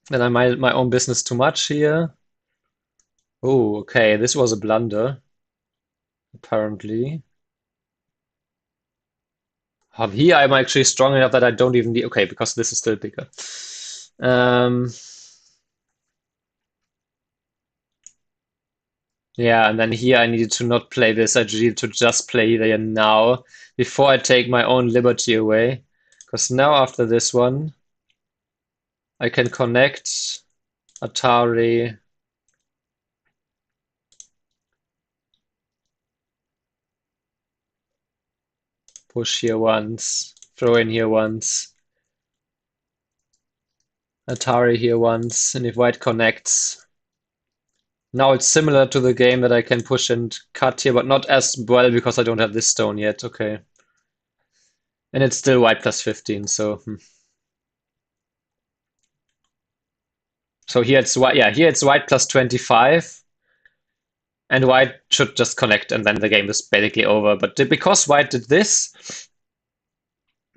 Then I mind my own business too much here. Oh, okay, this was a blunder, apparently. Here I'm actually strong enough that I don't even need. Okay, because this is still bigger. Um, yeah, and then here I needed to not play this. I needed to just play there now before I take my own liberty away. Because now after this one, I can connect Atari. Push here once, throw in here once, Atari here once, and if white connects, now it's similar to the game that I can push and cut here, but not as well because I don't have this stone yet. Okay. And it's still white plus 15, so so here it's white, yeah, here it's white plus 25, and white should just connect, and then the game is basically over. But because white did this,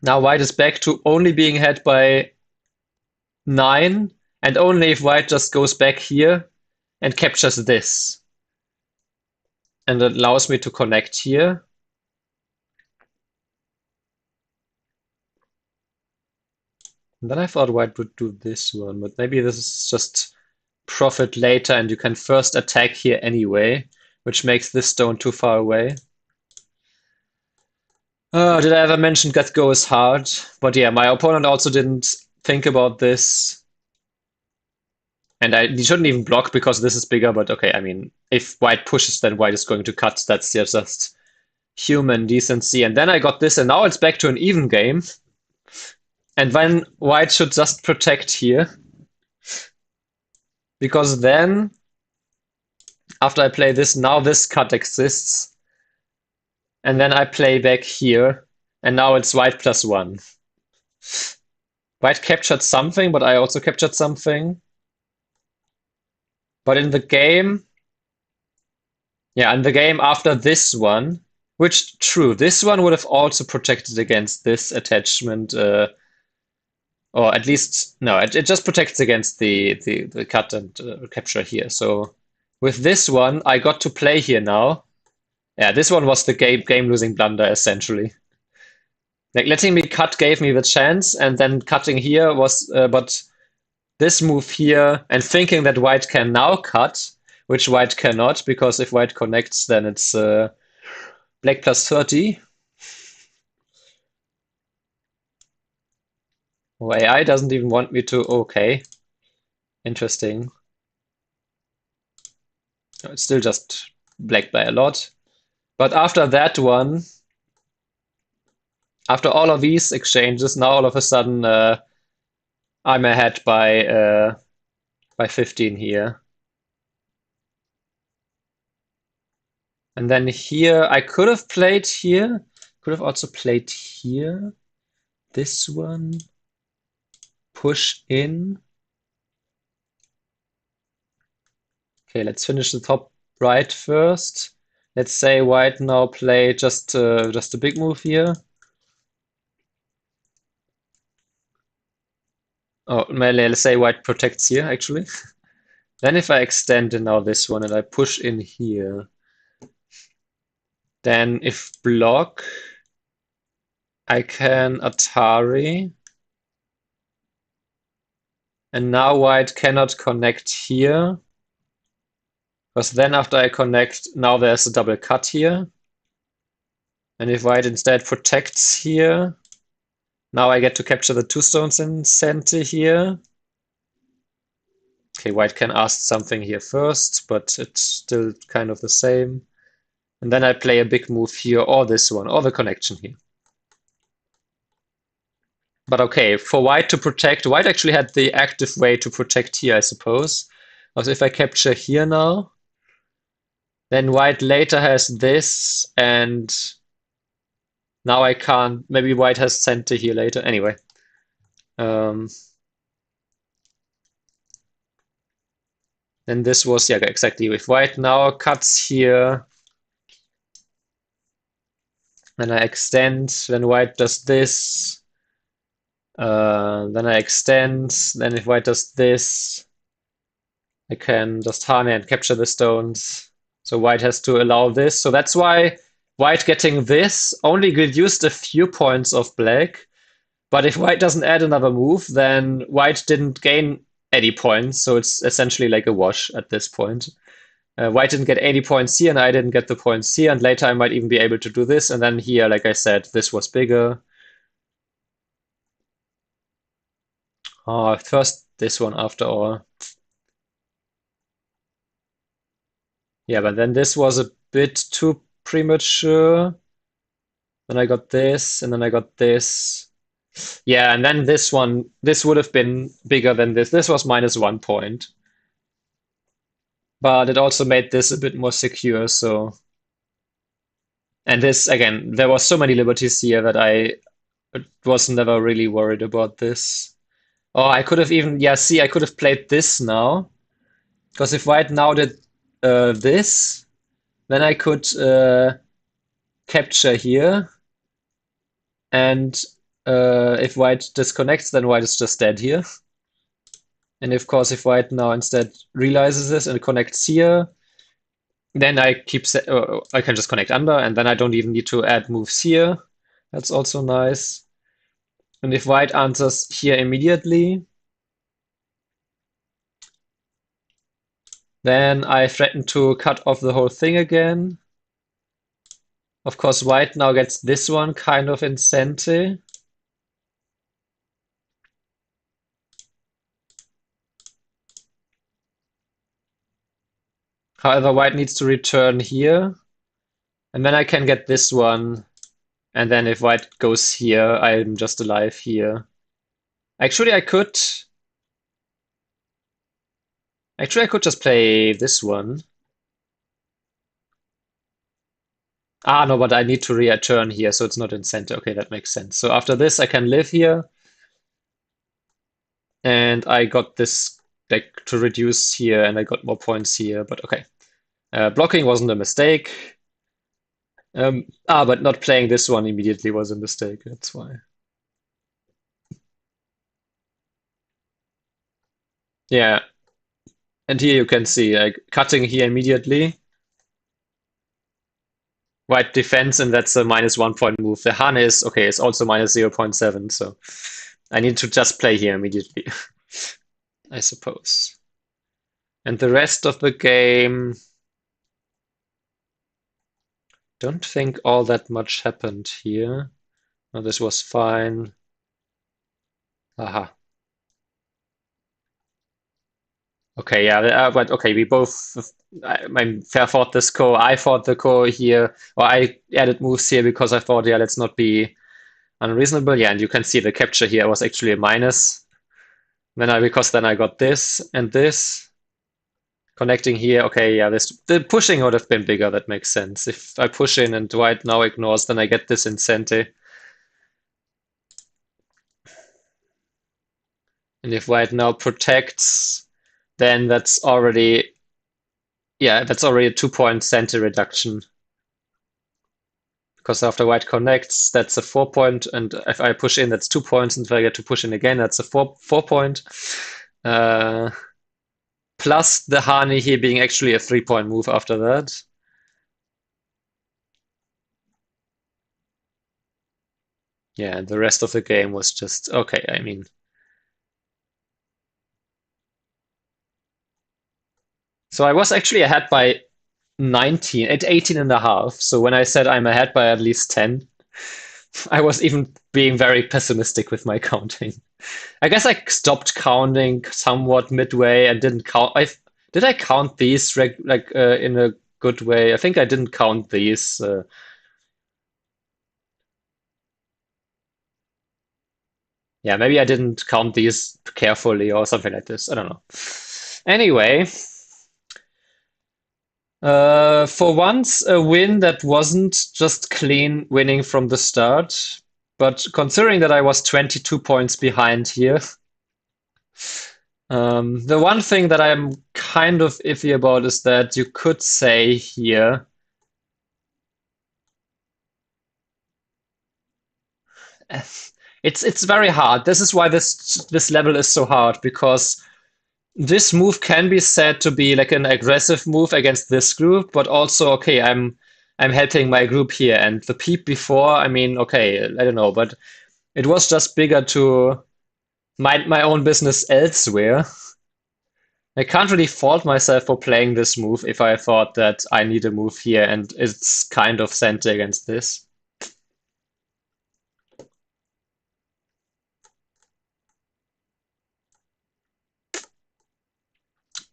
now white is back to only being ahead by 9, and only if white just goes back here and captures this. And it allows me to connect here. And then I thought white would do this one, but maybe this is just profit later and you can first attack here anyway, which makes this stone too far away. Did I ever mention get go is hard? But yeah, my opponent also didn't think about this. And he shouldn't even block because this is bigger, but okay, I mean, if white pushes, then white is going to cut. That's just human decency. And then I got this, and now it's back to an even game. And then white should just protect here. Because then, after I play this, now this cut exists. And then I play back here, and now it's white plus 1. White captured something, but I also captured something. But in the game, yeah, in the game after this one, which, true, this one would have also protected against this attachment, or at least, no, it just protects against the cut and capture here. So with this one, I got to play here now. Yeah, this one was the game losing blunder, essentially. Like, letting me cut gave me the chance, and then cutting here was, but this move here, and thinking that white can now cut, which white cannot, because if white connects, then it's black plus 30. Oh, AI doesn't even want me to. Okay, interesting. No, it's still just black by a lot. But after that one, after all of these exchanges, now all of a sudden I'm ahead by 15 here. And then here, I could have played here. Could have also played here. This one. Push in. Okay, let's finish the top right first. Let's say white now play just a big move here. Oh, let's say white protects here, actually. Then if I extend in now this one and I push in here, then if block, I can Atari. And now white cannot connect here. Because then after I connect, now there's a double cut here. And if white instead protects here, now I get to capture the 2 stones in center here. Okay, white can ask something here first, but it's still kind of the same. And then I play a big move here, or this one, or the connection here. But okay, for white to protect, white actually had the active way to protect here, I suppose. Because if I capture here now, then white later has this, and now I can't. Maybe white has center here later. Anyway. Then this was, yeah, exactly. If white now cuts here, then I extend, then white does this. Then I extend. Then if white does this, I can just harness and capture the stones. So white has to allow this. So that's why white getting this only reduced a few points of black. But if white doesn't add another move, then white didn't gain any points. So it's essentially like a wash at this point. White didn't get 80 points here, and I didn't get the points here. And later I might even be able to do this. And then here, like I said, this was bigger. First this one after all. Yeah, but then this was a bit too premature. Then I got this, and then I got this. Yeah, and then this one, this would have been bigger than this. This was -1 point. But it also made this a bit more secure, so. And this, again, there was so many liberties here that I was never really worried about this. Oh, I could have even, yeah, see, I could have played this now. Because if white now did this, then I could capture here. And if white disconnects, then white is just dead here. And of course, if white now instead realizes this and connects here, then I I can just connect under, and then I don't even need to add moves here. That's also nice. And if white answers here immediately, then I threaten to cut off the whole thing again. Of course, white now gets this one kind of in Sente. However, white needs to return here. And then I can get this one. And then if white goes here, I'm just alive here. Actually, I could... Actually, I could just play this one. Ah, no, but I need to return here, so it's not in center. Okay, that makes sense. So after this, I can live here. And I got this like to reduce here, and I got more points here, but okay. Blocking wasn't a mistake. But not playing this one immediately was a mistake. That's why. Yeah, and here you can see like cutting here immediately. White defense, and that's a -1 point move. The Han is okay. It's also -0.7, so I need to just play here immediately, I suppose. And the rest of the game, don't think all that much happened here. No, this was fine. Aha. Okay, yeah, but okay, we both. I Fair fought this core. I fought the core here, or I added moves here because I thought, yeah, let's not be unreasonable. Yeah, and you can see the capture here was actually a minus. Because then I got this and this connecting here. Okay, yeah, the pushing would have been bigger. That makes sense. If I push in and white now ignores, then I get this incentive. And if white now protects, then that's already, yeah, that's already a 2 point center reduction. Because after white connects, that's a 4 point, and if I push in, that's 2 points, and if I get to push in again, that's a four point. Plus the Hani here being actually a 3 point move after that. Yeah, and the rest of the game was just okay. I mean, so I was actually ahead by 19 at 18 and a half. So when I said I'm ahead by at least 10, I was even being very pessimistic with my counting. I guess I stopped counting somewhat midway and didn't count. Did I count these in a good way? I think I didn't count these. Yeah, maybe I didn't count these carefully or something like this. I don't know. Anyway, for once, a win that wasn't just clean winning from the start, but considering that I was 22 points behind here, the one thing that I'm kind of iffy about is that you could say here, it's very hard. This is why this level is so hard because this move can be said to be like an aggressive move against this group, but also okay, I'm helping my group here, and the peep before, I mean, okay, I don't know, but it was just bigger to mind my own business elsewhere. I can't really fault myself for playing this move if I thought that I need a move here and it's kind of sent against this.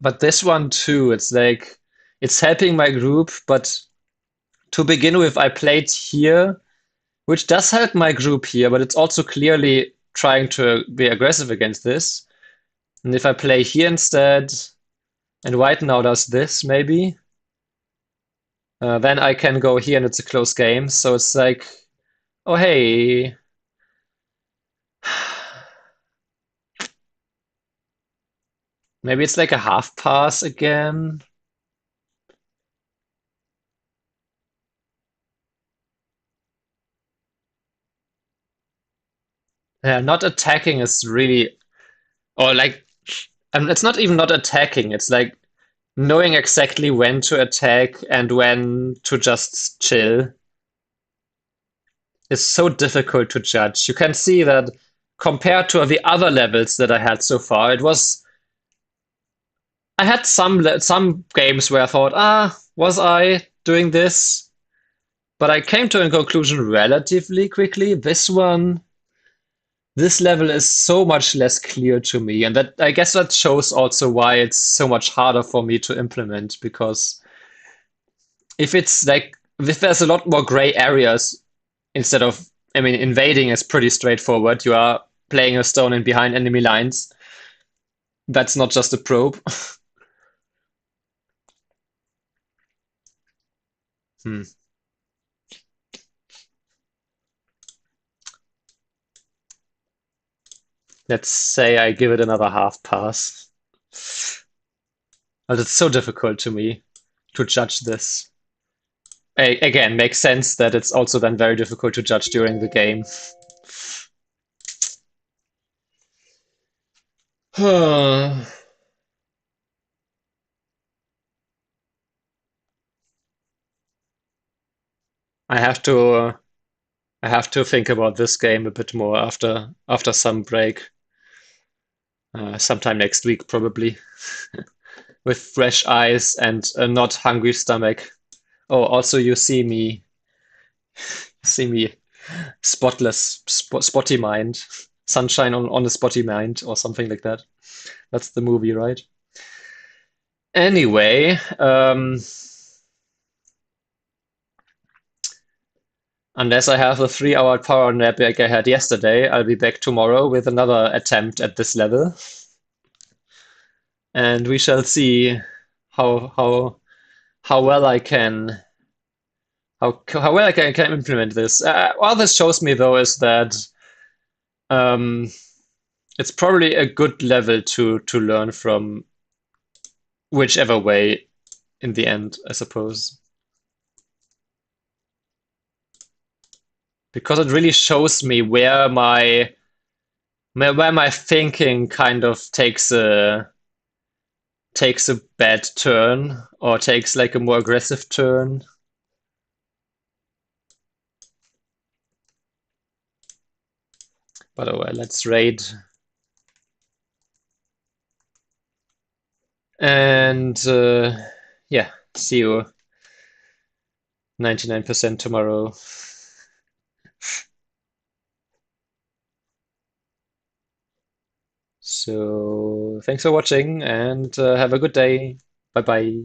But this one too, it's like it's helping my group, but to begin with, I played here, which does help my group here, but it's also clearly trying to be aggressive against this. And if I play here instead, and white now does this, maybe, then I can go here and it's a close game. So it's like, oh hey, maybe it's like a half pass again. Yeah, not attacking is really, or like, it's not even not attacking. It's like knowing exactly when to attack and when to just chill is so difficult to judge. You can see that compared to the other levels that I had so far, it was. I had some games where I thought, was I doing this? But I came to a conclusion relatively quickly. This level is so much less clear to me, and that I guess that shows also why it's so much harder for me to implement because if there's a lot more gray areas instead of, I mean, invading is pretty straightforward. You are playing a stone in behind enemy lines. That's not just a probe. Hmm. Let's say I give it another half pass. But it's so difficult to me to judge this. Again, makes sense that it's also then very difficult to judge during the game. I have to I have to think about this game a bit more after some break. Sometime next week probably with fresh eyes and a not hungry stomach. Oh, also you see me spotless, spotty mind, sunshine on a spotty mind or something like that. That's the movie, right? Anyway, unless I have a 3 hour power nap like I had yesterday, I'll be back tomorrow with another attempt at this level, and we shall see how how how well I can how well can implement this. All this shows me though is that um, it's probably a good level to learn from whichever way in the end, I suppose, because it really shows me where my thinking kind of takes a bad turn or takes like a more aggressive turn. But oh well, let's raid. And yeah, see you 99% tomorrow. So thanks for watching and have a good day. Bye bye.